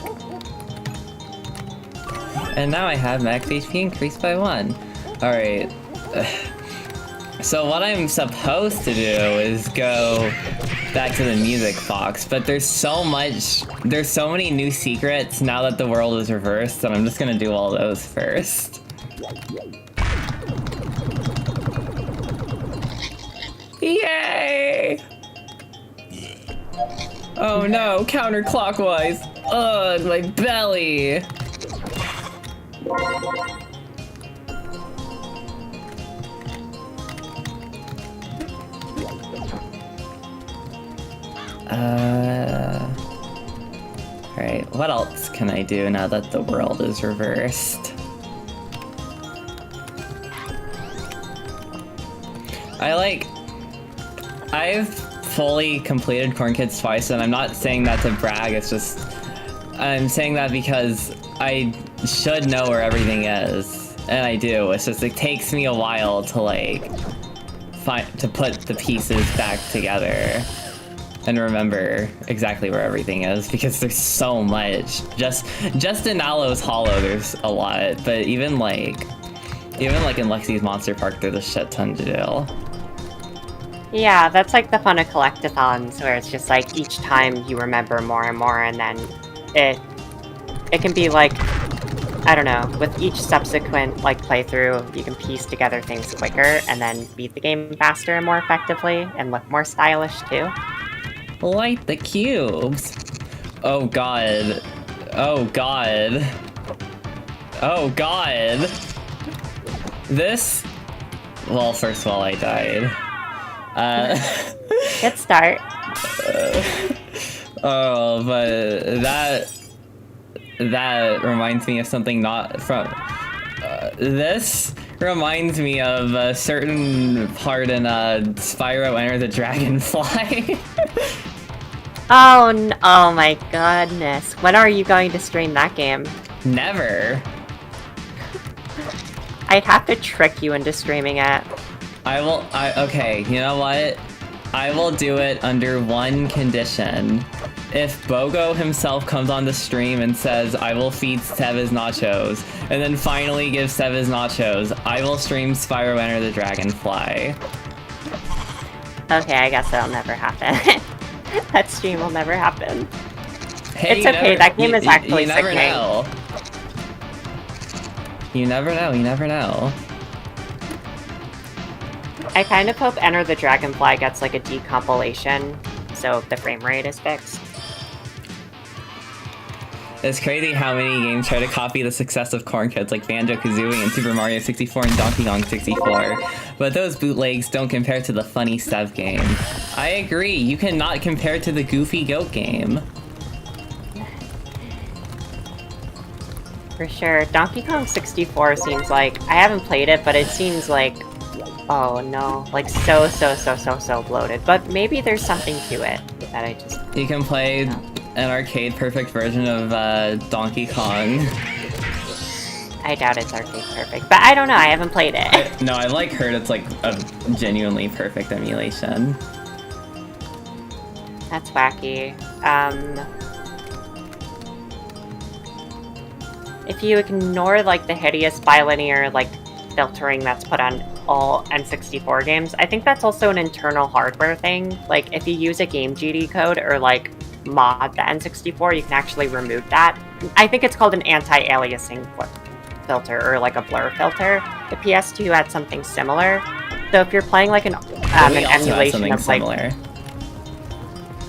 And now I have max HP increased by 1. Alright. So what I'm supposed to do is go back to the music box, but there's so many new secrets now that the world is reversed that I'm just gonna do all those first. Yay! Oh no, counterclockwise. Ugh, my belly. Alright, what else can I do now that the world is reversed? I've fully completed Corn Kidz twice, and I'm not saying that to brag, it's just... I'm saying that because I should know where everything is, and I do. It's just, it takes me a while to, like, to put the pieces back together and remember exactly where everything is, because there's so much. Just in Aloe's Hollow, there's a lot, but even like in Lexi's Monster Park, there's a shit ton to do. Yeah, that's like the fun of collectathons, where it's just like each time you remember more and more, and then it can be like, I don't know, with each subsequent like playthrough, you can piece together things quicker and then beat the game faster and more effectively and look more stylish too. Light the cubes. Oh god. Oh god. Oh god. This... Well, first of all, I died. Good start. Oh, but that reminds me of something not from... this reminds me of a certain part in Spyro Enter the Dragonfly. Oh my goodness. When are you going to stream that game? Never. I'd have to trick you into streaming it. Okay, you know what? I will do it under one condition. If Bogo himself comes on the stream and says, I will feed Seve's nachos, and then finally give Seve's nachos, I will stream Spyro Enter the Dragonfly. Okay, I guess that'll never happen. That stream will never happen. Hey, it's okay, that game is actually you never sickening. know. You never know, you never know. I kind of hope Enter the Dragonfly gets like a decompilation, so the frame rate is fixed. It's crazy how many games try to copy the success of Corn Kidz, like Banjo-Kazooie and Super Mario 64 and Donkey Kong 64, but those bootlegs don't compare to the funny Seve game. I agree, you cannot compare to the Goofy Goat game. For sure. Donkey Kong 64 seems like... I haven't played it, but it seems like... Oh no, like so bloated. But maybe there's something to it that I just... You can play an arcade perfect version of Donkey Kong. I doubt it's arcade perfect, but I don't know, I haven't played it. I've like heard it's like a genuinely perfect emulation. That's wacky. If you ignore like the hideous bilinear like filtering that's put on all N64 games, I think that's also an internal hardware thing. Like if you use a game GD code or like mod the N64, you can actually remove that. I think it's called an anti-aliasing filter or like a blur filter. The PS2 had something similar. So if you're playing like an emulation of like similar.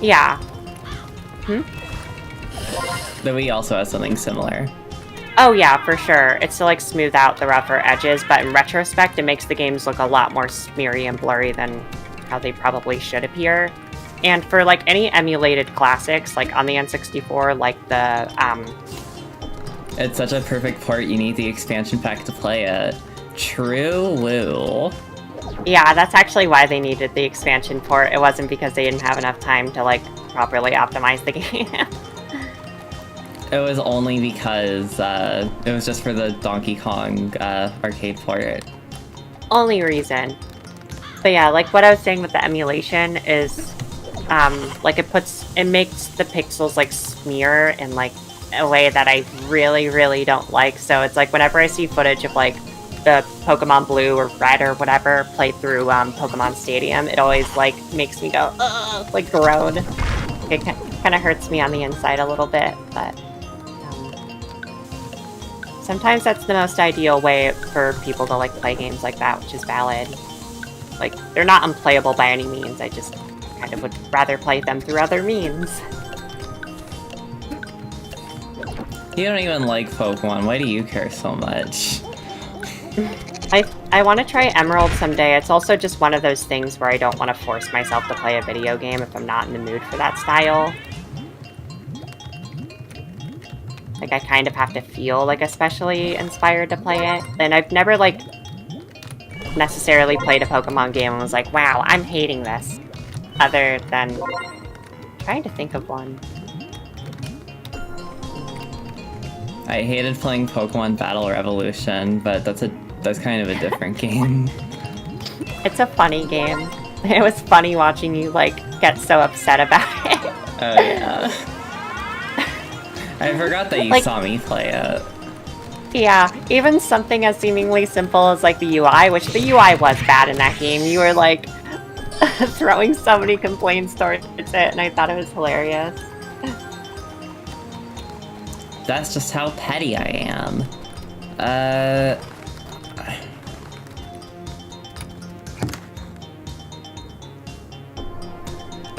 Yeah. The Wii also has something similar. Oh yeah, for sure. It's to like smooth out the rougher edges, but in retrospect, it makes the games look a lot more smeary and blurry than how they probably should appear. And for like any emulated classics, like on the N64, like the It's such a perfect port, you need the expansion pack to play it. True woo. Yeah, that's actually why they needed the expansion port. It wasn't because they didn't have enough time to like properly optimize the game. It was only because it was just for the Donkey Kong arcade port. Only reason. But yeah, like what I was saying with the emulation is like it makes the pixels like smear in like a way that I really don't like. So it's like whenever I see footage of like the Pokemon Blue or Red or whatever played through Pokemon Stadium, it always like makes me go ugh, like groan. It kind of hurts me on the inside a little bit, but sometimes that's the most ideal way for people to like play games like that, which is valid. Like they're not unplayable by any means. I just kind of would rather play them through other means. You don't even like Pokemon. Why do you care so much? I want to try Emerald someday. It's also just one of those things where I don't want to force myself to play a video game if I'm not in the mood for that style. Like, I kind of have to feel, like, especially inspired to play it. And I've never, like, necessarily played a Pokemon game and was like, wow, I'm hating this. Other than trying to think of one. I hated playing Pokemon Battle Revolution, but that's kind of a different game. It's a funny game. It was funny watching you, like, get so upset about it. Oh, yeah. I forgot that you Like- saw me play it. Yeah, even something as seemingly simple as, like, the UI, which the UI was bad in that game. You were, like, throwing so many complaints towards it, and I thought it was hilarious. That's just how petty I am.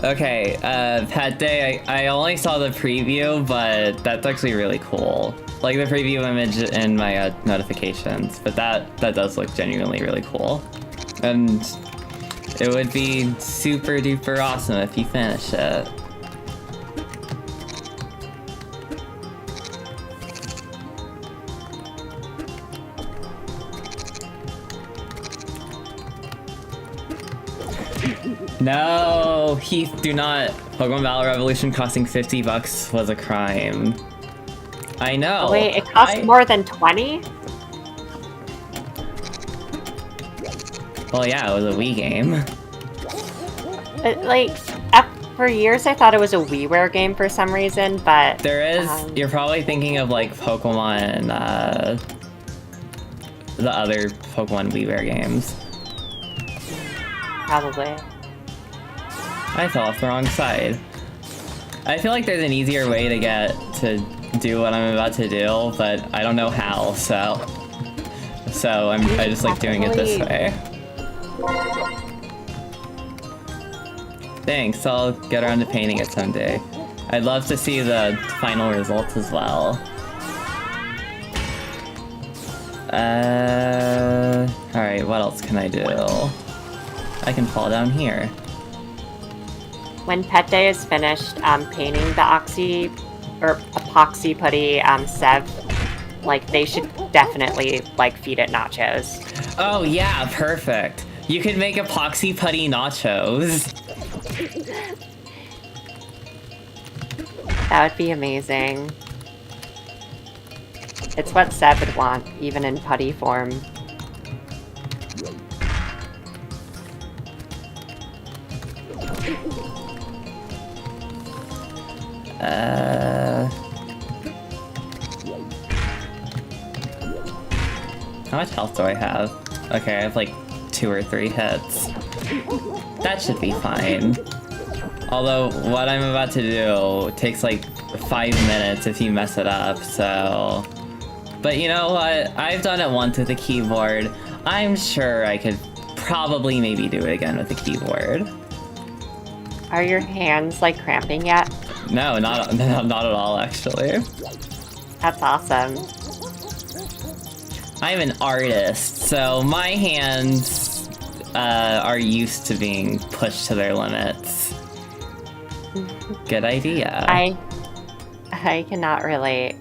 Okay, Pet Day, I only saw the preview, but that's actually really cool. Like the preview image in my notifications, but that does look genuinely really cool. And it would be super duper awesome if you finish it. No, Heath, do not. Pokemon Battle Revolution costing $50 was a crime. I know. Oh, wait, it cost more than 20? Well, yeah, it was a Wii game. For years I thought it was a WiiWare game for some reason, but... There is, you're probably thinking of like Pokemon, the other Pokemon WiiWare games. Probably. I fell off the wrong side. I feel like there's an easier way to get to do what I'm about to do, but I don't know how, so I just like doing it this way. Thanks, I'll get around to painting it someday. I'd love to see the final results as well. Alright, what else can I do? I can fall down here. When Pet Day is finished painting the epoxy putty Seve, like, they should definitely, like, feed it nachos. Oh yeah, perfect. You could make epoxy putty nachos. That would be amazing. It's what Seve would want, even in putty form. How much health do I have? Okay, I have like 2 or 3 hits. That should be fine. Although, what I'm about to do takes like 5 minutes if you mess it up, so... But you know what? I've done it once with a keyboard. I'm sure I could probably maybe do it again with a keyboard. Are your hands, like, cramping yet? No, not at all, actually. That's awesome. I'm an artist, so my hands are used to being pushed to their limits. Good idea. I cannot relate.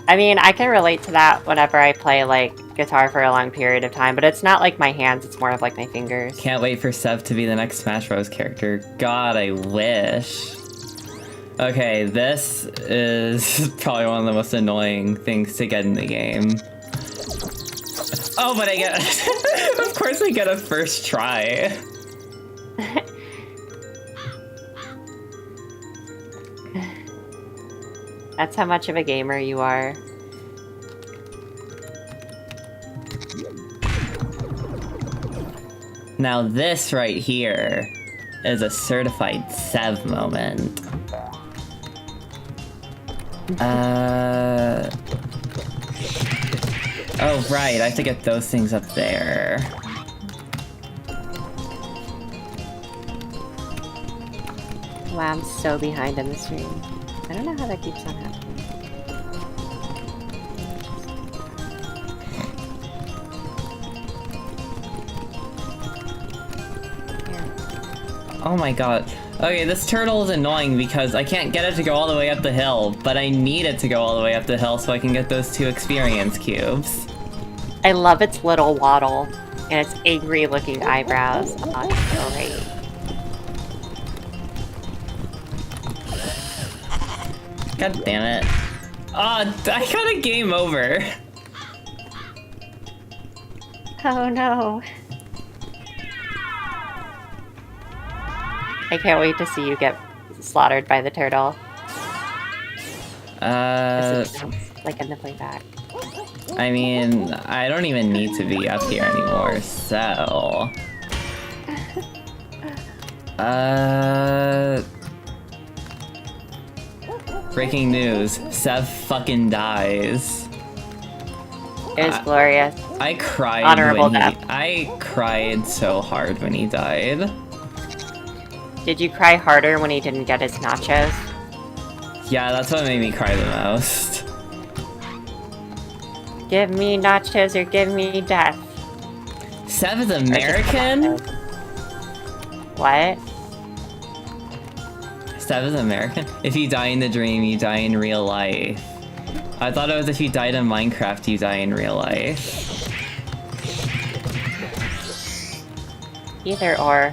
I mean, I can relate to that whenever I play, like, guitar for a long period of time, but it's not like my hands, it's more of like my fingers. Can't wait for Seve to be the next Smash Bros. Character. God, I wish. Okay, this is probably one of the most annoying things to get in the game. Oh, but I get... Of course I get a first try. That's how much of a gamer you are. Now this right here is a certified Seve moment. Oh right, I have to get those things up there. Wow, I'm so behind in the stream. I don't know how that keeps on happening. Oh my god. Okay, this turtle is annoying because I can't get it to go all the way up the hill, but I need it to go all the way up the hill so I can get those 2 experience cubes. I love its little waddle and its angry-looking eyebrows. Oh, it's great. God damn it. I got a game over. Oh no. I can't wait to see you get slaughtered by the turtle. Like in the playback. I mean, I don't even need to be up here anymore, so... Breaking news. Seve fucking dies. It was glorious. I cried Honorable death. I cried so hard when he died. Did you cry harder when he didn't get his nachos? Yeah, that's what made me cry the most. Give me nachos or give me death. Seve is American? What? Seve is American? If you die in the dream, you die in real life. I thought it was if you died in Minecraft, you die in real life. Either or.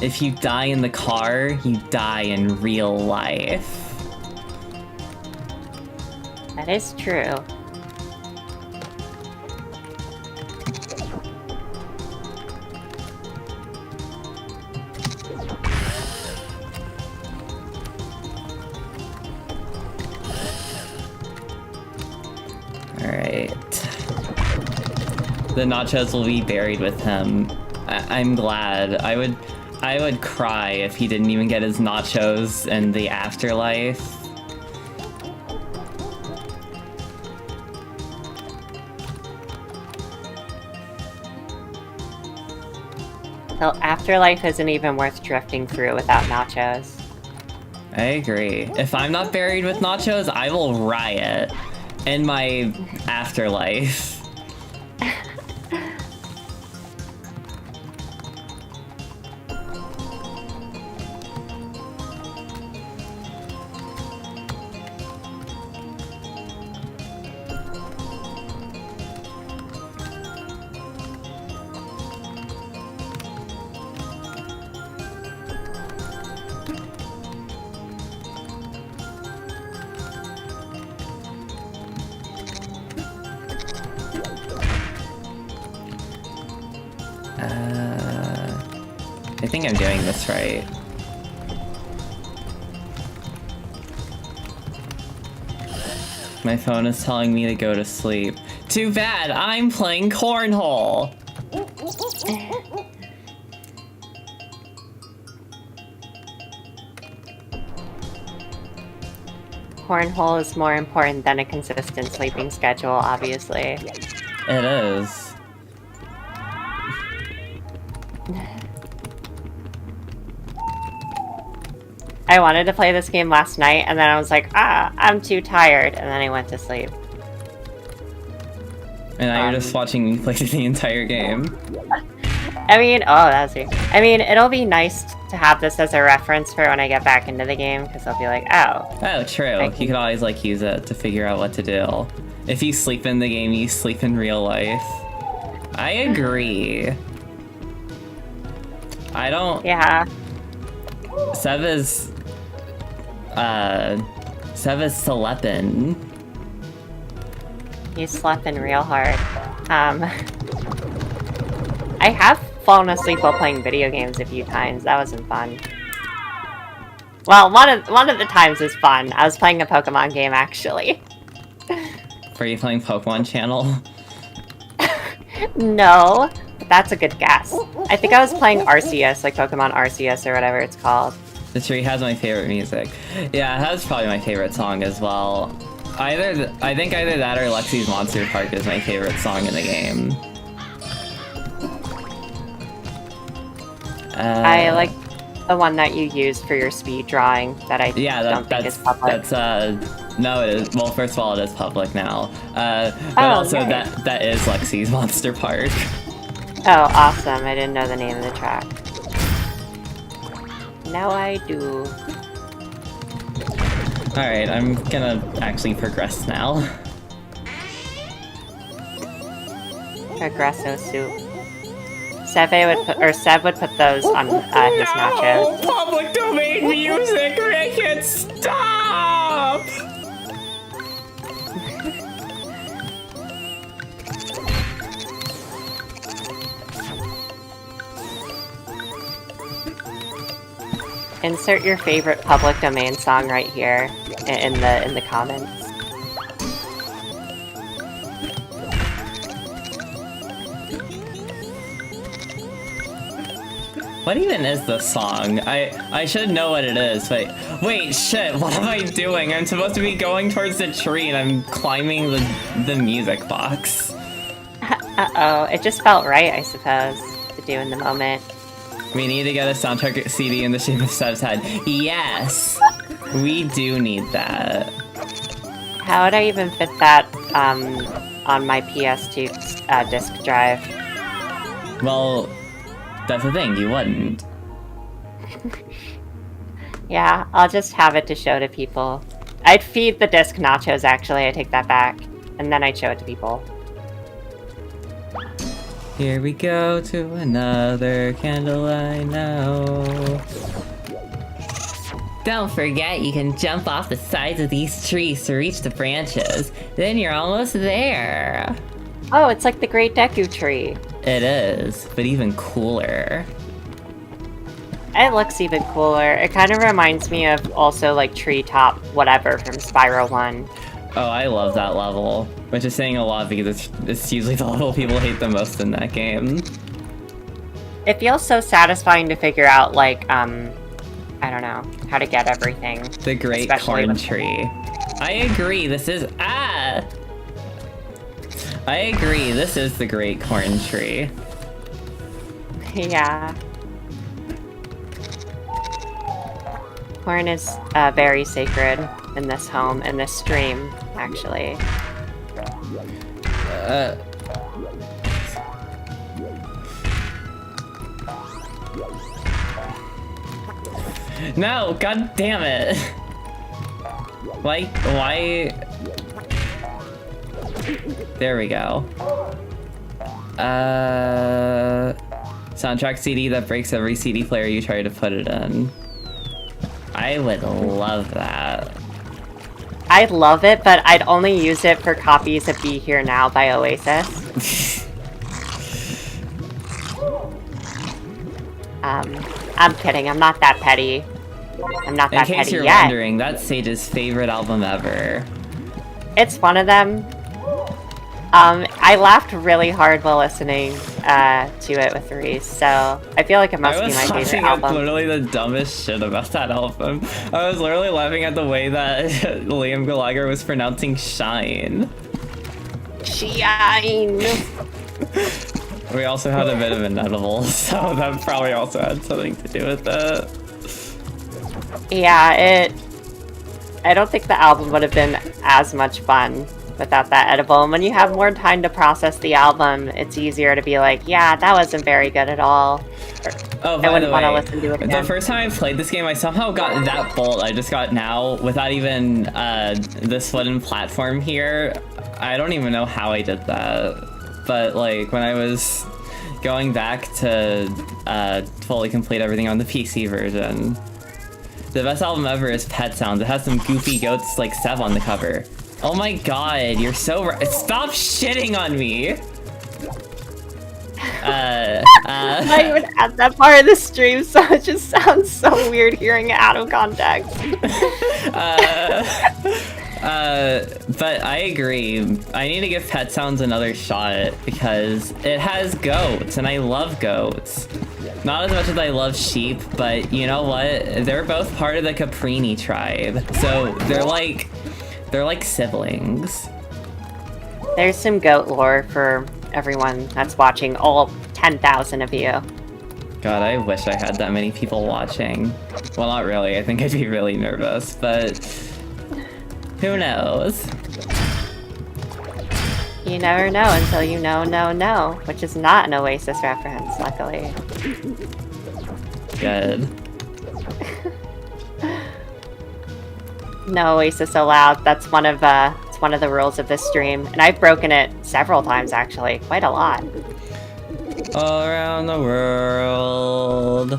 If you die in the car, you die in real life. That is true. Alright. The nachos will be buried with him. I'm glad. I would cry if he didn't even get his nachos in the afterlife. The afterlife isn't even worth drifting through without nachos. I agree. If I'm not buried with nachos, I will riot in my afterlife. I think I'm doing this right. My phone is telling me to go to sleep. Too bad, I'm playing cornhole! Cornhole is more important than a consistent sleeping schedule, obviously. It is. I wanted to play this game last night, and then I was like, I'm too tired, and then I went to sleep. And now you're just watching me play the entire game. I mean, that's weird. I mean, it'll be nice to have this as a reference for when I get back into the game, because I'll be like, oh. Oh, true. You could always, like, use it to figure out what to do. If you sleep in the game, you sleep in real life. I agree. I don't... Yeah. Seve's sleeping. You slept in real hard. I have fallen asleep while playing video games a few times. That wasn't fun. Well, one of the times was fun. I was playing a Pokemon game, actually. Were you playing Pokemon Channel? No, but that's a good guess. I think I was playing Arceus, like Pokemon Arceus or whatever it's called. The tree has my favorite music. Yeah, that's probably my favorite song as well. I think either that or Lexi's Monster Park is my favorite song in the game. I like the one that you used for your speed drawing that I don't think is public. No, it is. Well, first of all, it is public now. But also nice. that is Lexi's Monster Park. Oh, awesome. I didn't know the name of the track. Now I do. Alright, I'm gonna actually progress now. Progresso soup. Seve would put those on his nachos. Public domain music! Make it stop! Insert your favorite public domain song right here in the comments. What even is this song? I should know what it is, but wait, shit, what am I doing? I'm supposed to be going towards the tree and I'm climbing the music box. Uh-oh, it just felt right, I suppose, to do in the moment. We need to get a soundtrack CD in the shape of Seve's head. Yes! We do need that. How would I even fit that on my PS2 disk drive? Well, that's the thing, you wouldn't. Yeah, I'll just have it to show to people. I'd feed the disc nachos, actually, I take that back. And then I'd show it to people. Here we go to another candlelight now. Don't forget you can jump off the sides of these trees to reach the branches. Then you're almost there. Oh, it's like the Great Deku Tree. It is, but even cooler. It looks even cooler. It kind of reminds me of also like Treetop whatever from Spyro 1. Oh, I love that level, which is saying a lot because it's usually the level people hate the most in that game. It feels so satisfying to figure out, like, I don't know, how to get everything. The Great Corn Tree. I agree, this is... I agree, this is the Great Corn Tree. Yeah. Corn is very sacred in this home, in this stream, actually. No, god damn it! Why? There we go. Soundtrack CD that breaks every CD player you try to put it in. I would love that. I'd love it, but I'd only use it for copies of Be Here Now by Oasis. I'm kidding, I'm not that petty. I'm not that petty yet. In case you're wondering, that's Sage's favorite album ever. It's one of them. I laughed really hard while listening to it with Reese, so I feel like it must be my favorite laughing album. at literally the dumbest shit about that album. I was literally laughing at the way that Liam Gallagher was pronouncing shine. Shine! We also had a bit of an edible, so that probably also had something to do with that. Yeah, I don't think the album would have been as much fun without that edible. And when you have more time to process the album, it's easier to be like, yeah, that wasn't very good at all. Oh, I wouldn't want to listen to it again. The first time I played this game, I somehow got that bolt I just got now without even this wooden platform here. I don't even know how I did that. But, like, when I was going back to fully complete everything on the PC version, the best album ever is Pet Sounds. It has some goofy goats like Seve on the cover. Oh my god, you're so right. Stop shitting on me! Not even at that part of the stream, so it just sounds so weird hearing it out of context. But I agree. I need to give Pet Sounds another shot because it has goats, and I love goats. Not as much as I love sheep, but you know what? They're both part of the Caprini tribe, so they're like siblings. There's some goat lore for everyone that's watching, all 10,000 of you. God, I wish I had that many people watching. Well, not really. I think I'd be really nervous, but who knows? You never know until you know, which is not an Oasis reference, luckily. Good. No Oasis allowed. That's one of the rules of this stream, and I've broken it several times actually, quite a lot. All around the world,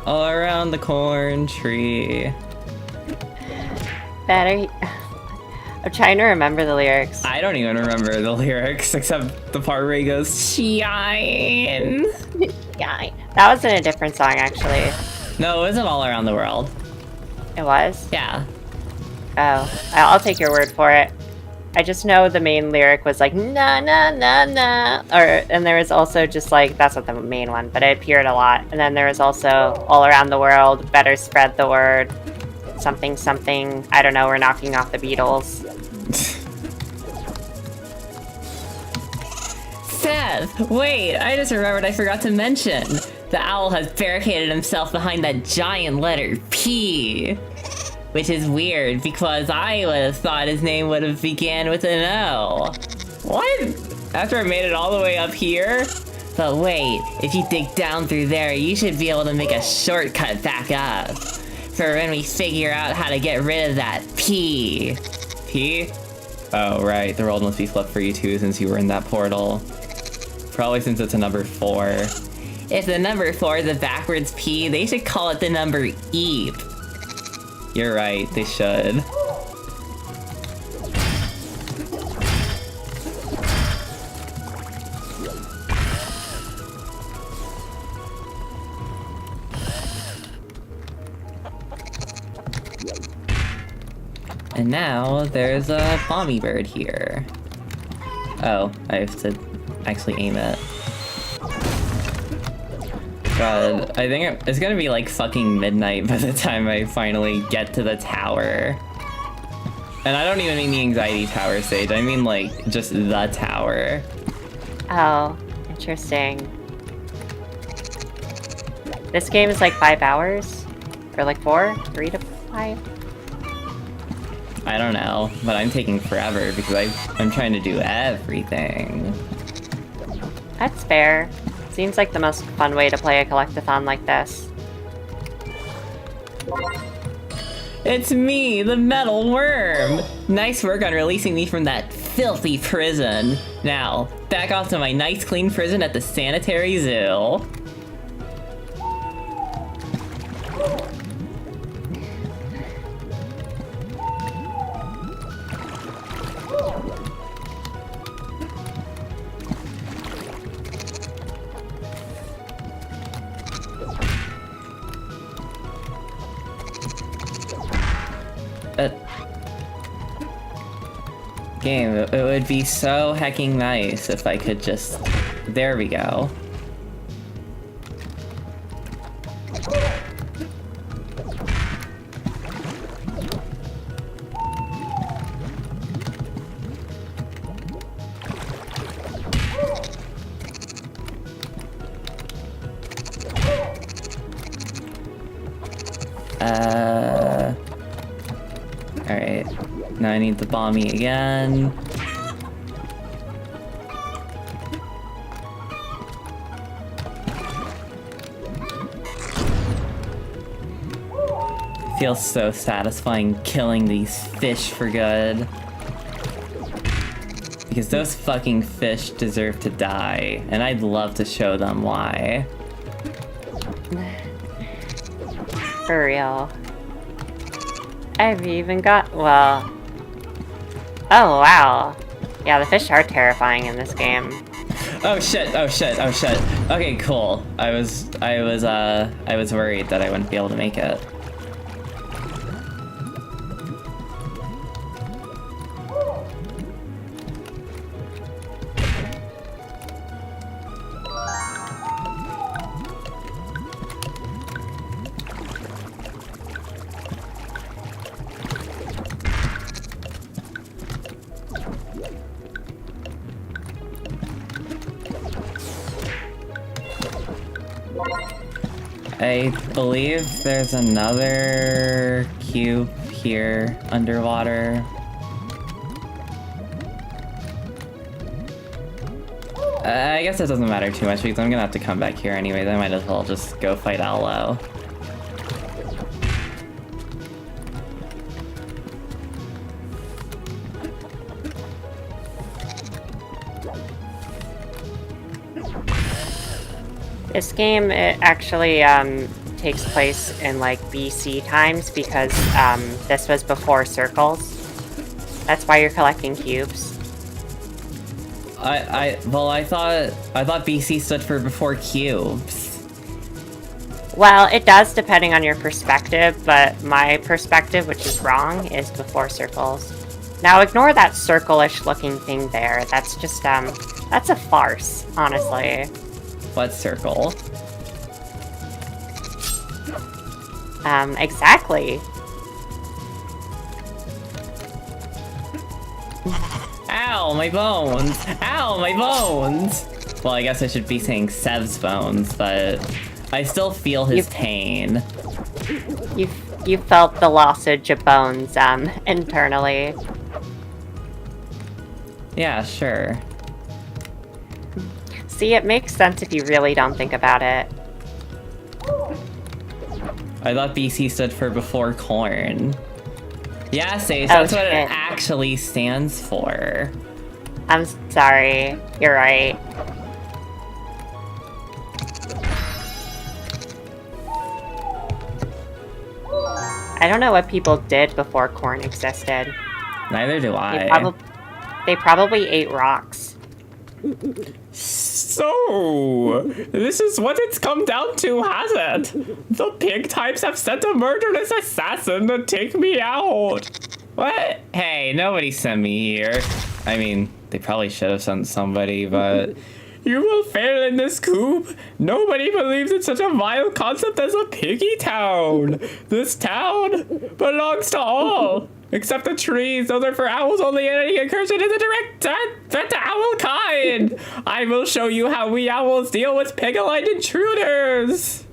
all around the corn tree. Better. I'm trying to remember the lyrics. I don't even remember the lyrics except the part where he goes, shine. Yeah, that was in a different song actually. No, it wasn't all around the world. It was? Yeah. Oh, I'll take your word for it. I just know the main lyric was like na na na na, and there was also just like, that's not the main one, but it appeared a lot. And then there was also all around the world, better spread the word, something something. I don't know. We're knocking off the Beatles. Seth, wait! I just remembered I forgot to mention. The owl has barricaded himself behind that giant letter P. Which is weird, because I would have thought his name would have began with an O. What? After I made it all the way up here? But wait, if you dig down through there, you should be able to make a shortcut back up. For when we figure out how to get rid of that P. P? Oh, right, the world must be flipped for you too since you were in that portal. Probably since it's a number 4. If the number 4 is a backwards P, they should call it the number EEP. You're right, they should. And now there's a bomby bird here. Oh, I have to actually aim it. God, I think it's gonna be like fucking midnight by the time I finally get to the tower. And I don't even mean the anxiety tower stage, I mean like just the tower. Oh, interesting. This game is like 5 hours? Or like 4? 3 to 5? I don't know, but I'm taking forever because I'm trying to do everything. That's fair. Seems like the most fun way to play a collectathon like this. It's me, the metal worm! Nice work on releasing me from that filthy prison. Now, back off to my nice clean prison at the sanitary zoo. Game, it would be so hecking nice if I could just... There we go. Alright. Now I need the bomby again. It feels so satisfying killing these fish for good. Because those fucking fish deserve to die, and I'd love to show them why. For real. I've even got, well... Oh, wow. Yeah, the fish are terrifying in this game. Oh shit, oh shit, oh shit. Okay, cool. I was worried that I wouldn't be able to make it. I believe there's another cube here underwater. I guess it doesn't matter too much because I'm gonna have to come back here anyways. I might as well just go fight Aloe. This game, it actually takes place in like BC times because this was before circles. That's why you're collecting cubes. Well, I thought BC stood for before cubes. Well, it does depending on your perspective, but my perspective, which is wrong, is before circles. Now ignore that circle-ish looking thing there. That's just that's a farce, honestly. What circle? Exactly. Ow, my bones! Ow, my bones! Well, I guess I should be saying Seve's bones, but I still feel his pain. You felt the lossage of bones, internally. Yeah, sure. See, it makes sense if you really don't think about it. I thought BC stood for before corn. Yeah, Sage, that's what it actually stands for. I'm sorry. You're right. I don't know what people did before corn existed. Neither do I. They probably ate rocks. So, this is what it's come down to, has it? The pig types have sent a murderous assassin to take me out. What? Hey, nobody sent me here. I mean, they probably should have sent somebody, but... You will fail in this coop. Nobody believes in such a vile concept as a piggy town. This town belongs to all. Except the trees. Those are for owls only, and any incursion is a direct threat to owl kind. I will show you how we owls deal with pig-aligned intruders.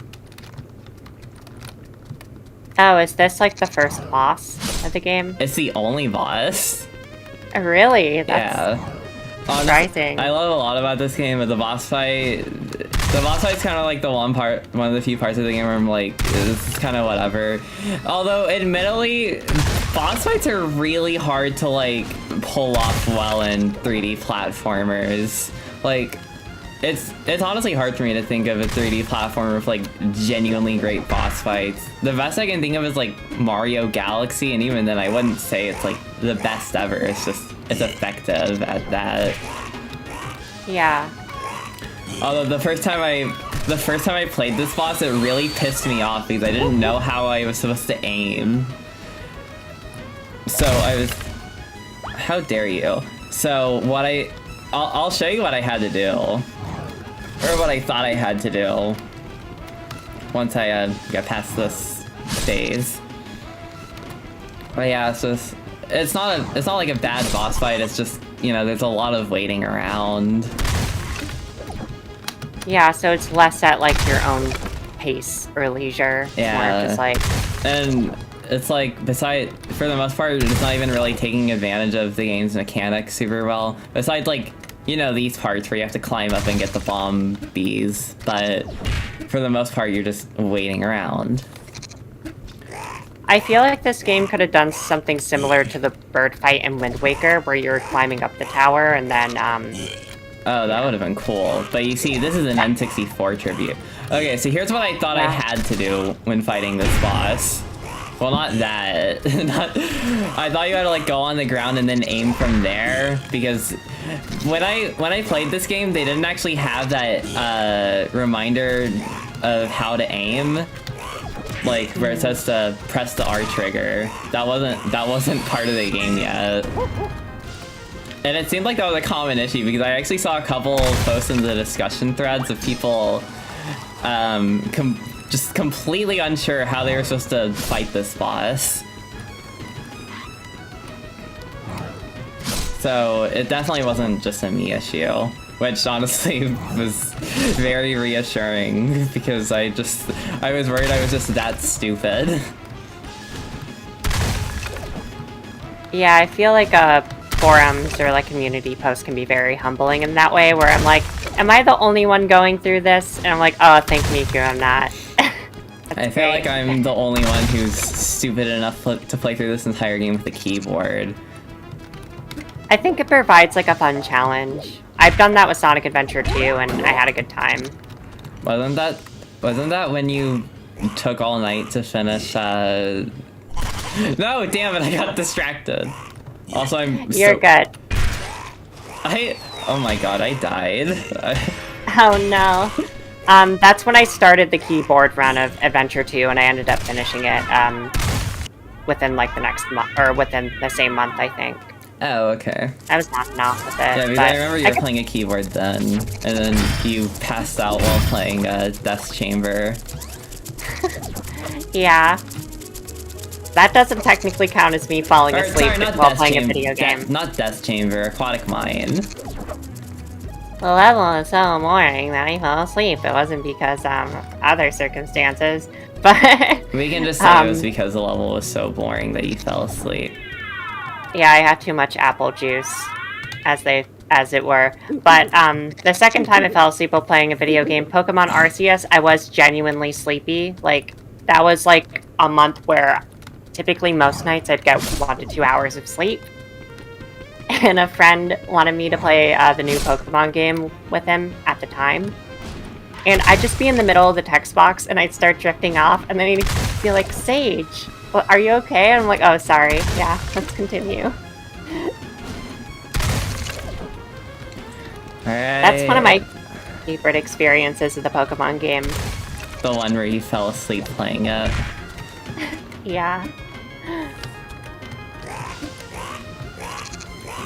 Oh, is this like the first boss of the game? It's the only boss. Really? That's surprising. I love a lot about this game, but the boss fight's kind of like one of the few parts of the game where I'm like, this is kind of whatever. Although, admittedly, boss fights are really hard to like pull off well in 3D platformers. Like, it's honestly hard for me to think of a 3D platformer with like genuinely great boss fights. The best I can think of is like Mario Galaxy, and even then I wouldn't say it's like the best ever. It's effective at that. Yeah. Although the first time I played this boss, it really pissed me off because I didn't know how I was supposed to aim. So how dare you? So I'll show you what I had to do. Or what I thought I had to do. Once I got past this phase. But yeah, it's not like a bad boss fight, it's just, you know, there's a lot of waiting around. Yeah, so it's less at like your own pace or leisure. Yeah. More just like... And it's like, for the most part, it's not even really taking advantage of the game's mechanics super well. Besides, like, you know, these parts where you have to climb up and get the bomb bees. But for the most part, you're just waiting around. I feel like this game could have done something similar to the bird fight in Wind Waker, where you're climbing up the tower and then, Oh, that would have been cool. But you see, this is an N64 tribute. Okay, so here's what I thought I had to do when fighting this boss. Well, not that. I thought you had to like go on the ground and then aim from there, because when I played this game, they didn't actually have that reminder of how to aim, like where it says to press the R trigger. That wasn't part of the game yet. And it seemed like that was a common issue because I actually saw a couple posts in the discussion threads of people just completely unsure how they were supposed to fight this boss. So it definitely wasn't just a me issue. which honestly was very reassuring because I was worried I was just that stupid. Yeah, I feel like forums or like community posts can be very humbling in that way, where I'm like, am I the only one going through this? And I'm like, oh, thank Miku, I'm not. I feel like I'm the only one who's stupid enough to play through this entire game with a keyboard. I think it provides like a fun challenge. I've done that with Sonic Adventure 2, and I had a good time. Wasn't that when you took all night to finish? No, damn it! I got distracted. Also, You're good. Oh my god, I died. Oh no. That's when I started the keyboard run of Adventure 2, and I ended up finishing it within like the next month, or within the same month, I think. Oh, okay. I was knocking off with it. Yeah, because I remember you were playing a keyboard then, and then you passed out while playing Death Chamber. Yeah. That doesn't technically count as me falling asleep while playing a video game. Not Death Chamber, Aquatic Mine. The level is so boring that I fell asleep. It wasn't because other circumstances, but we can just say it was because the level was so boring that you fell asleep. Yeah, I had too much apple juice, as it were. But the second time I fell asleep while playing a video game, Pokemon Arceus, I was genuinely sleepy. Like, that was like a month where typically most nights I'd get 1 to 2 hours of sleep. And a friend wanted me to play the new Pokemon game with him at the time. And I'd just be in the middle of the text box and I'd start drifting off, and then he'd be like, Sage, well, are you okay? And I'm like, oh, sorry. Yeah, let's continue. Alright. That's one of my favorite experiences of the Pokemon game. The one where you fell asleep playing it. Yeah.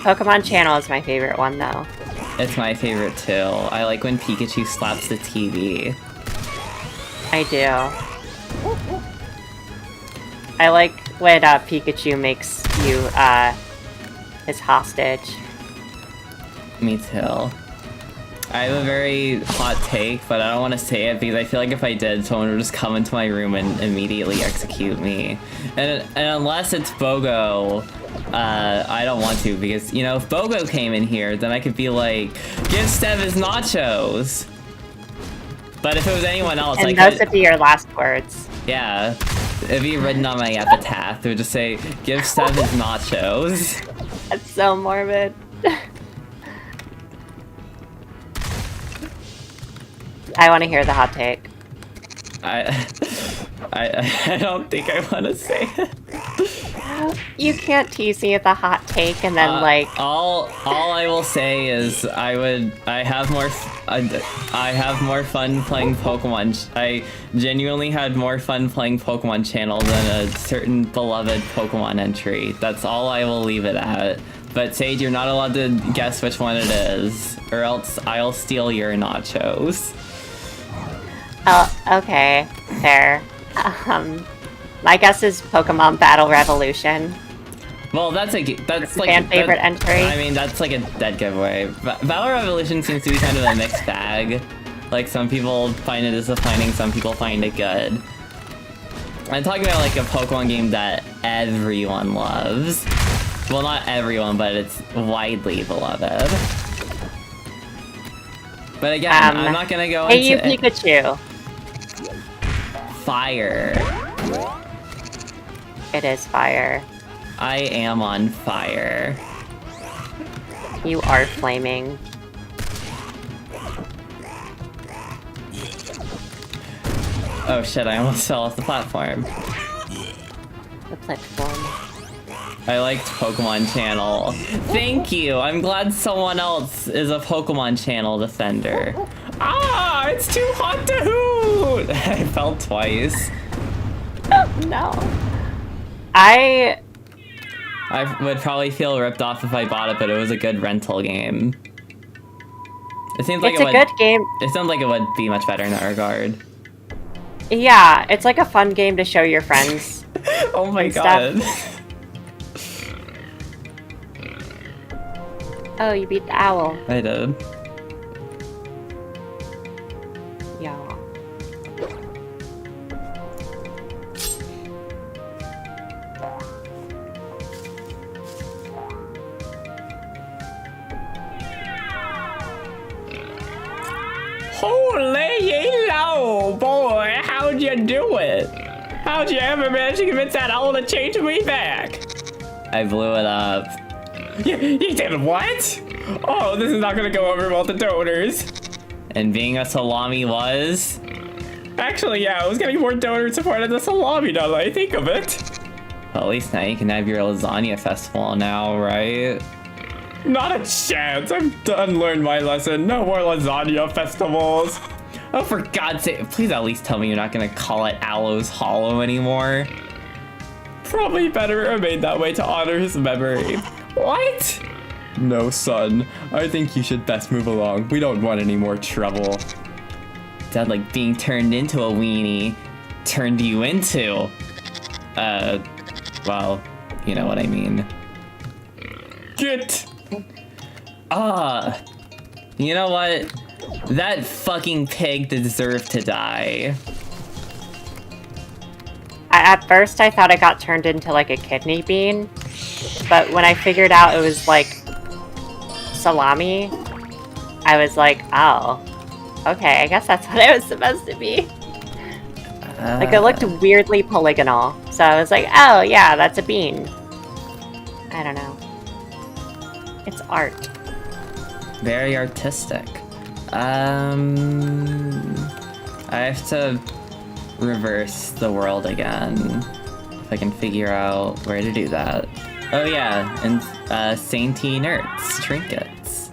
Pokemon Channel is my favorite one, though. It's my favorite too. I like when Pikachu slaps the TV. I do. I like when Pikachu makes you his hostage. Me too. I have a very hot take, but I don't want to say it because I feel like if I did, someone would just come into my room and immediately execute me. And unless it's Bogo, I don't want to, because, you know, if Bogo came in here, then I could be like, give Seve his nachos! But if it was anyone else, and those would be your last words. Yeah. It'd be written on my epitaph. It would just say, give Seve his nachos. That's so morbid. I want to hear the hot take. I don't think I want to say it. You can't tease me with a hot take and then all I will say is I have more fun playing Pokemon. I genuinely had more fun playing Pokemon Channel than a certain beloved Pokemon entry. That's all I will leave it at. But Sage, you're not allowed to guess which one it is, or else I'll steal your nachos. Oh, okay, fair. My guess is Pokemon Battle Revolution. Well, that's like fan favorite entry. I mean, that's like a dead giveaway. Battle Revolution seems to be kind of a mixed bag. Like, some people find it disappointing, some people find it good. I'm talking about like a Pokemon game that everyone loves. Well, not everyone, but it's widely beloved. But again, I'm not gonna go into... Hey, you Pikachu! Fire. It is fire. I am on fire. You are flaming. Oh shit, I almost fell off the platform. The platform. I liked Pokemon Channel. Thank you! I'm glad someone else is a Pokemon Channel defender. Ah! It's too hot to hoot! I fell twice. No. I would probably feel ripped off if I bought it, but it was a good rental game. It seems like it's a good game. It sounds like it would be much better in that regard. Yeah, it's like a fun game to show your friends. Oh my god. Oh, you beat the owl. I did. Holy low, boy, how'd you do it? How'd you ever manage to convince that owl to change me back? I blew it up. You did what? Oh, this is not gonna go over well with the donors. And being a salami was... Actually, yeah, I was getting more donor support than the salami now that I think of it. Well, at least now you can have your lasagna festival now, right? Not a chance. I've done learned my lesson. No more lasagna festivals. Oh, for God's sake, please at least tell me you're not gonna call it Aloes Hollow anymore. Probably better remain that way to honor his memory. What? No, son. I think you should best move along. We don't want any more trouble. Dad, like being turned into a weenie turned you into... well, you know what I mean. Get! You know what? That fucking pig deserved to die. At first, I thought I got turned into like a kidney bean, but when I figured out it was like salami, I was like, oh, okay, I guess that's what it was supposed to be. Like, it looked weirdly polygonal, so I was like, oh yeah, that's a bean. I don't know. It's art. Very artistic. I have to reverse the world again. If I can figure out where to do that. Oh yeah, and Sainty Nerds, trinkets.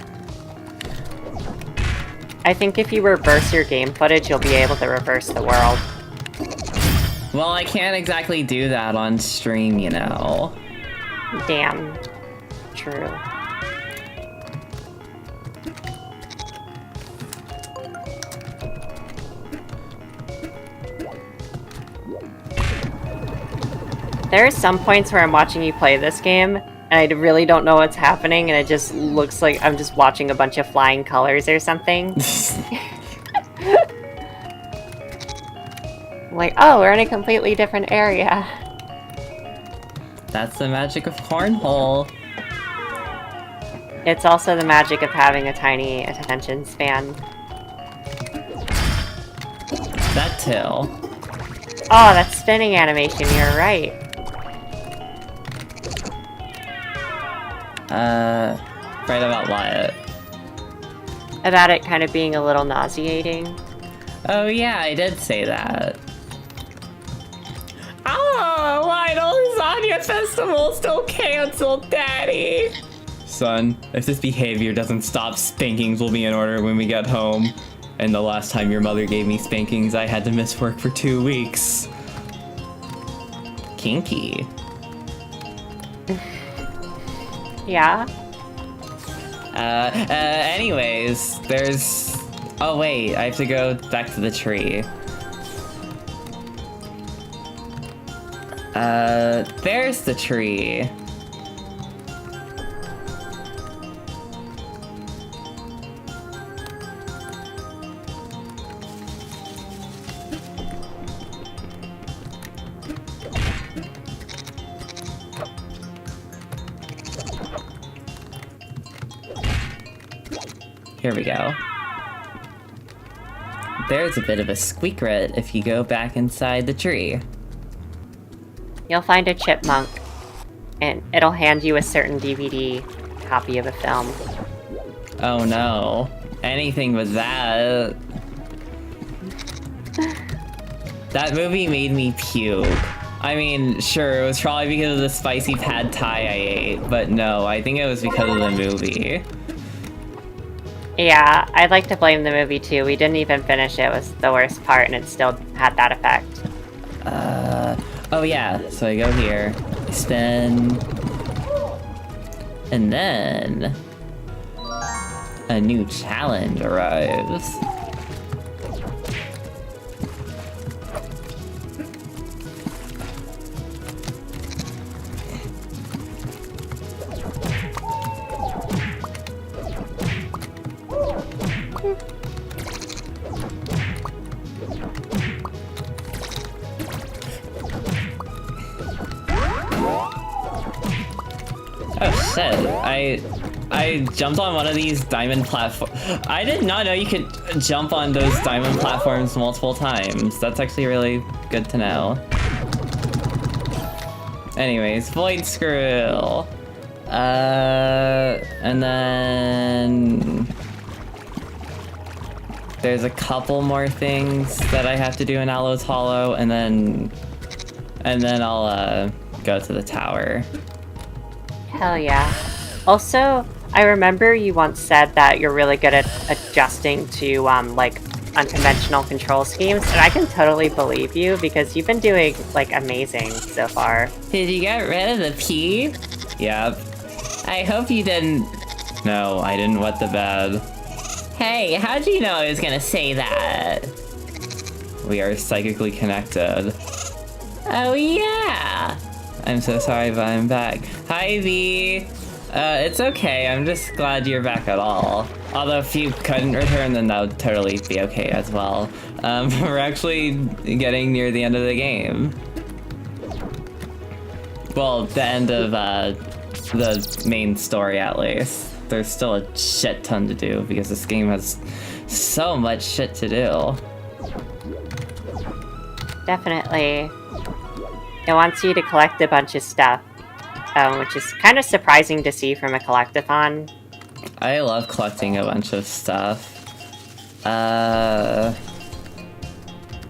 I think if you reverse your game footage, you'll be able to reverse the world. Well, I can't exactly do that on stream, you know. Damn. True. There are some points where I'm watching you play this game, and I really don't know what's happening, and it just looks like I'm just watching a bunch of flying colors or something. I'm like, oh, we're in a completely different area. That's the magic of cornhole. It's also the magic of having a tiny attention span. That too. Oh, that spinning animation, you're right. Right about what? About it kind of being a little nauseating. Oh yeah, I did say that. Oh, why the lasagna festival still canceled, Daddy? Son, if this behavior doesn't stop, spankings will be in order when we get home. And the last time your mother gave me spankings, I had to miss work for 2 weeks. Kinky. Yeah? Anyways, there's... Oh wait, I have to go back to the tree. There's the tree. Here we go. There's a bit of a squeaklet if you go back inside the tree. You'll find a chipmunk, and it'll hand you a certain DVD copy of a film. Oh no. Anything but that. That movie made me puke. I mean, sure, it was probably because of the spicy pad thai I ate, but no, I think it was because of the movie. Yeah, I'd like to blame the movie too. We didn't even finish it. It was the worst part, and it still had that effect. Oh yeah, so I go here, I spin, and then a new challenge arrives. Oh shit, I jumped on one of these diamond platforms. I did not know you could jump on those diamond platforms multiple times. That's actually really good to know. Anyways, void screw. And then there's a couple more things that I have to do in Aloe's Hollow, and then I'll go to the tower. Hell yeah. Also, I remember you once said that you're really good at adjusting to like unconventional control schemes, and I can totally believe you because you've been doing like amazing so far. Did you get rid of the pee? Yep. I hope you didn't. No, I didn't wet the bed. Hey, how'd you know I was gonna say that? We are psychically connected. Oh yeah! I'm so sorry, but I'm back. Hi, V. It's okay. I'm just glad you're back at all. Although if you couldn't return, then that would totally be okay as well. We're actually getting near the end of the game. Well, the end of the main story, at least. There's still a shit ton to do because this game has so much shit to do. Definitely. It wants you to collect a bunch of stuff, which is kind of surprising to see from a collectathon. I love collecting a bunch of stuff.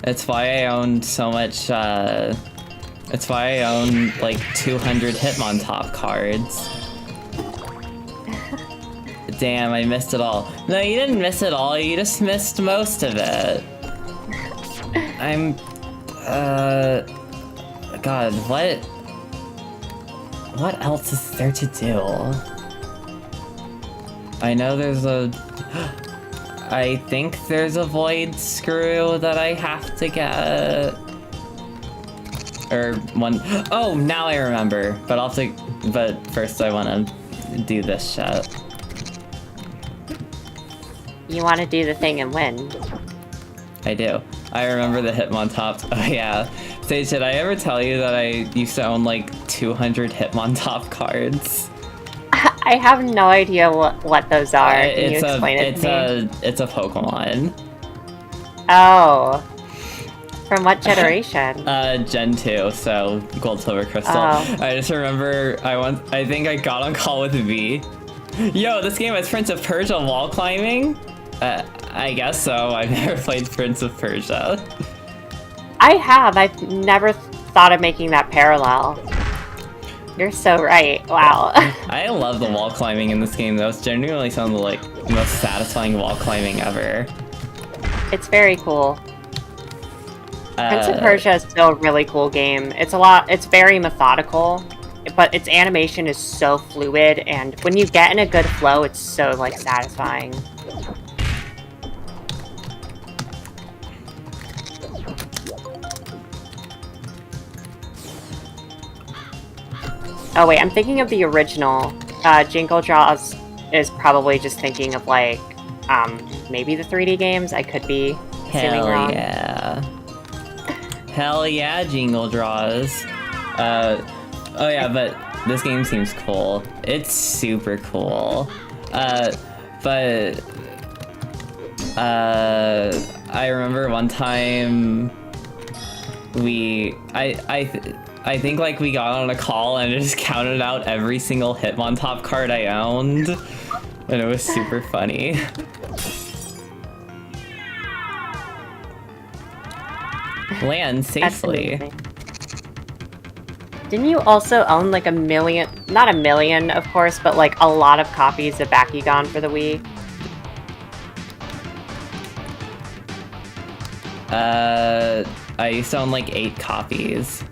It's why I own so much, it's why I own like 200 Hitmontop cards. Damn, I missed it all. No, you didn't miss it all, you just missed most of it. God, what else is there to do? I know there's I think there's a void screw that I have to get. Or one. Oh, now I remember. But but first I want to do this shit. You want to do the thing and win. I do. I remember the Hitmontop. Oh yeah. Sage, did I ever tell you that I used to own like 200 Hitmontop cards? I have no idea what those are. Can you explain it to me? It's a Pokemon. Oh. From what generation? Gen 2, so Gold, Silver, Crystal. Oh. I just remember I think I got on call with V. Yo, this game has Prince of Persia wall climbing? I guess so. I've never played Prince of Persia. I have. I've never thought of making that parallel. You're so right. Wow. I love the wall climbing in this game, though. It's genuinely some of the like most satisfying wall climbing ever. It's very cool. Prince of Persia is still a really cool game. It's very methodical, but its animation is so fluid, and when you get in a good flow, it's so like satisfying. Oh wait, I'm thinking of the original. Jingle Jaws is probably just thinking of like, maybe the 3D games. I could be assuming wrong. Yeah. Hell yeah, Jingle Draws. Oh yeah, but this game seems cool. It's super cool. But I remember one time I think like we got on a call and just counted out every single Hitmontop card I owned, and it was super funny. Land safely. Didn't you also own like a million, not a million of course, but like a lot of copies of Bakugan for the Wii? I used to own like 8 copies.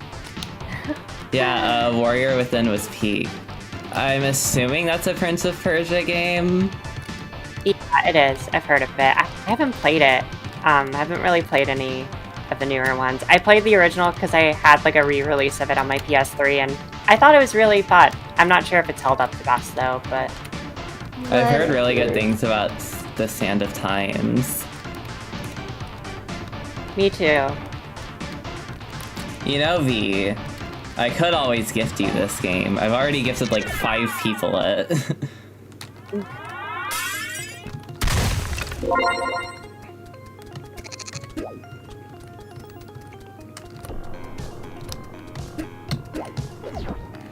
Yeah, Warrior Within was peak. I'm assuming that's a Prince of Persia game? Yeah, it is. I've heard of it. I haven't played it. I haven't really played any of the newer ones. I played the original because I had like a re-release of it on my PS3, and I thought it was really fun. I'm not sure if it's held up the best though, but... I've heard really good things about the Sand of Times. Me too. You know, V, I could always gift you this game. I've already gifted like 5 people it.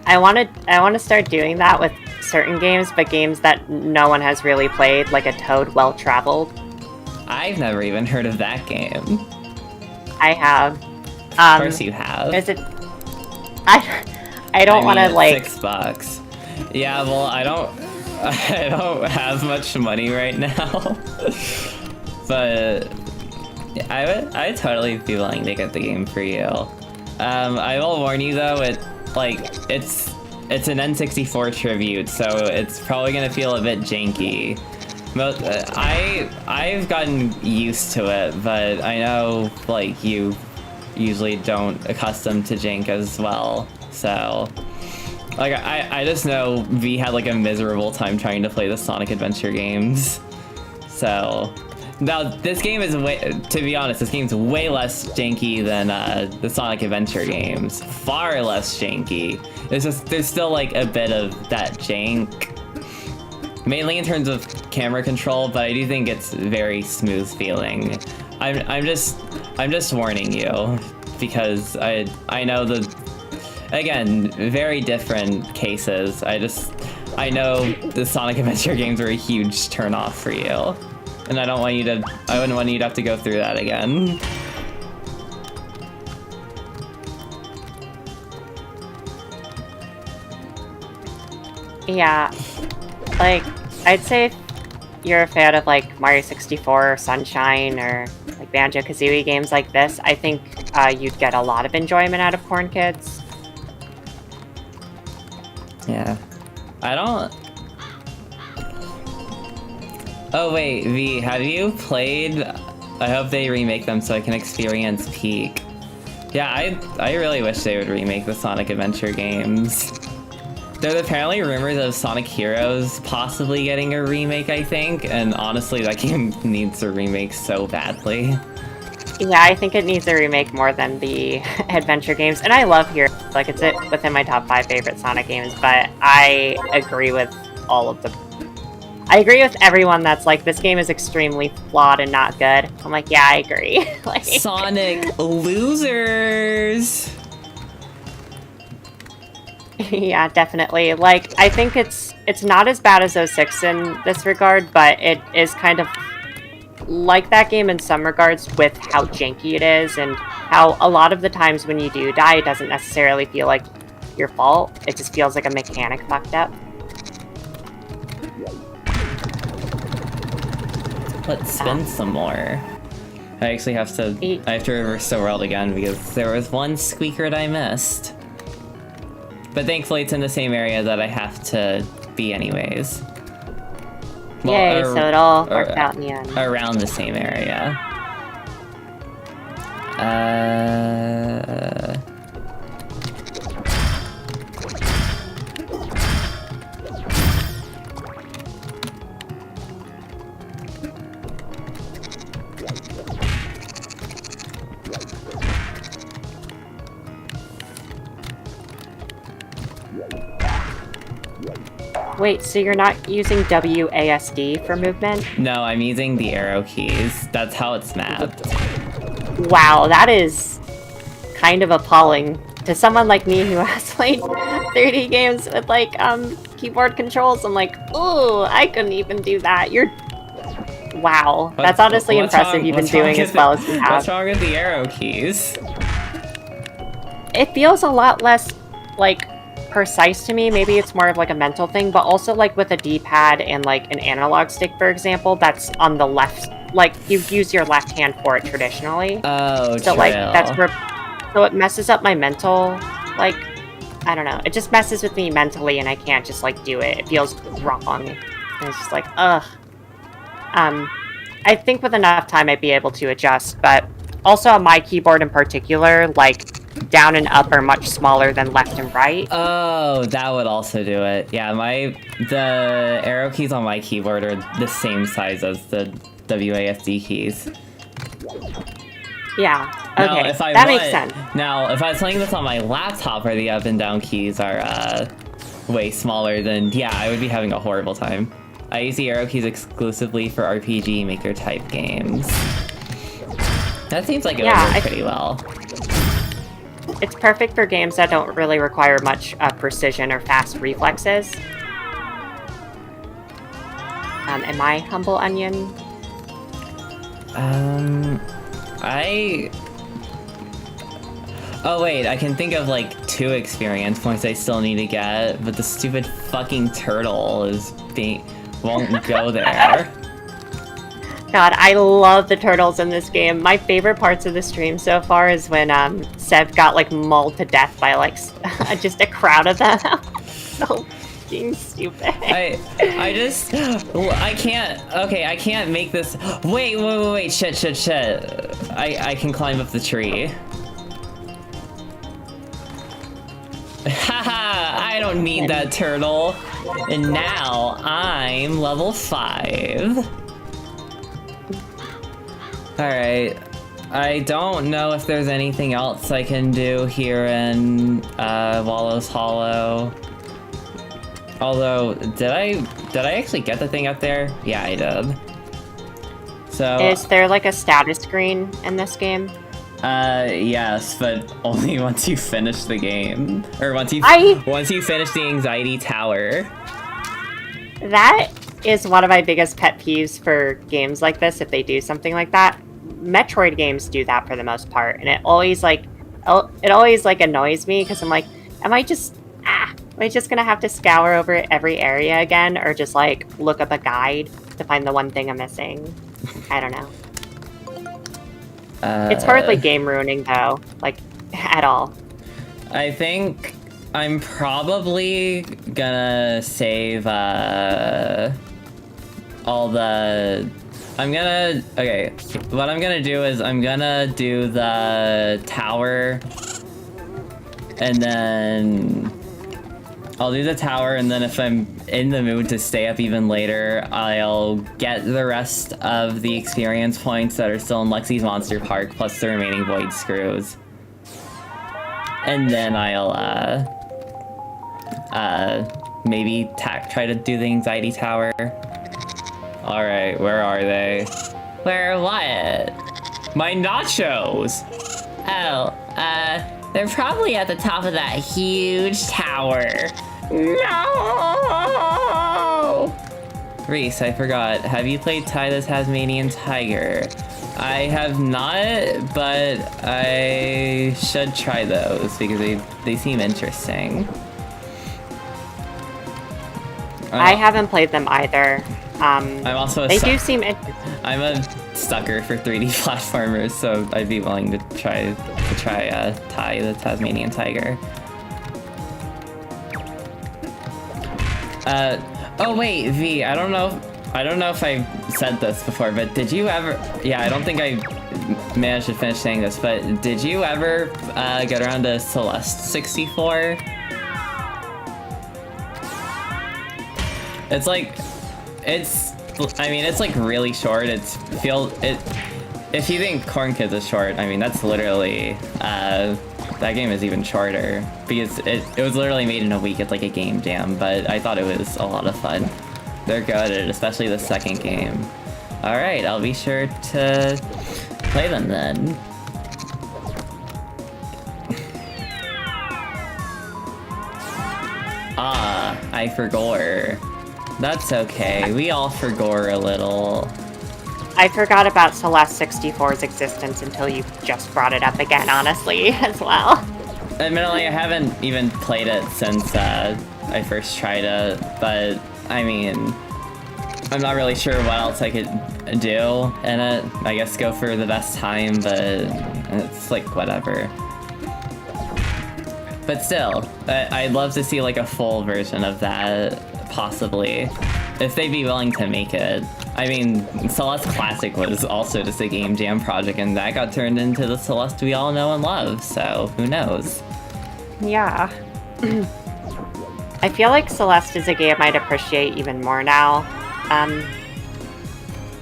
I want to start doing that with certain games, but games that no one has really played, like a Toad Well Traveled. I've never even heard of that game. I have. Of course you have. Is it? I don't want to it's like. $6. Yeah, well, I don't have much money right now, but I would totally be willing to get the game for you. I will warn you though, it's an N64 tribute, so it's probably gonna feel a bit janky. But I've gotten used to it, but I know like you usually don't accustomed to jank as well, so like I just know V had like a miserable time trying to play the Sonic Adventure games. So now this game is to be honest, this game's way less janky than the Sonic Adventure games. Far less janky. There's still like a bit of that jank. Mainly in terms of camera control, but I do think it's very smooth feeling. I'm just warning you, because I know again, very different cases. I know the Sonic Adventure games are a huge turnoff for you. And I wouldn't want you to have to go through that again. Yeah, like, I'd say if you're a fan of, like, Mario 64 or Sunshine or, like, Banjo-Kazooie games like this, I think you'd get a lot of enjoyment out of Corn Kidz. Yeah. I don't... Oh wait, V, have you played... I hope they remake them so I can experience Peak. Yeah, I really wish they would remake the Sonic Adventure games. There's apparently rumors of Sonic Heroes possibly getting a remake, I think, and honestly, that game needs a remake so badly. Yeah, I think it needs a remake more than the adventure games, and I love Heroes. Like, it's within my top 5 favorite Sonic games, but I agree with I agree with everyone that's like, this game is extremely flawed and not good. I'm like, yeah, I agree. Like, Sonic losers! yeah, definitely. Like, I think it's not as bad as 06 in this regard, but it is kind of like that game in some regards with how janky it is, and how a lot of the times when you do die, it doesn't necessarily feel like your fault. It just feels like a mechanic fucked up. Let's spin some more. I actually have to reverse the world again because there was one squeaker that I missed. But thankfully it's in the same area that I have to be anyways. Well, yay, so it all worked out in the end. Around the same area. Wait, so you're not using WASD for movement? No, I'm using the arrow keys. That's how it's mapped. Wow, that is kind of appalling to someone like me who has played 30 games with like keyboard controls. I'm like, ooh, I couldn't even do that. Wow, that's honestly impressive. You've been doing as well as you have. What's wrong with the arrow keys? It feels a lot less like precise to me. Maybe it's more of like a mental thing, but also like with a D-pad and like an analog stick, for example, that's on the left, like you use your left hand for it traditionally. Oh, so like that's where, so it messes up my mental, like, I don't know, it just messes with me mentally and I can't just like do it. It feels wrong. And it's just like, ugh. I think with enough time I'd be able to adjust, but also on my keyboard in particular, like down and up are much smaller than left and right. Oh, that would also do it. Yeah, the arrow keys on my keyboard are the same size as the WASD keys. Yeah, okay, that makes sense. Now, if I was playing this on my laptop where the up and down keys are way smaller, then yeah, I would be having a horrible time. I use the arrow keys exclusively for RPG Maker type games. That seems like it would work pretty well. It's perfect for games that don't really require much precision or fast reflexes. In my humble onion. Oh wait, I can think of like 2 experience points I still need to get, but the stupid fucking turtle won't go there. God, I love the turtles in this game. My favorite parts of the stream so far is when Seve got like mauled to death by like just a crowd of them. So fucking stupid. I can't make this. Wait, shit. I can climb up the tree. Haha, I don't need that turtle. And now I'm level 5. Alright. I don't know if there's anything else I can do here in Wallow's Hollow. Although, did I actually get the thing up there? Yeah, I did. So is there like a status screen in this game? Yes, but only once you finish the game. Or once you finish the anxiety tower. That is one of my biggest pet peeves for games like this, if they do something like that. Metroid games do that for the most part, and it always annoys me, because I'm like, am I just gonna have to scour over every area again, or just like look up a guide to find the one thing I'm missing? I don't know. It's hardly game ruining though, like, at all. I think I'm probably gonna save all the... Okay, what I'm gonna do is I'm gonna do the tower, and then I'll do the tower, and then if I'm in the mood to stay up even later, I'll get the rest of the experience points that are still in Lexi's Monster Park, plus the remaining Void Screws. And then I'll, maybe try to do the Anxiety Tower. Alright, where are they? Where what? My nachos! Oh, they're probably at the top of that huge tower. No! Reese, I forgot. Have you played Ty the Tasmanian Tiger? I have not, but I should try those because they seem interesting. I haven't played them either. I'm also they do seem interesting. I'm a sucker for 3D platformers, so I'd be willing to try Ty the Tasmanian Tiger. Oh wait, V, I don't know if I said this before, but did you ever... Yeah, I don't think I managed to finish saying this, but did you ever get around to Celeste 64? It's like... I mean, it's like really short. If you think Corn Kidz is short, I mean, that's literally... that game is even shorter, because it was literally made in a week. It's like a game jam, but I thought it was a lot of fun. They're good at it, especially the second game. Alright, I'll be sure to play them then. I forgot. That's okay, we all forgot a little. I forgot about Celeste 64's existence until you just brought it up again, honestly, as well. Admittedly, I haven't even played it since I first tried it, but I mean, I'm not really sure what else I could do in it. I guess go for the best time, but it's like whatever. But still, I'd love to see like a full version of that, possibly, if they'd be willing to make it. I mean, Celeste Classic was also just a game jam project, and that got turned into the Celeste we all know and love, so who knows? Yeah. I feel like Celeste is a game I'd appreciate even more now,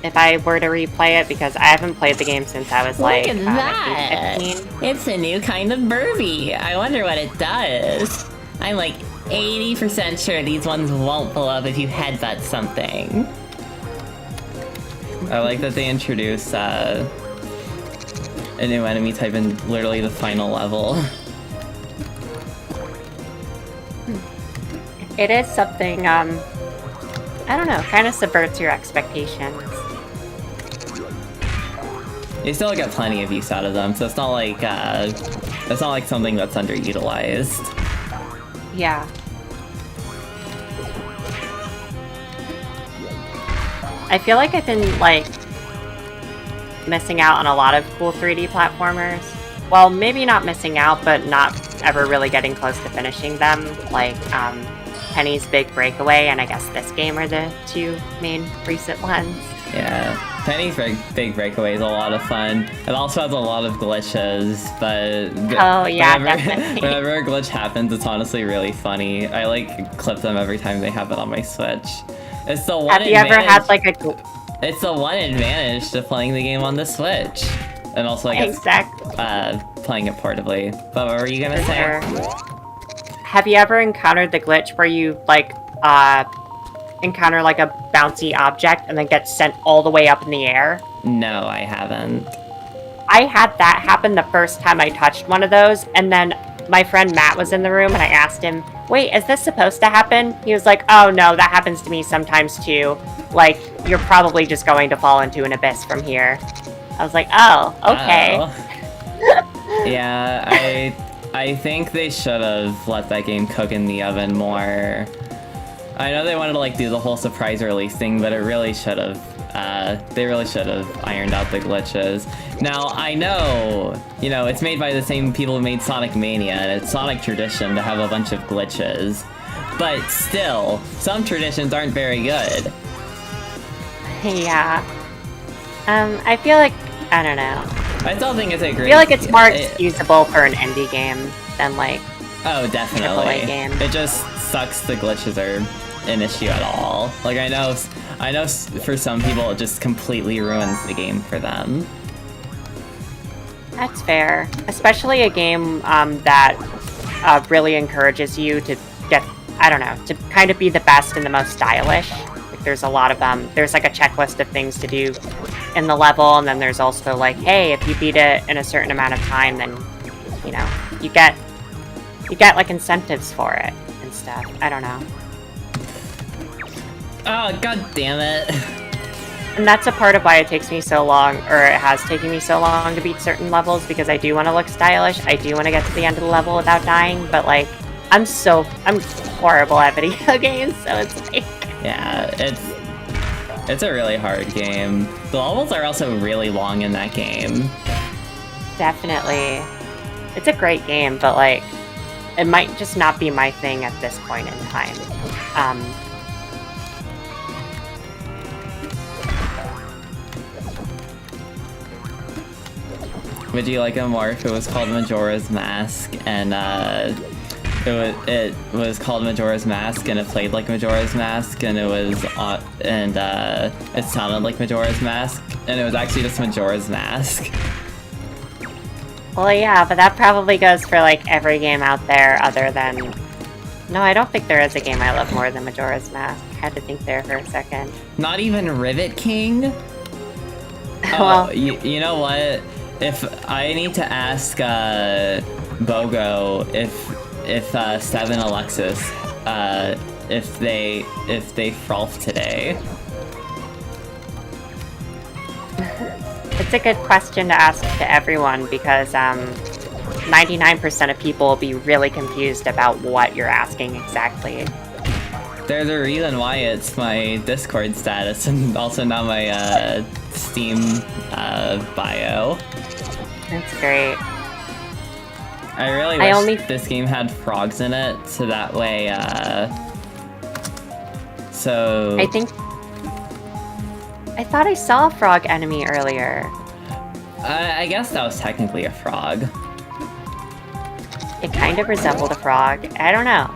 if I were to replay it, because I haven't played the game since I was like, Look at that! 15. It's a new kind of Burby. I wonder what it does. I'm like 80% sure these ones won't blow up if you headbutt something. I like that they introduce a new enemy type in literally the final level. It is something, I don't know, kind of subverts your expectations. You still get plenty of use out of them, so it's not like something that's underutilized. Yeah. I feel like I've been, like, missing out on a lot of cool 3D platformers. Well, maybe not missing out, but not ever really getting close to finishing them. Like, Penny's Big Breakaway, and I guess this game are the two main recent ones. Yeah, Penny's Big Breakaway is a lot of fun. It also has a lot of glitches, but oh yeah, definitely. Whenever a glitch happens, it's honestly really funny. I like clip them every time they have it on my Switch. It's the one. Have you ever had like a? It's the one advantage to playing the game on the Switch, and also I guess playing it portably. But what were you gonna say? Sure. Have you ever encountered the glitch where you like encounter like a bouncy object and then get sent all the way up in the air? No, I haven't. I had that happen the first time I touched one of those, and then my friend Matt was in the room and I asked him, wait, is this supposed to happen? He was like, oh no, that happens to me sometimes too. Like, you're probably just going to fall into an abyss from here. I was like, oh, okay. Oh. Yeah, I think they should have let that game cook in the oven more. I know they wanted to like do the whole surprise release thing, but it really should have. They really should have ironed out the glitches. Now, I know, you know, it's made by the same people who made Sonic Mania, and it's Sonic tradition to have a bunch of glitches. But still, some traditions aren't very good. Yeah. I feel like, I don't know. I still think it's a great... I feel like it's more excusable for an indie game than like... Oh, definitely. AAA game. It just sucks the glitches are an issue at all. Like, I know for some people it just completely ruins the game for them. That's fair. Especially a game that really encourages you to get, I don't know, to kind of be the best and the most stylish. Like, there's a lot of, there's like a checklist of things to do in the level, and then there's also like, hey, if you beat it in a certain amount of time, then, you know, you get like incentives for it and stuff. I don't know. Oh, god damn it. And that's a part of why it takes me so long, or it has taken me so long to beat certain levels, because I do want to look stylish. I do want to get to the end of the level without dying, but like, I'm horrible at video games, so it's like... Yeah, it's a really hard game. The levels are also really long in that game. Definitely. It's a great game, but like, it might just not be my thing at this point in time. Would you like it more if it was called Majora's Mask and it was called Majora's Mask and it played like Majora's Mask and it sounded like Majora's Mask and it was actually just Majora's Mask? Well, yeah, but that probably goes for like every game out there other than... No, I don't think there is a game I love more than Majora's Mask. I had to think there for a second. Not even Rivet King? Well, you know what? If I need to ask Bogo if Seve and Alexis if they frolf today. It's a good question to ask to everyone because 99% of people will be really confused about what you're asking exactly. There's a reason why it's my Discord status and also not my Steam bio. That's great. I really wish this game had frogs in it, so that way, so... I thought I saw a frog enemy earlier. I guess that was technically a frog. It kind of resembled a frog. I don't know.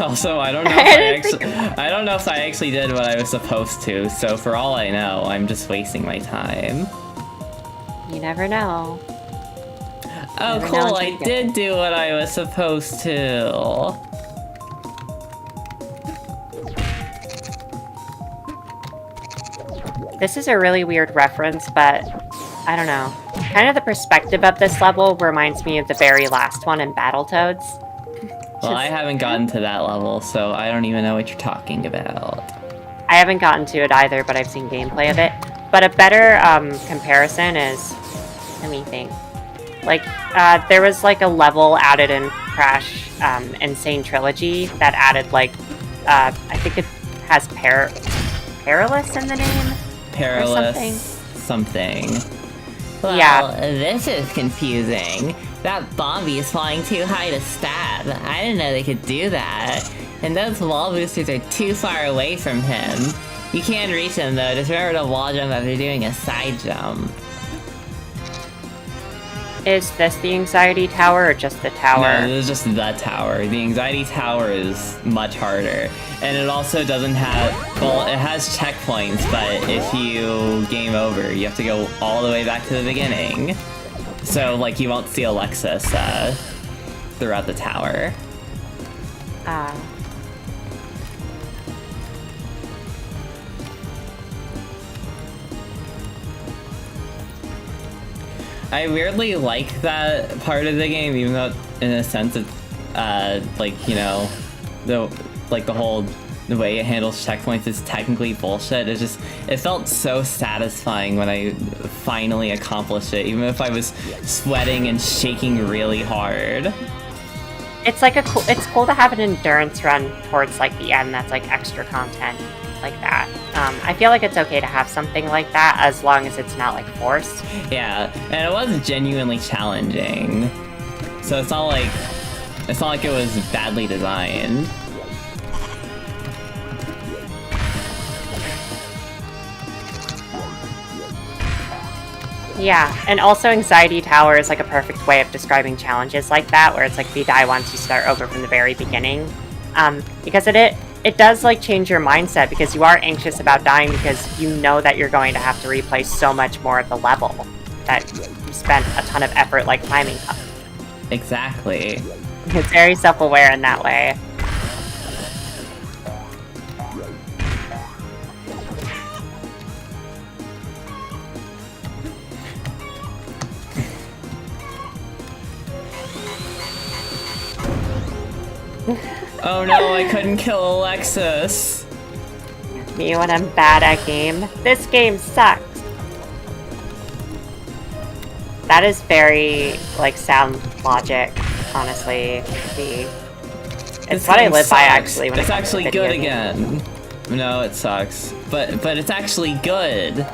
Also, I don't know if I don't know if I actually did what I was supposed to, so for all I know, I'm just wasting my time. You never know. Oh, Never know cool, until I you get did do what I was supposed to. This is a really weird reference, but I don't know. Kind of the perspective of this level reminds me of the very last one in Battletoads. Well, I haven't gotten to that level, so I don't even know what you're talking about. I haven't gotten to it either, but I've seen gameplay of it. But a better comparison is, let me think. Like, there was like a level added in Crash Insane Trilogy that added like, I think it has Perilous in the name? Perilous something. Well, Yeah. this is confusing. That Bombi is flying too high to stab. I didn't know they could do that. And those wall boosters are too far away from him. You can reach them though, just remember to wall jump after doing a side jump. Is this the anxiety tower or just the tower? No, this is just the tower. The anxiety tower is much harder. And it also doesn't have, well, it has checkpoints, but if you game over, you have to go all the way back to the beginning. So, like, you won't see Alexis throughout the tower. I weirdly like that part of the game, even though in a sense it's, like, you know, the way it handles checkpoints is technically bullshit. It felt so satisfying when I finally accomplished it, even if I was sweating and shaking really hard. It's like it's cool to have an endurance run towards like the end that's like extra content like that. I feel like it's okay to have something like that as long as it's not like forced. Yeah, and it was genuinely challenging. So it's not like it was badly designed. Yeah, and also Anxiety Tower is like a perfect way of describing challenges like that, where it's like if you die once, you start over from the very beginning. Because it does like change your mindset because you are anxious about dying because you know that you're going to have to replay so much more of the level that you spent a ton of effort like climbing up. Exactly. It's very self-aware in that way. Oh no, I couldn't kill Alexis. Me when I'm bad at game. This game sucks. That is very, like, sound logic, honestly. It's what I live by, actually. When it's actually good games. again. No, it sucks. But it's actually good.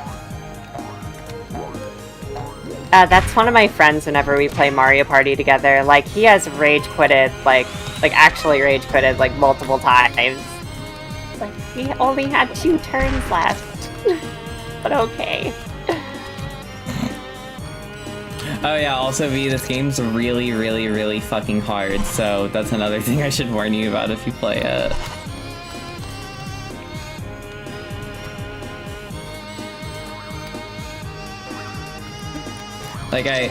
That's one of my friends whenever we play Mario Party together. Like, he has rage quitted, like actually rage quitted, like, multiple times. It's like, we only had 2 turns left. But okay. Oh yeah, also V, this game's really, really, really fucking hard, so that's another thing I should warn you about if you play it. Like, I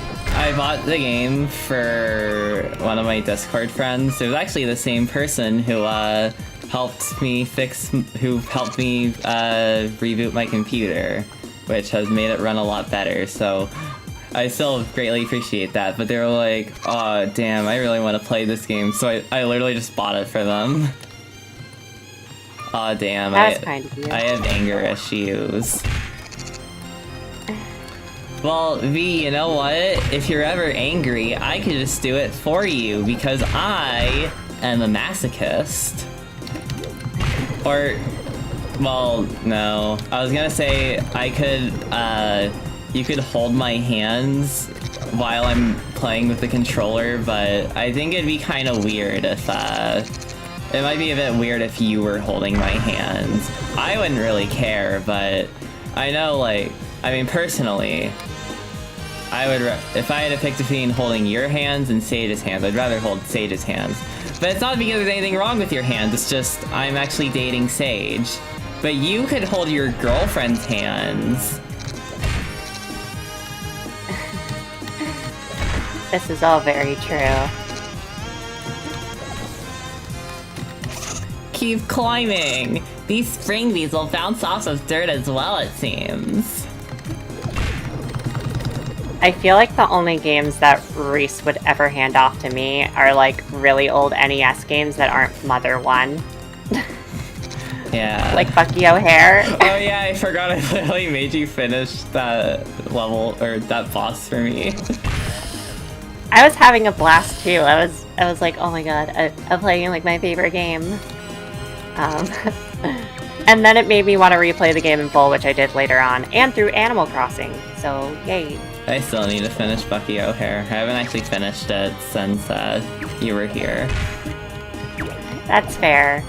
bought the game for one of my Discord friends. It was actually the same person who helped me reboot my computer, which has made it run a lot better, so I still greatly appreciate that. But they were like, oh damn, I really want to play this game, so I literally just bought it for them. Oh damn, That's kind of you. I have anger issues. Well, V, you know what? If you're ever angry, I could just do it for you, because I am a masochist. Or, well, no. I was gonna say, you could hold my hands while I'm playing with the controller, but I think it'd be kind of weird if, it might be a bit weird if you were holding my hands. I wouldn't really care, but I know, like, I mean, personally, if I had to pick between holding your hands and Sage's hands, I'd rather hold Sage's hands. But it's not because there's anything wrong with your hands, it's just I'm actually dating Sage. But you could hold your girlfriend's hands. This is all very true. Keep climbing! These spring bees will bounce off of dirt as well, it seems. I feel like the only games that Reese would ever hand off to me are like really old NES games that aren't Mother 1. Yeah. Like Bucky O'Hare. Oh yeah, I forgot I literally made you finish that level, or that boss for me. I was having a blast too. I was like, oh my god, I'm playing like my favorite game. And then it made me want to replay the game in full, which I did later on, and through Animal Crossing, so yay. I still need to finish Bucky O'Hare. I haven't actually finished it since you were here. That's fair.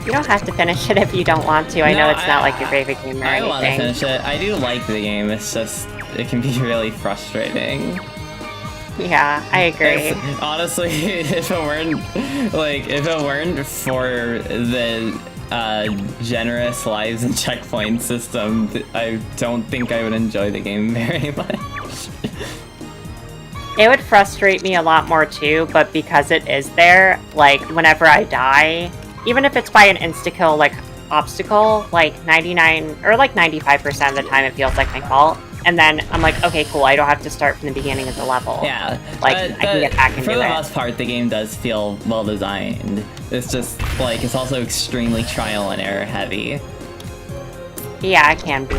You don't have to finish it if you don't want to. I know it's not like your favorite game or I anything. want to finish it. I do like the game, it's just, it can be really frustrating. Yeah, I agree. Honestly, if it weren't for the generous lives and checkpoint system, I don't think I would enjoy the game very much. It would frustrate me a lot more too, but because it is there, like, whenever I die, even if it's by an insta-kill, like, obstacle, like, 99, or like 95% of the time it feels like my fault. And then I'm like, okay, cool, I don't have to start from the beginning of the level. Yeah. Like, I can get back into it. For the most part, the game does feel well designed. It's just, like, it's also extremely trial and error heavy. Yeah, it can be.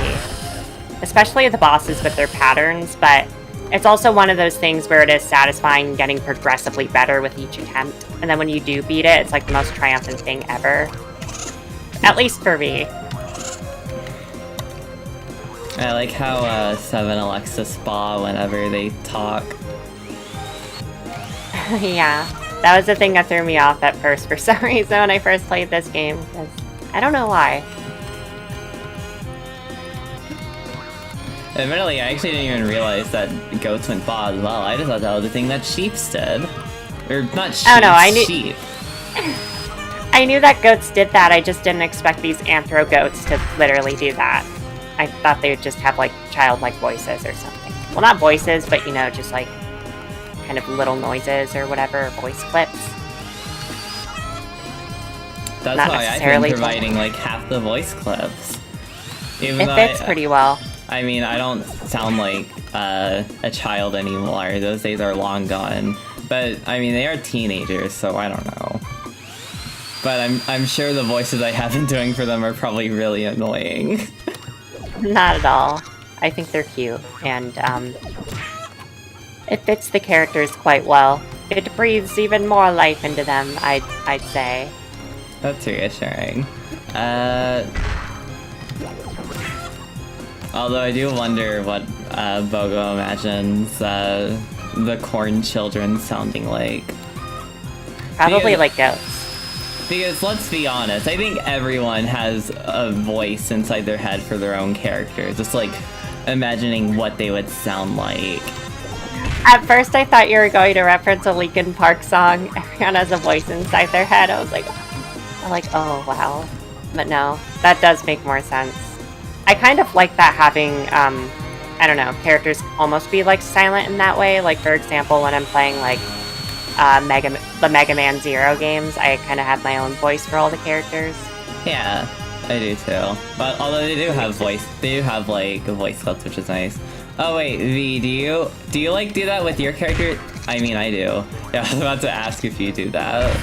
Especially the bosses with their patterns, but it's also one of those things where it is satisfying getting progressively better with each attempt. And then when you do beat it, it's like the most triumphant thing ever. At least for me. I like how Seve and Alexa spa whenever they talk. Yeah, that was the thing that threw me off at first for some reason when I first played this game. I don't know why. Admittedly, I actually didn't even realize that goats went ba as well. I just thought that was the thing that sheep did. Or not sheep, Oh no, I knew- sheep. I knew that goats did that, I just didn't expect these anthro goats to literally do that. I thought they would just have like childlike voices or something. Well, not voices, but you know, just like kind of little noises or whatever, voice clips. That's Not why I've been necessarily providing like half the voice clips. Even It though fits pretty well. I mean, I don't sound like a child anymore. Those days are long gone. But I mean, they are teenagers, so I don't know. But I'm sure the voices I have been doing for them are probably really annoying. Not at all. I think they're cute, and it fits the characters quite well. It breathes even more life into them, I'd say. That's reassuring. Although I do wonder what Bogo imagines the corn children sounding like. Probably Because- like goats. Because let's be honest, I think everyone has a voice inside their head for their own characters. Just like imagining what they would sound like. At first I thought you were going to reference a Linkin Park song. Everyone has a voice inside their head. I was like, oh wow. But no, that does make more sense. I kind of like that having, I don't know, characters almost be like silent in that way. Like for example, when I'm playing like the Mega Man Zero games, I kind of have my own voice for all the characters. Yeah, I do too. But although they do have like voice clips, which is nice. Oh wait, V, do you like do that with your character? I mean, I do. Yeah, I was about to ask if you do that.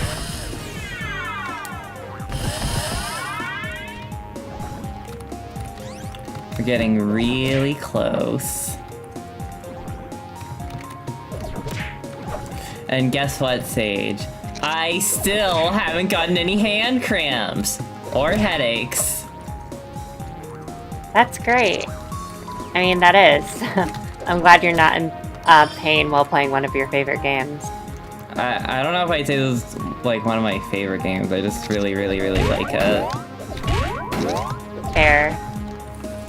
We're getting really close. And guess what, Sage? I still haven't gotten any hand cramps or headaches. That's great. I mean, that is. I'm glad you're not in pain while playing one of your favorite games. I don't know if I'd say this is like one of my favorite games. I just really, really, really like it. Fair.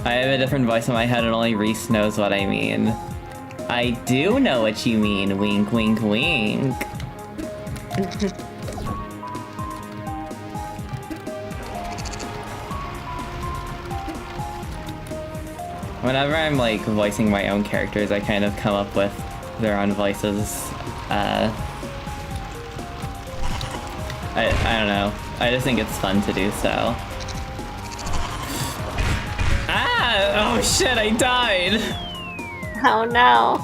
I have a different voice in my head and only Reese knows what I mean. I do know what you mean, wink, wink, wink. Whenever I'm like voicing my own characters, I kind of come up with their own voices. I don't know. I just think it's fun to do so. Ah! Oh shit! I died. Oh no.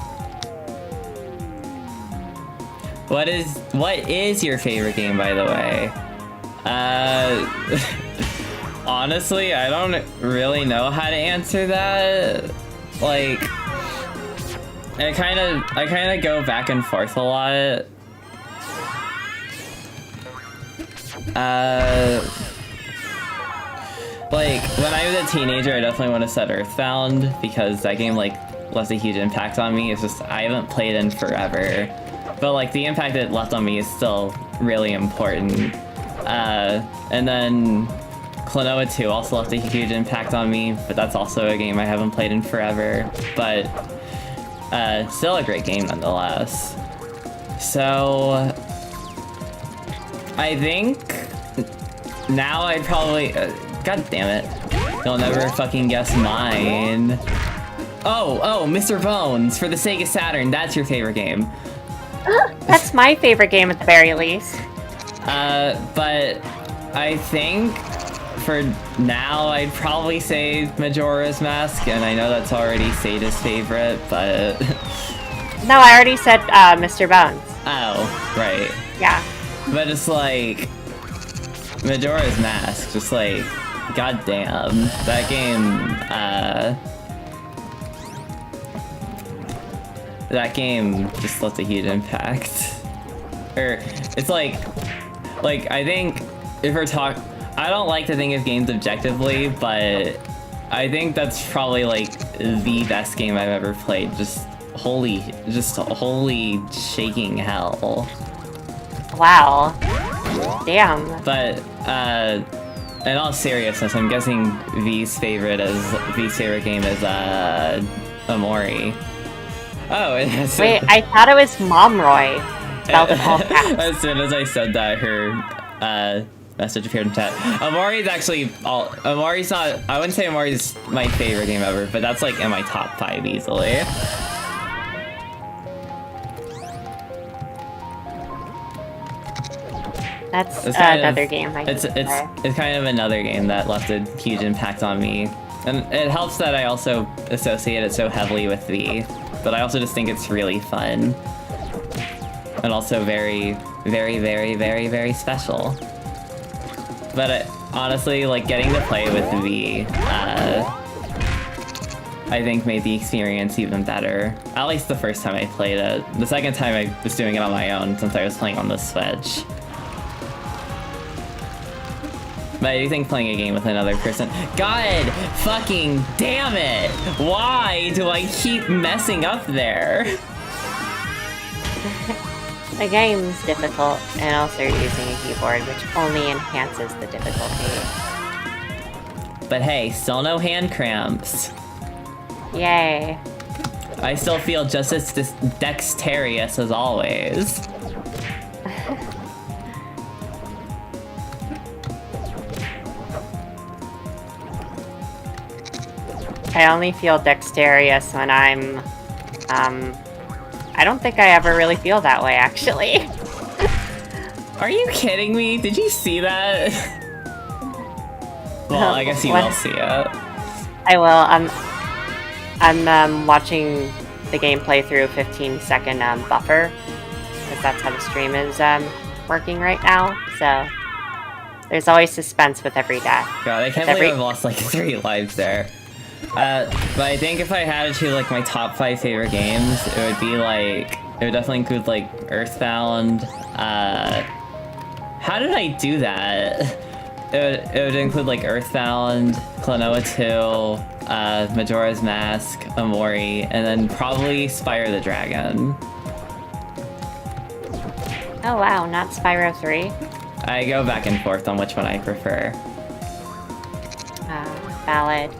What is your favorite game, by the way? Honestly, I don't really know how to answer that. Like, I kind of go back and forth a lot. Like, when I was a teenager, I definitely would have said Earthbound, because that game, like, left a huge impact on me. It's just, I haven't played in forever. But, like, the impact it left on me is still really important. And then Klonoa 2 also left a huge impact on me, but that's also a game I haven't played in forever. But, still a great game nonetheless. So, I think now I'd probably... God damn it. You'll never fucking guess mine. Oh, Mr. Bones for the Sega Saturn. That's your favorite game. That's my favorite game at the very least. But I think for now I'd probably say Majora's Mask, and I know that's already Seda's favorite, but... No, I already said Mr. Bones. Oh, right. Yeah. But it's like... Majora's Mask, just like... Goddamn. That game, that game just left a huge impact. Or, it's like, I think, if we're I don't like to think of games objectively, but I think that's probably, like, the best game I've ever played. Just holy shaking hell. Wow. Damn. But, in all seriousness, I'm guessing V's favorite game is, Amori. Oh, wait, I thought it was Momroy. Spelled in all caps. As soon as I said that, her message appeared in chat. Amori's actually Amori's not. I wouldn't say Amori's my favorite game ever, but that's like in my top 5 easily. That's another game. It's kind of another game that left a huge impact on me, and it helps that I also associate it so heavily with V. But I also just think it's really fun. And also very, very, very, very, very special. But honestly, like, getting to play with V, I think made the experience even better. At least the first time I played it. The second time I was doing it on my own, since I was playing on the Switch. But I do think playing a game with another person... God fucking damn it! Why do I keep messing up there? The game's difficult, and also you're using a keyboard, which only enhances the difficulty. But hey, still no hand cramps. Yay. I still feel just as dexterous as always. I only feel dexterous when I'm, I don't think I ever really feel that way, actually. Are you kidding me? Did you see that? Well, I guess you will see it. I will. I'm watching the gameplay through a 15-second buffer, because that's how the stream is working right now. So there's always suspense with every death. God, I can't believe I've lost like 3 lives there. But I think if I had to choose like my top 5 favorite games, it would be like, it would definitely include like Earthbound. How did I do that? It would include like Earthbound, Klonoa 2, Majora's Mask, Amori, and then probably Spyro the Dragon. Oh wow, not Spyro 3? I go back and forth on which one I prefer. Valid.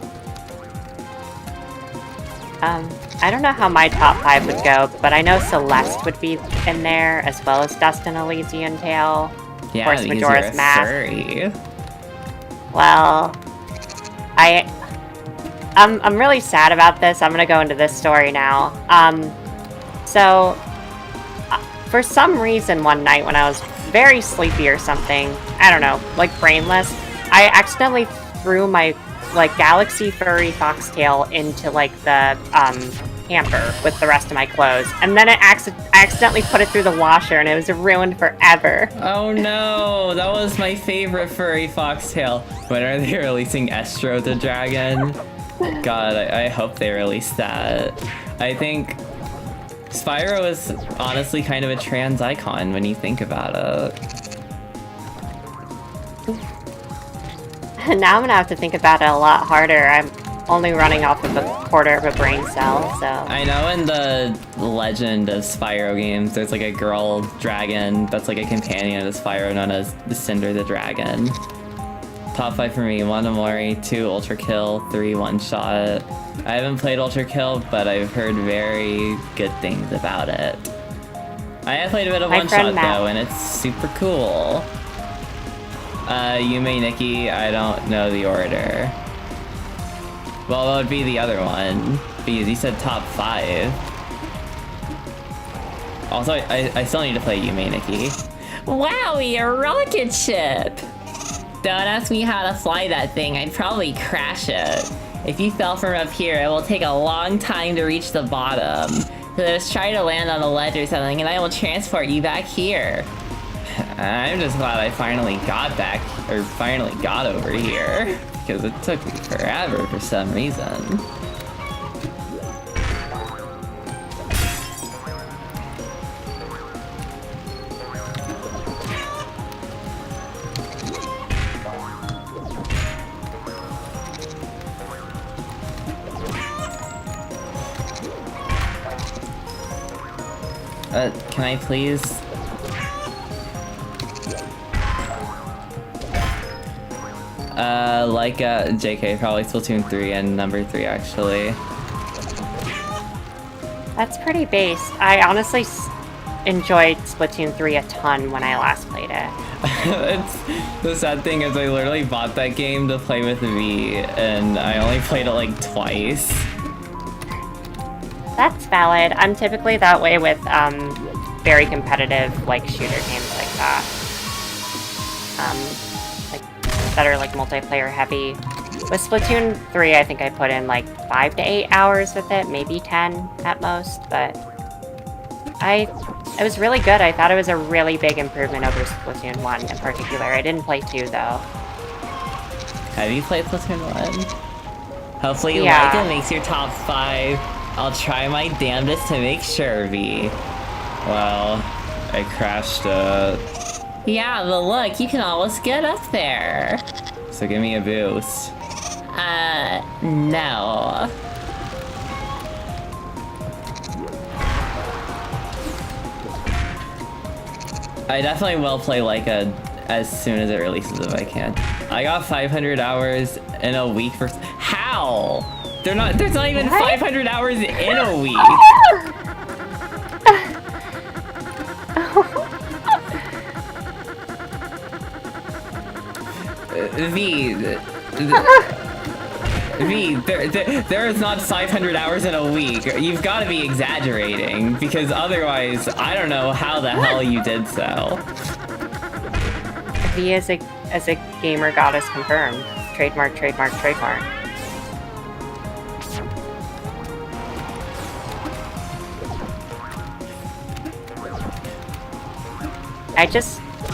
I don't know how my top 5 would go, but I know Celeste would be in there, as well as Dust and Elysian Tale. Yeah, of course, Majora's Mask. Surrey. Well, I'm really sad about this. I'm gonna go into this story now. So, for some reason one night when I was very sleepy or something, I don't know, like brainless, I accidentally threw my, like, Galaxy Furry Foxtail into, like, the, hamper with the rest of my clothes. And then I accidentally put it through the washer and it was ruined forever. Oh no, that was my favorite furry foxtail. When are they releasing Estro the Dragon? God, I hope they release that. I think Spyro is honestly kind of a trans icon when you think about it. Now I'm gonna have to think about it a lot harder. I'm only running off of a quarter of a brain cell, so... I know in the Legend of Spyro games, there's like a girl dragon that's like a companion of Spyro known as the Cinder the Dragon. Top 5 for me: 1 Amori, 2 Ultra Kill, 3 One Shot. I haven't played Ultra Kill, but I've heard very good things about it. I have played a bit of One Shot though, and it's super cool. Yume Nikki, I don't know the order. Well, what would be the other one? Because you said top 5. Also, I still need to play Yume Nikki. Wowie, a rocket ship! Don't ask me how to fly that thing, I'd probably crash it. If you fell from up here, it will take a long time to reach the bottom. So just try to land on a ledge or something and I will transport you back here. I'm just glad I finally got over here. Because it took me forever for some reason. Can I please? JK, probably Splatoon 3 and number 3 actually. That's pretty base. I honestly enjoyed Splatoon 3 a ton when I last played it. The sad thing is I literally bought that game to play with V, and I only played it like twice. That's valid. I'm typically that way with very competitive like shooter games like that. That are like multiplayer heavy. With Splatoon 3, I think I put in like 5 to 8 hours with it, maybe 10 at most, but it was really good. I thought it was a really big improvement over Splatoon 1 in particular. I didn't play 2 though. Have you played Splatoon 1? Hopefully you like it, makes your top 5. I'll try my damnedest to make sure, V. Well, I crashed it. Yeah, but look, you can almost get up there. So give me a boost. No. I definitely will play Leica as soon as it releases if I can. I got 500 hours in a week for... How? There's not even 500 hours in a week. There is not 500 hours in a week. You've got to be exaggerating, because otherwise, I don't know how the hell you did so. V as a gamer goddess confirmed. Trademark, trademark, trademark.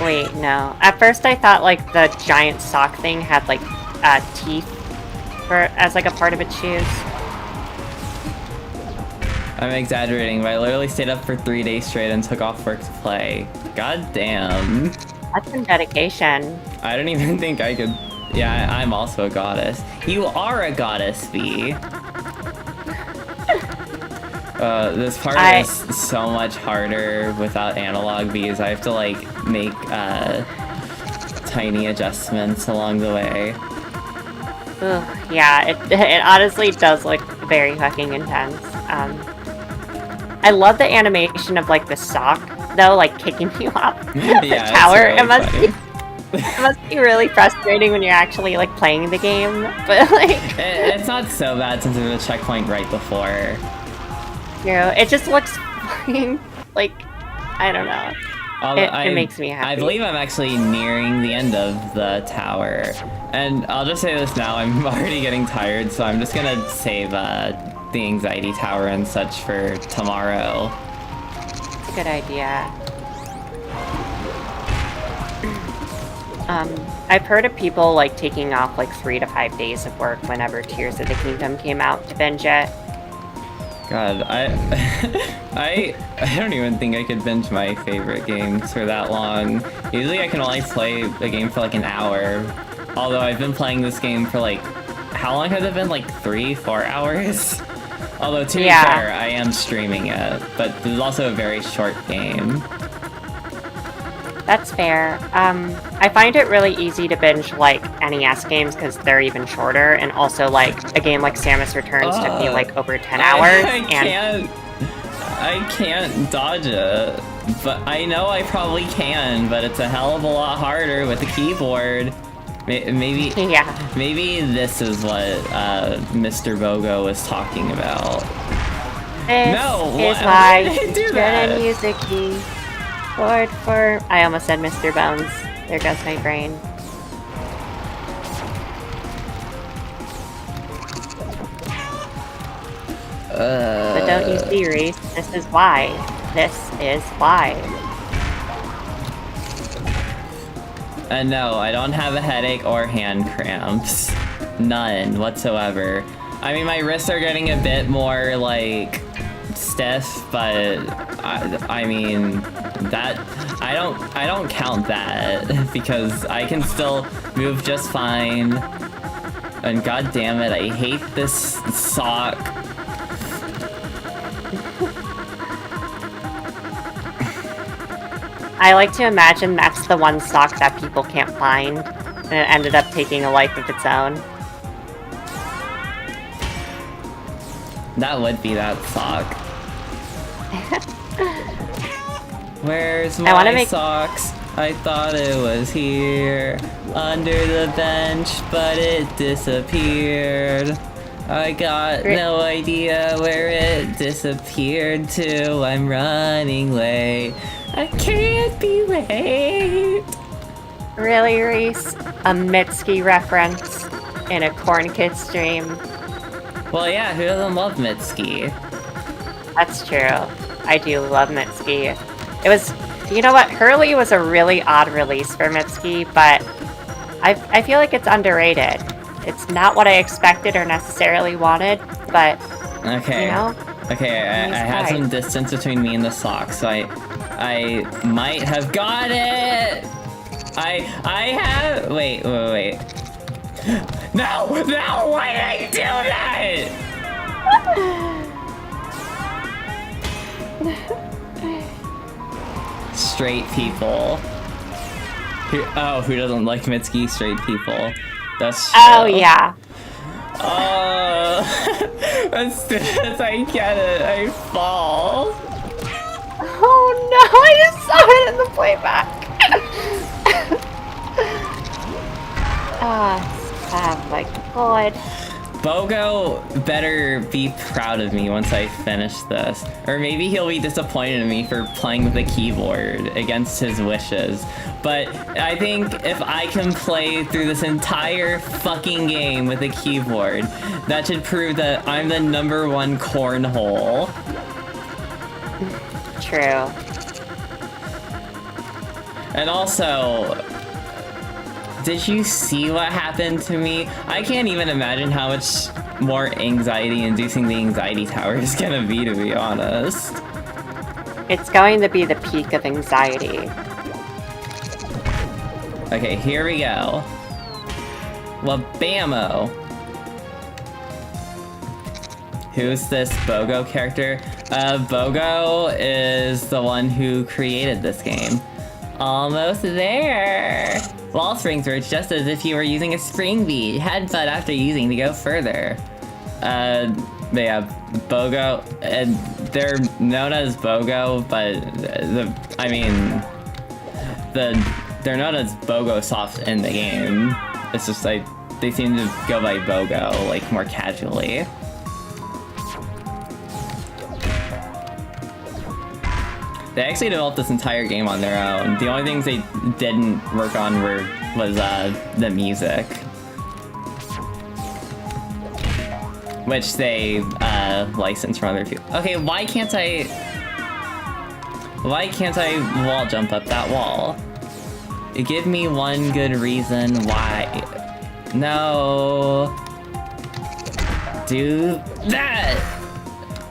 Wait, no. At first I thought like the giant sock thing had like teeth as like a part of its shoes. I'm exaggerating, but I literally stayed up for 3 days straight and took off work to play. God damn. That's some dedication. I don't even think I could... Yeah, I'm also a goddess. You are a goddess, V. This part is so much harder without analog because I have to like make tiny adjustments along the way. Ugh, yeah, it honestly does look very fucking intense. I love the animation of like the sock though, like kicking you up the tower. Really it must be really frustrating when you're actually like playing the game, but like it's not so bad since there's a checkpoint right before. It just looks playing. Like, I don't know. It makes me happy. I believe I'm actually nearing the end of the tower. And I'll just say this now, I'm already getting tired, so I'm just gonna save the anxiety tower and such for tomorrow. Good idea. I've heard of people like taking off like 3 to 5 days of work whenever Tears of the Kingdom came out to binge it. God, I don't even think I could binge my favorite games for that long. Usually I can only play a game for like an hour. Although I've been playing this game for like, how long has it been? Like 3-4 hours? Although to be fair, I am streaming it, but this is also a very short game. That's fair. I find it really easy to binge like NES games because they're even shorter, and also like a game like Samus Returns took me like over 10 hours. I can't dodge it, but I know I probably can, but it's a hell of a lot harder with the keyboard. Maybe this is what Mr. Bogo was talking about. This is why you get a music key. For I almost said Mr. Bones. There goes my brain. But don't you see, Reese? This is why. This is why. No, I don't have a headache or hand cramps. None whatsoever. I mean, my wrists are getting a bit more, like, stiff, but I mean, that I don't count that because I can still move just fine. And god damn it, I hate this sock. I like to imagine that's the one sock that people can't find, and it ended up taking a life of its own. That would be that sock. Where's my socks? I thought it was here, under the bench, but it disappeared. I got no idea where it disappeared to. I'm running late. I can't be late. Really, Reese? A Mitski reference in a Corn Kidz stream? Well, yeah, who doesn't love Mitski? That's true. I do love Mitski. It was, you know what? Hurley was a really odd release for Mitski, but I feel like it's underrated. It's not what I expected or necessarily wanted, but okay, you know. Okay, I had some distance between me and the sock, so I might have got it. I have. Wait. No! Why did I do that? Straight people. Who doesn't like Mitski? Straight people. That's true. Oh yeah. As soon as I get it, I fall. Oh no! I just saw it in the playback. Oh my god. Bogo better be proud of me once I finish this. Or maybe he'll be disappointed in me for playing with the keyboard against his wishes. But I think if I can play through this entire fucking game with a keyboard, that should prove that I'm the #1 cornhole. True. And also, did you see what happened to me? I can't even imagine how much more anxiety-inducing the anxiety tower is gonna be, to be honest. It's going to be the peak of anxiety. Okay, here we go. Labamo. Who's this Bogo character? Bogo is the one who created this game. Almost there! Wall springs work just as if you were using a spring bead. Headbutt after using to go further. But yeah, Bogo, they're known as Bogo, but they're known as Bogo Soft in the game. It's just like, they seem to go by Bogo, like, more casually. They actually developed this entire game on their own. The only things they didn't work on was the music, which they licensed from other people. Okay, why can't I wall jump up that wall? Give me one good reason why. No. Do that.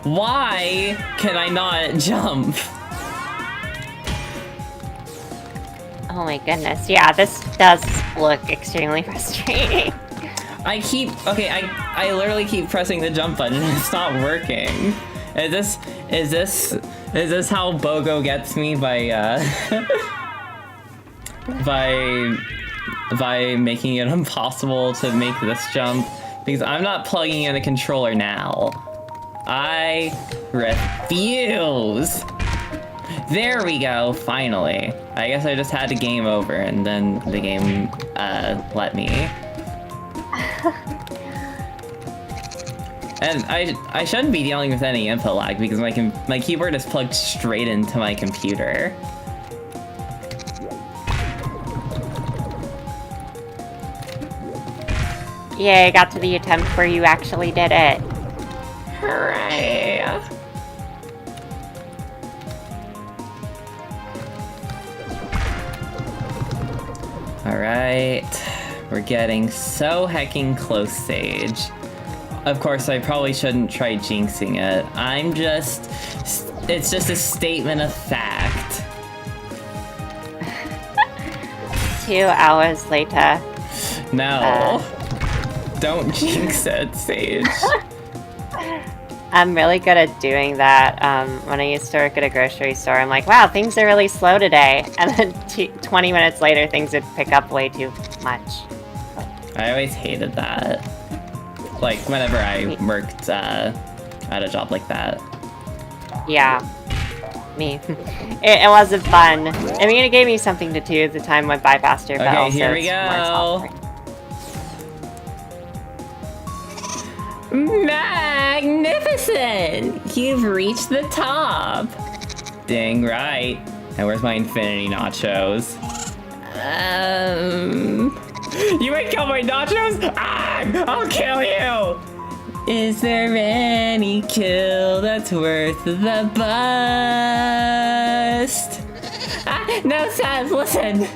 Why can I not jump? Oh my goodness. Yeah, this does look extremely frustrating. I literally keep pressing the jump button and it's not working. Is this how BOGO gets me by by making it impossible to make this jump? Because I'm not plugging in a controller now. I refuse. There we go, finally. I guess I just had to game over and then the game let me. And I shouldn't be dealing with any input lag because my keyboard is plugged straight into my computer. Yay, got to the attempt where you actually did it. Hooray! Alright, we're getting so hecking close, Sage. Of course, I probably shouldn't try jinxing it. It's just a statement of fact. 2 hours later. No. Don't jinx it, Sage. I'm really good at doing that. When I used to work at a grocery store, I'm like, wow, things are really slow today. And then 20 minutes later, things would pick up way too much. I always hated that. Like, whenever I worked at a job like that. Yeah. Me. It wasn't fun. I mean, it gave me something to do as the time went by faster, but okay, also here we go. Magnificent! You've reached the top! Dang right. And where's my infinity nachos? You might kill my nachos? Ah! I'll kill you! Is there any kill that's worth the bust? No, Seve, listen!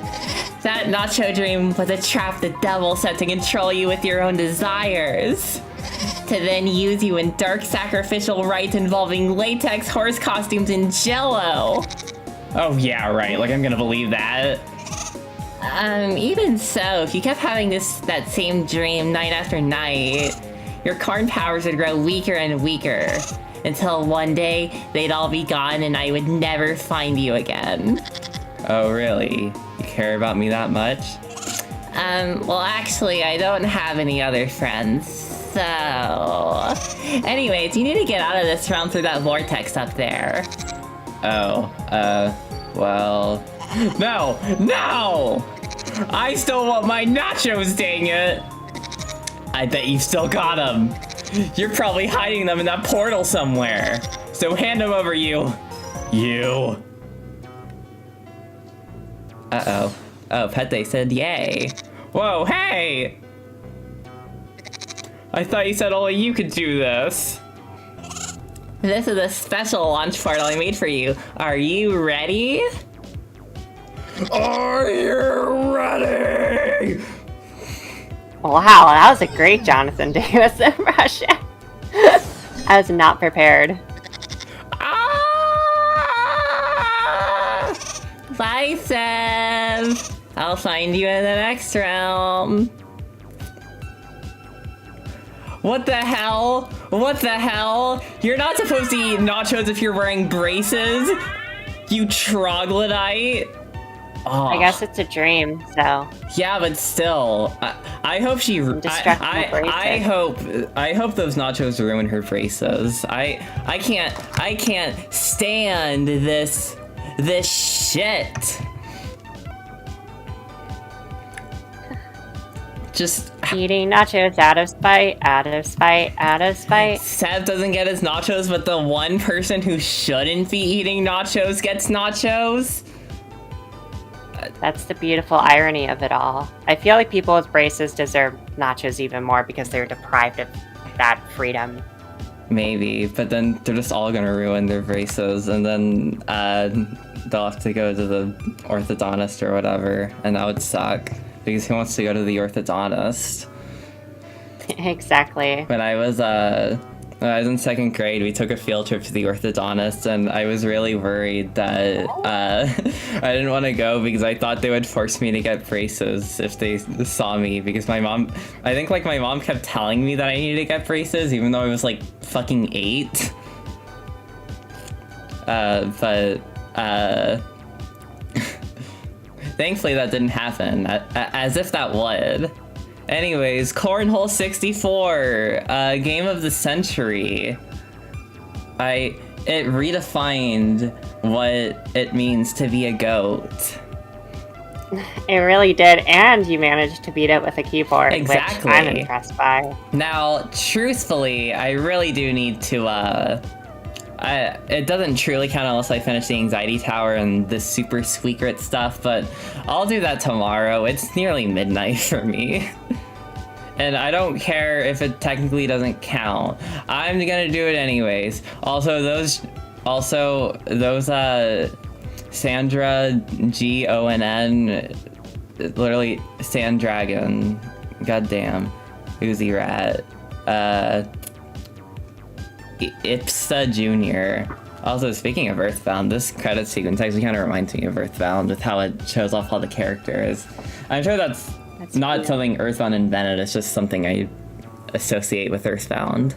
That nacho dream was a trap the devil set to control you with your own desires. To then use you in dark sacrificial rites involving latex, horse costumes, and jello. Oh yeah, right, like I'm gonna believe that. Even so, if you kept having that same dream night after night, your corn powers would grow weaker and weaker, until one day they'd all be gone and I would never find you again. Oh really? You care about me that much? Well actually, I don't have any other friends. So, anyways, you need to get out of this realm through that vortex up there. Oh, well... No! No! I still want my nachos, dang it! I bet you still got them. You're probably hiding them in that portal somewhere. So hand them over, you. You. Uh-oh. Oh, Pete said yay. Whoa, hey! I thought you said only you could do this. This is a special launch portal I made for you. Are you ready? Are you ready? Wow, that was a great Jonathan Davis impression. I was not prepared. Ah! Bye, Seve. I'll find you in the next realm. What the hell? What the hell? You're not supposed to eat nachos if you're wearing braces, you troglodyte. Oh. I guess it's a dream, so. Yeah, but still, I hope she. I hope those nachos ruin her braces. I can't stand this shit. Just Eating nachos out of spite, out of spite, out of spite. Seve doesn't get his nachos, but the one person who shouldn't be eating nachos gets nachos? That's the beautiful irony of it all. I feel like people with braces deserve nachos even more because they're deprived of that freedom. Maybe, but then they're just all gonna ruin their braces, and then they'll have to go to the orthodontist or whatever, and that would suck, because who wants to go to the orthodontist? Exactly. When I was in second grade, we took a field trip to the orthodontist, and I was really worried that I didn't want to go because I thought they would force me to get braces if they saw me, because my mom kept telling me that I needed to get braces even though I was like fucking 8. But thankfully that didn't happen, as if that would. Anyways, Cornhole 64, game of the century. It redefined what it means to be a goat. It really did, and you managed to beat it with a keyboard, Exactly. which I'm impressed by. Now, truthfully, I really do need to, it doesn't truly count unless I finish the anxiety tower and the super secret stuff, but I'll do that tomorrow. It's nearly midnight for me. And I don't care if it technically doesn't count. I'm gonna do it anyways. Also, those Sandra Gonn, literally Sandragon, goddamn, Uzi Rat, Ipsa Jr. Also, speaking of Earthbound, this credit sequence actually kind of reminds me of Earthbound with how it shows off all the characters. I'm sure that's not something Earthbound invented, it's just something I associate with Earthbound.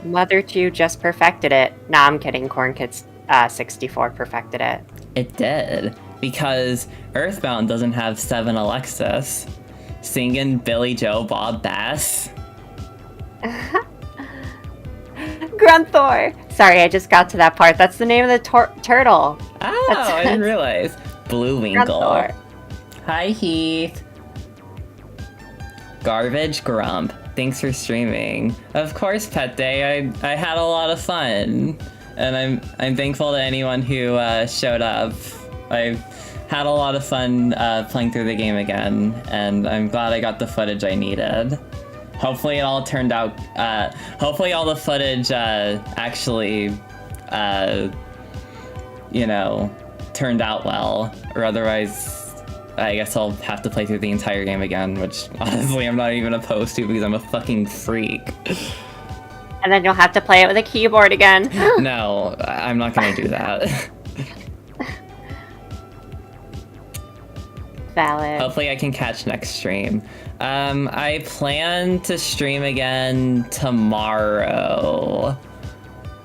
Mother 2 just perfected it. Nah, I'm kidding. Corn Kidz 64 perfected it. It did, because Earthbound doesn't have Seven Alexis singing Billy Joe Bob Bass. Grunthor! Sorry, I just got to that part. That's the name of the turtle. Oh, I didn't realize. Blue Winkle. Grunthor. Hi, Heath. Garbage Grump. Thanks for streaming. Of course, Pet Day. I had a lot of fun, and I'm thankful to anyone who showed up. I had a lot of fun playing through the game again, and I'm glad I got the footage I needed. Hopefully it all turned out, hopefully all the footage actually, turned out well, or otherwise I guess I'll have to play through the entire game again, which honestly I'm not even opposed to because I'm a fucking freak. And then you'll have to play it with a keyboard again. No, I'm not gonna do that. Valid. Hopefully I can catch next stream. I plan to stream again tomorrow.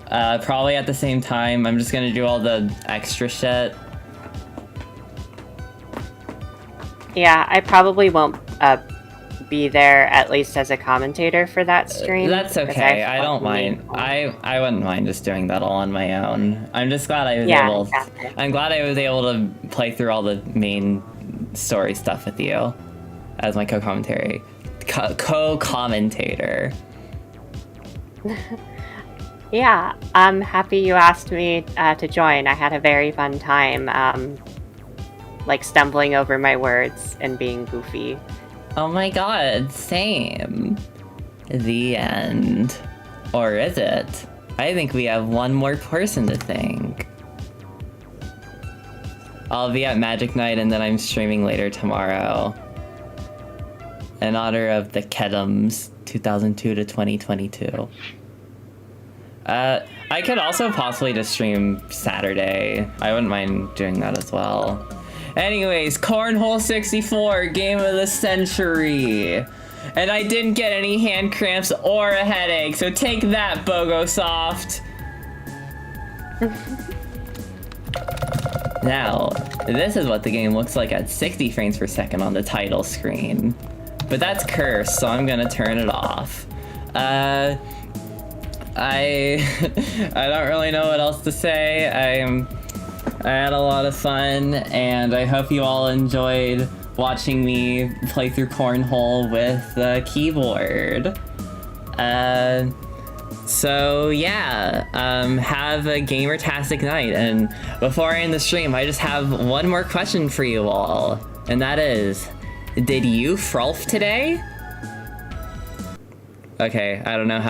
Probably at the same time. I'm just gonna do all the extra shit. Yeah, I probably won't be there, at least as a commentator for that stream. That's okay. I don't mind. I wouldn't mind just doing that all on my own. I'm just glad I was able. Exactly. I'm glad I was able to play through all the main story stuff with you as my co-commentator. Yeah, I'm happy you asked me to join. I had a very fun time, stumbling over my words and being goofy. Oh my god, same. The end. Or is it? I think we have one more person to thank. I'll be at Magic Night and then I'm streaming later tomorrow. In honor of the Kedums 2002 to 2022. I could also possibly just stream Saturday. I wouldn't mind doing that as well. Anyways, Cornhole 64, game of the century. And I didn't get any hand cramps or a headache, so take that, Bogosoft. Now, this is what the game looks like at 60 frames per second on the title screen. But that's cursed, so I'm gonna turn it off. I don't really know what else to say. I had a lot of fun, and I hope you all enjoyed watching me play through Cornhole with the keyboard. So yeah, have a gamer-tastic night. And before I end the stream, I just have one more question for you all. And that is, did you frolf today? Okay, I don't know how